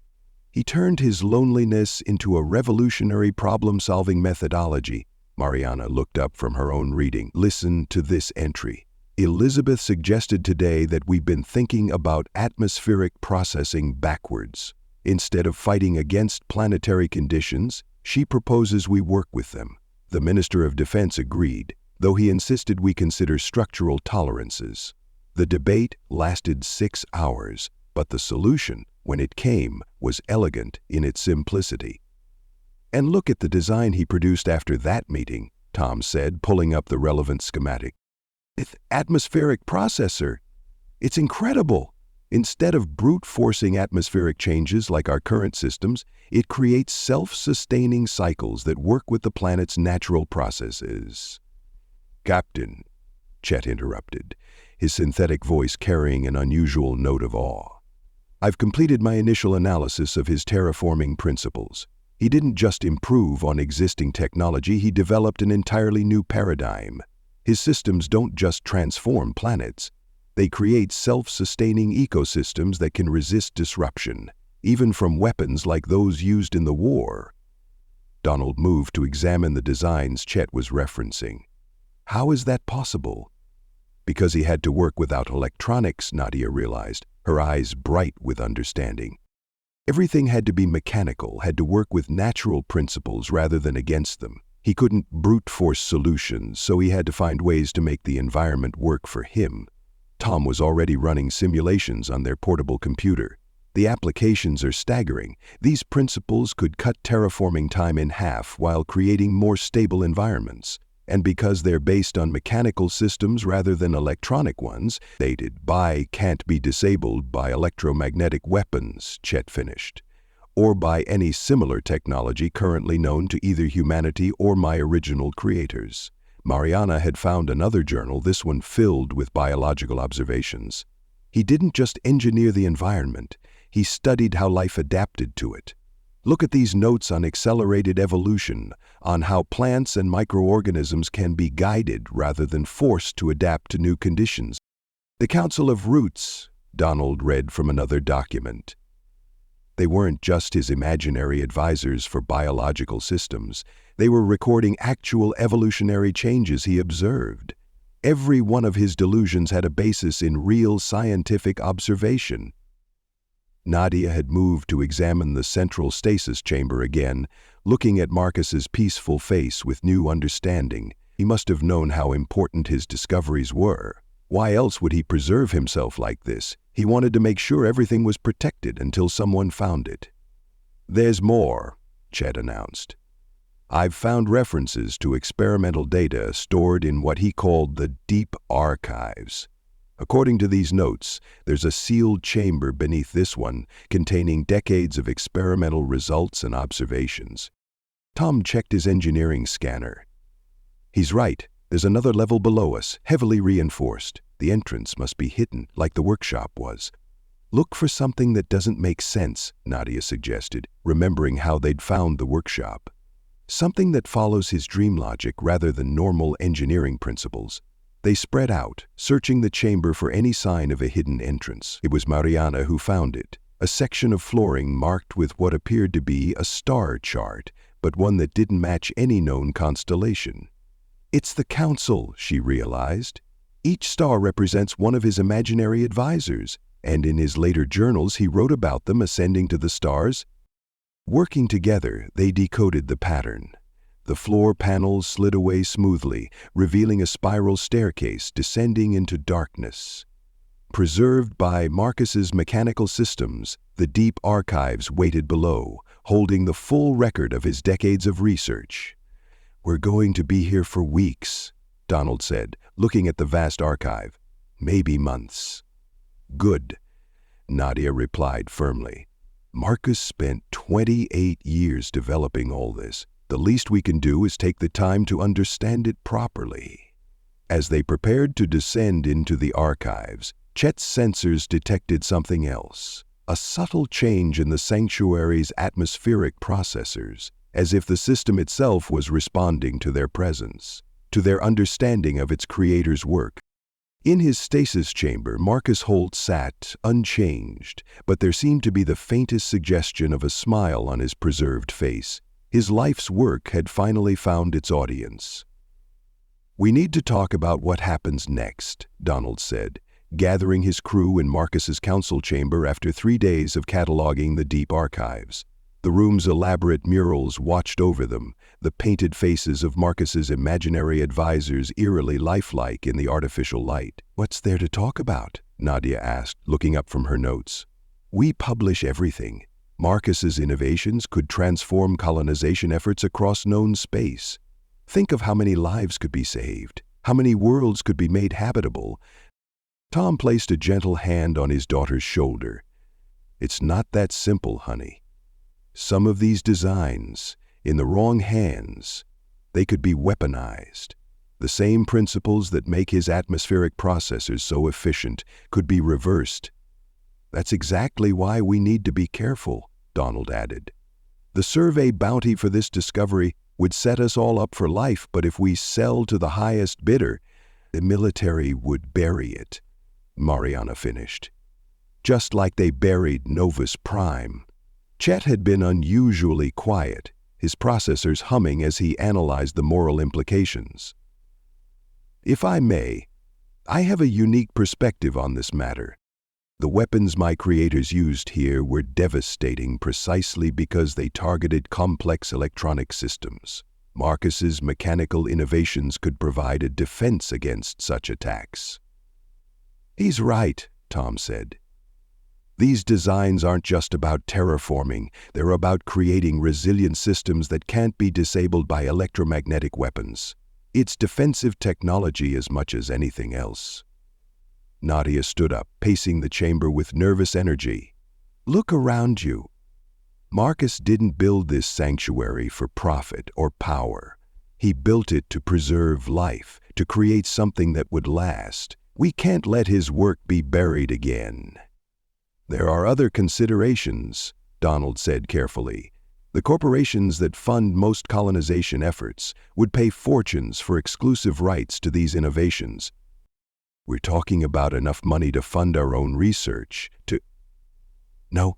He turned his loneliness into a revolutionary problem-solving methodology. Mariana looked up from her own reading. Listen to this entry. Elizabeth suggested today that we've been thinking about atmospheric processing backwards. Instead of fighting against planetary conditions, she proposes we work with them. The Minister of Defense agreed, though he insisted we consider structural tolerances. The debate lasted 6 hours, but the solution, when it came, was elegant in its simplicity. "And look at the design he produced after that meeting," Tom said, pulling up the relevant schematic. "Atmospheric processor. It's incredible. Instead of brute-forcing atmospheric changes like our current systems, it creates self-sustaining cycles that work with the planet's natural processes." "Captain," Chet interrupted, his synthetic voice carrying an unusual note of awe. "I've completed my initial analysis of his terraforming principles. He didn't just improve on existing technology, he developed an entirely new paradigm. His systems don't just transform planets. They create self-sustaining ecosystems that can resist disruption, even from weapons like those used in the war." Donald moved to examine the designs Chet was referencing. "How is that possible?" "Because he had to work without electronics," Nadia realized, her eyes bright with understanding. Everything had to be mechanical, had to work with natural principles rather than against them. He couldn't brute force solutions, so he had to find ways to make the environment work for him. Tom was already running simulations on their portable computer. The applications are staggering. These principles could cut terraforming time in half while creating more stable environments. And because they're based on mechanical systems rather than electronic ones, can't be disabled by electromagnetic weapons, Chet finished, or by any similar technology currently known to either humanity or my original creators. Mariana had found another journal, this one filled with biological observations. He didn't just engineer the environment, he studied how life adapted to it. Look at these notes on accelerated evolution, on how plants and microorganisms can be guided rather than forced to adapt to new conditions. "The Council of Roots," Donald read from another document. They weren't just his imaginary advisors for biological systems. They were recording actual evolutionary changes he observed. Every one of his delusions had a basis in real scientific observation. Nadia had moved to examine the central stasis chamber again, looking at Marcus's peaceful face with new understanding. He must have known how important his discoveries were. Why else would he preserve himself like this? He wanted to make sure everything was protected until someone found it. "There's more," Chet announced. "I've found references to experimental data stored in what he called the deep archives. According to these notes, there's a sealed chamber beneath this one containing decades of experimental results and observations." Tom checked his engineering scanner. "He's right. There's another level below us, heavily reinforced. The entrance must be hidden, like the workshop was." "Look for something that doesn't make sense," Nadia suggested, remembering how they'd found the workshop. "Something that follows his dream logic rather than normal engineering principles." They spread out, searching the chamber for any sign of a hidden entrance. It was Mariana who found it, a section of flooring marked with what appeared to be a star chart, but one that didn't match any known constellation. "It's the Council," she realized. Each star represents one of his imaginary advisors, and in his later journals he wrote about them ascending to the stars. Working together, they decoded the pattern. The floor panels slid away smoothly, revealing a spiral staircase descending into darkness. Preserved by Marcus's mechanical systems, the deep archives waited below, holding the full record of his decades of research. "We're going to be here for weeks," Donald said, looking at the vast archive. "Maybe months." "Good," Nadia replied firmly. "Marcus spent 28 years developing all this. The least we can do is take the time to understand it properly." As they prepared to descend into the archives, Chet's sensors detected something else, a subtle change in the sanctuary's atmospheric processors, as if the system itself was responding to their presence, to their understanding of its creator's work. In his stasis chamber, Marcus Holt sat, unchanged, but there seemed to be the faintest suggestion of a smile on his preserved face. His life's work had finally found its audience. "We need to talk about what happens next," Donald said, gathering his crew in Marcus's council chamber after 3 days of cataloging the deep archives. The room's elaborate murals watched over them, the painted faces of Marcus's imaginary advisors eerily lifelike in the artificial light. "What's there to talk about?" Nadia asked, looking up from her notes. "We publish everything. Marcus's innovations could transform colonization efforts across known space. Think of how many lives could be saved, how many worlds could be made habitable." Tom placed a gentle hand on his daughter's shoulder. "It's not that simple, honey. Some of these designs, in the wrong hands, they could be weaponized. The same principles that make his atmospheric processors so efficient could be reversed. That's exactly why we need to be careful, Donald added. The survey bounty for this discovery would set us all up for life, but if we sell to the highest bidder, the military would bury it, Mariana finished. Just like they buried Novus Prime. Chet had been unusually quiet, his processors humming as he analyzed the moral implications. If I may, I have a unique perspective on this matter. The weapons my creators used here were devastating precisely because they targeted complex electronic systems. Marcus's mechanical innovations could provide a defense against such attacks. He's right, Tom said. These designs aren't just about terraforming, they're about creating resilient systems that can't be disabled by electromagnetic weapons. It's defensive technology as much as anything else. Nadia stood up, pacing the chamber with nervous energy. Look around you. Marcus didn't build this sanctuary for profit or power. He built it to preserve life, to create something that would last. We can't let his work be buried again. There are other considerations, Donald said carefully. The corporations that fund most colonization efforts would pay fortunes for exclusive rights to these innovations. We're talking about enough money to fund our own research, No.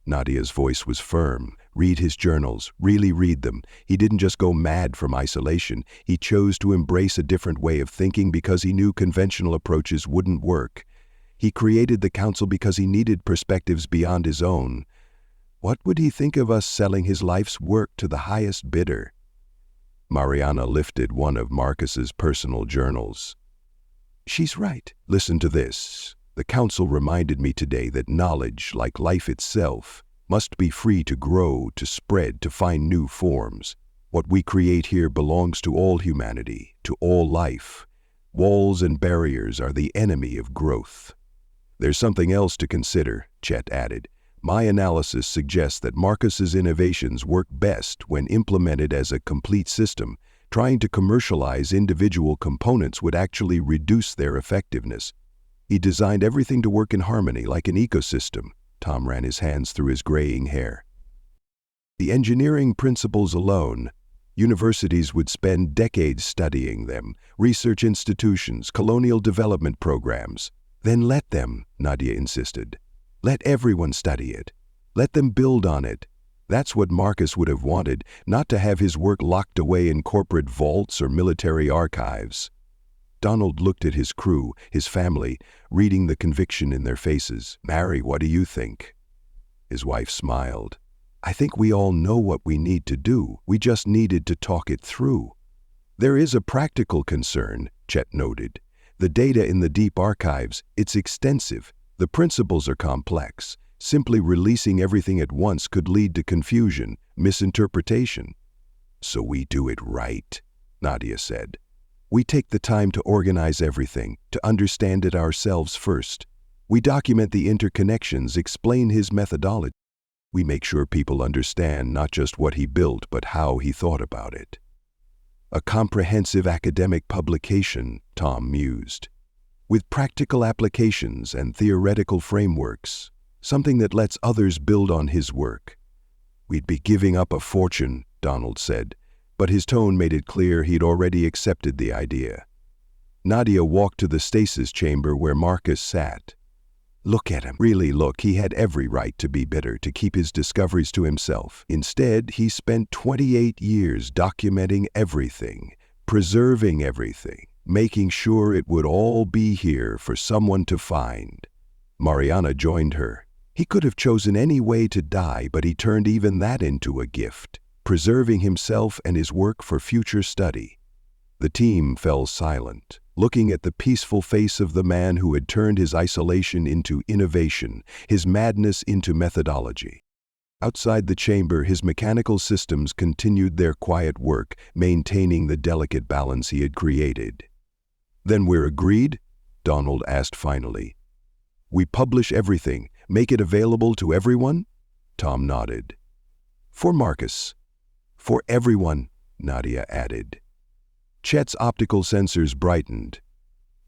Nadia's voice was firm. Read his journals, really read them. He didn't just go mad from isolation. He chose to embrace a different way of thinking because he knew conventional approaches wouldn't work. He created the council because he needed perspectives beyond his own. What would he think of us selling his life's work to the highest bidder? Mariana lifted one of Marcus's personal journals. She's right. Listen to this. The council reminded me today that knowledge, like life itself, must be free to grow, to spread, to find new forms. What we create here belongs to all humanity, to all life. Walls and barriers are the enemy of growth. There's something else to consider, Chet added. My analysis suggests that Marcus's innovations work best when implemented as a complete system. Trying to commercialize individual components would actually reduce their effectiveness. He designed everything to work in harmony like an ecosystem. Tom ran his hands through his graying hair. The engineering principles alone, universities would spend decades studying them, research institutions, colonial development programs. Then let them, Nadia insisted. Let everyone study it. Let them build on it. That's what Marcus would have wanted, not to have his work locked away in corporate vaults or military archives. Donald looked at his crew, his family, reading the conviction in their faces. Mary, what do you think? His wife smiled. I think we all know what we need to do. We just needed to talk it through. There is a practical concern, Chet noted. The data in the deep archives, it's extensive. The principles are complex. Simply releasing everything at once could lead to confusion, misinterpretation. So we do it right, Nadia said. We take the time to organize everything, to understand it ourselves first. We document the interconnections, explain his methodology. We make sure people understand not just what he built, but how he thought about it. A comprehensive academic publication, Tom mused, with practical applications and theoretical frameworks, something that lets others build on his work. We'd be giving up a fortune, Donald said, but his tone made it clear he'd already accepted the idea. Nadia walked to the stasis chamber where Marcus sat. Look at him. Really look, he had every right to be bitter, to keep his discoveries to himself. Instead, he spent 28 years documenting everything, preserving everything, making sure it would all be here for someone to find. Mariana joined her. He could have chosen any way to die, but he turned even that into a gift, preserving himself and his work for future study. The team fell silent, looking at the peaceful face of the man who had turned his isolation into innovation, his madness into methodology. Outside the chamber, his mechanical systems continued their quiet work, maintaining the delicate balance he had created. Then we're agreed? Donald asked finally. We publish everything, make it available to everyone? Tom nodded. For Marcus. For everyone, Nadia added. Chet's optical sensors brightened.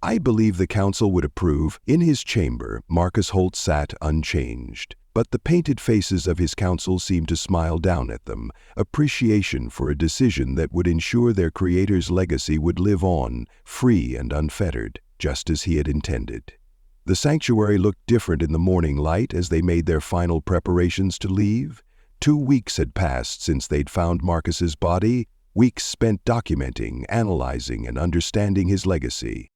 I believe the council would approve. In his chamber, Marcus Holt sat unchanged, but the painted faces of his council seemed to smile down at them, appreciation for a decision that would ensure their creator's legacy would live on, free and unfettered, just as he had intended. The sanctuary looked different in the morning light as they made their final preparations to leave. 2 weeks had passed since they'd found Marcus's body, weeks spent documenting, analyzing, and understanding his legacy.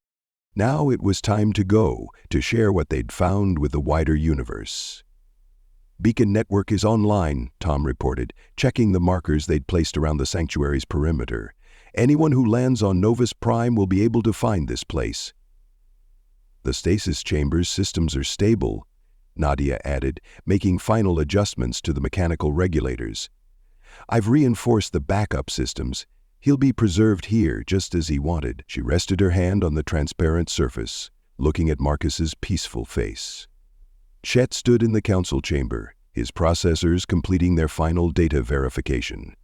Now it was time to go, to share what they'd found with the wider universe. Beacon network is online, Tom reported, checking the markers they'd placed around the sanctuary's perimeter. Anyone who lands on Novus Prime will be able to find this place. The stasis chamber's systems are stable, Nadia added, making final adjustments to the mechanical regulators. I've reinforced the backup systems. He'll be preserved here just as he wanted. She rested her hand on the transparent surface, looking at Marcus's peaceful face. Chet stood in the council chamber, his processors completing their final data verification.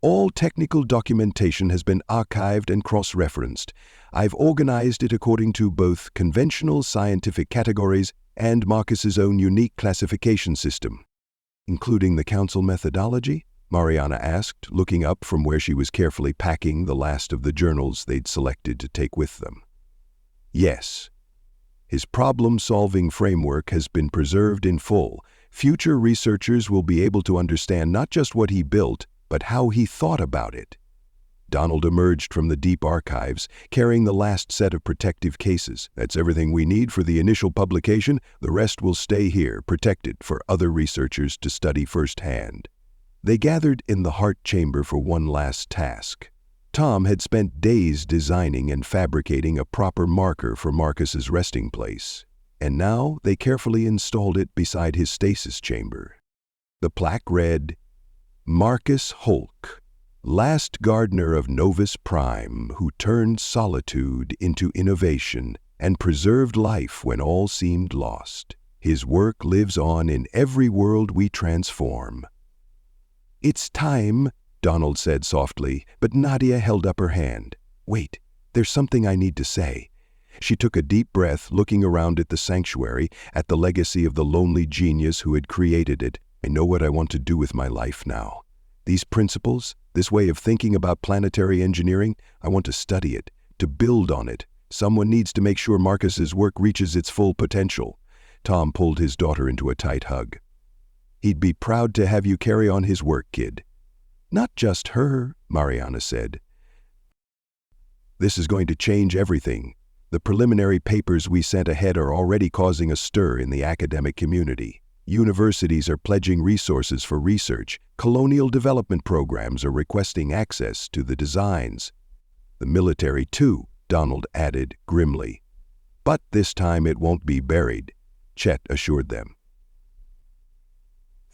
All technical documentation has been archived and cross-referenced. I've organized it according to both conventional scientific categories and Marcus's own unique classification system. Including the council methodology? Mariana asked, looking up from where she was carefully packing the last of the journals they'd selected to take with them. Yes. His problem-solving framework has been preserved in full. Future researchers will be able to understand not just what he built, but how he thought about it. Donald emerged from the deep archives, carrying the last set of protective cases. That's everything we need for the initial publication. The rest will stay here, protected for other researchers to study firsthand. They gathered in the heart chamber for one last task. Tom had spent days designing and fabricating a proper marker for Marcus's resting place, and now they carefully installed it beside his stasis chamber. The plaque read, Marcus Holt, last gardener of Novus Prime, who turned solitude into innovation and preserved life when all seemed lost. His work lives on in every world we transform. It's time, Donald said softly, but Nadia held up her hand. Wait, there's something I need to say. She took a deep breath, looking around at the sanctuary, at the legacy of the lonely genius who had created it. I know what I want to do with my life now. These principles, this way of thinking about planetary engineering, I want to study it, to build on it. Someone needs to make sure Marcus's work reaches its full potential. Tom pulled his daughter into a tight hug. He'd be proud to have you carry on his work, kid. Not just her, Mariana said. This is going to change everything. The preliminary papers we sent ahead are already causing a stir in the academic community. Universities are pledging resources for research. Colonial development programs are requesting access to the designs. The military, too, Donald added grimly. But this time it won't be buried, Chet assured them.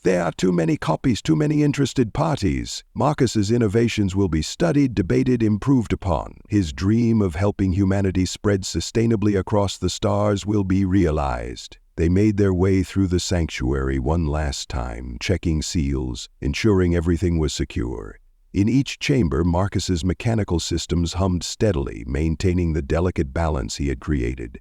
There are too many copies, too many interested parties. Marcus's innovations will be studied, debated, improved upon. His dream of helping humanity spread sustainably across the stars will be realized. They made their way through the sanctuary one last time, checking seals, ensuring everything was secure. In each chamber, Marcus's mechanical systems hummed steadily, maintaining the delicate balance he had created.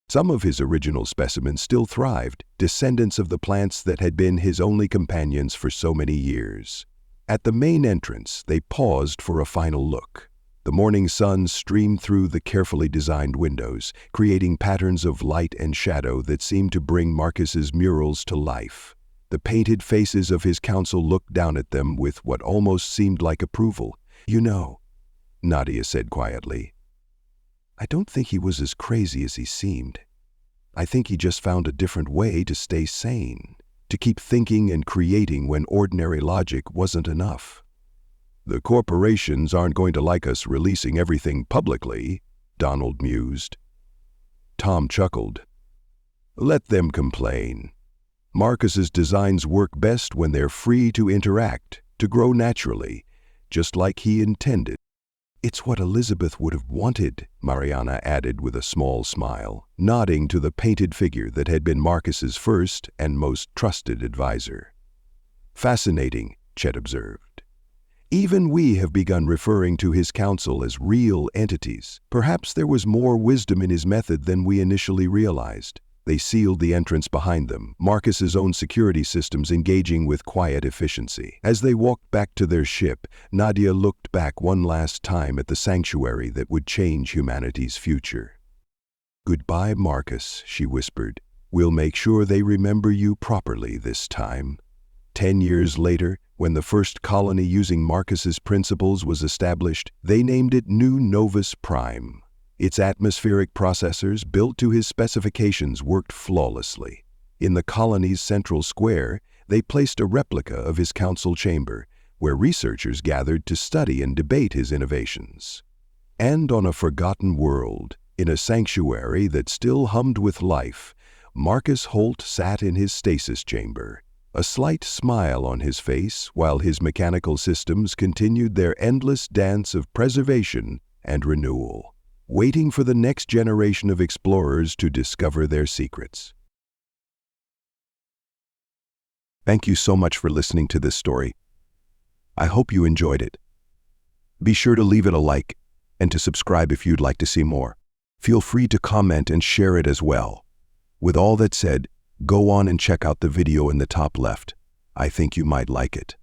Some of his original specimens still thrived, descendants of the plants that had been his only companions for so many years. At the main entrance, they paused for a final look. The morning sun streamed through the carefully designed windows, creating patterns of light and shadow that seemed to bring Marcus's murals to life. The painted faces of his council looked down at them with what almost seemed like approval. You know, Nadia said quietly, I don't think he was as crazy as he seemed. I think he just found a different way to stay sane, to keep thinking and creating when ordinary logic wasn't enough. The corporations aren't going to like us releasing everything publicly, Donald mused. Tom chuckled. Let them complain. Marcus's designs work best when they're free to interact, to grow naturally, just like he intended. It's what Elizabeth would have wanted, Mariana added with a small smile, nodding to the painted figure that had been Marcus's first and most trusted advisor. Fascinating, Chet observed. Even we have begun referring to his council as real entities. Perhaps there was more wisdom in his method than we initially realized. They sealed the entrance behind them, Marcus's own security systems engaging with quiet efficiency. As they walked back to their ship, Nadia looked back one last time at the sanctuary that would change humanity's future. "Goodbye, Marcus," she whispered. "We'll make sure they remember you properly this time." 10 years later, when the first colony using Marcus's principles was established, they named it New Novus Prime. Its atmospheric processors, built to his specifications, worked flawlessly. In the colony's central square, they placed a replica of his council chamber, where researchers gathered to study and debate his innovations. And on a forgotten world, in a sanctuary that still hummed with life, Marcus Holt sat in his stasis chamber, a slight smile on his face while his mechanical systems continued their endless dance of preservation and renewal, waiting for the next generation of explorers to discover their secrets. Thank you so much for listening to this story. I hope you enjoyed it. Be sure to leave it a like and to subscribe if you'd like to see more. Feel free to comment and share it as well. With all that said, go on and check out the video in the top left. I think you might like it.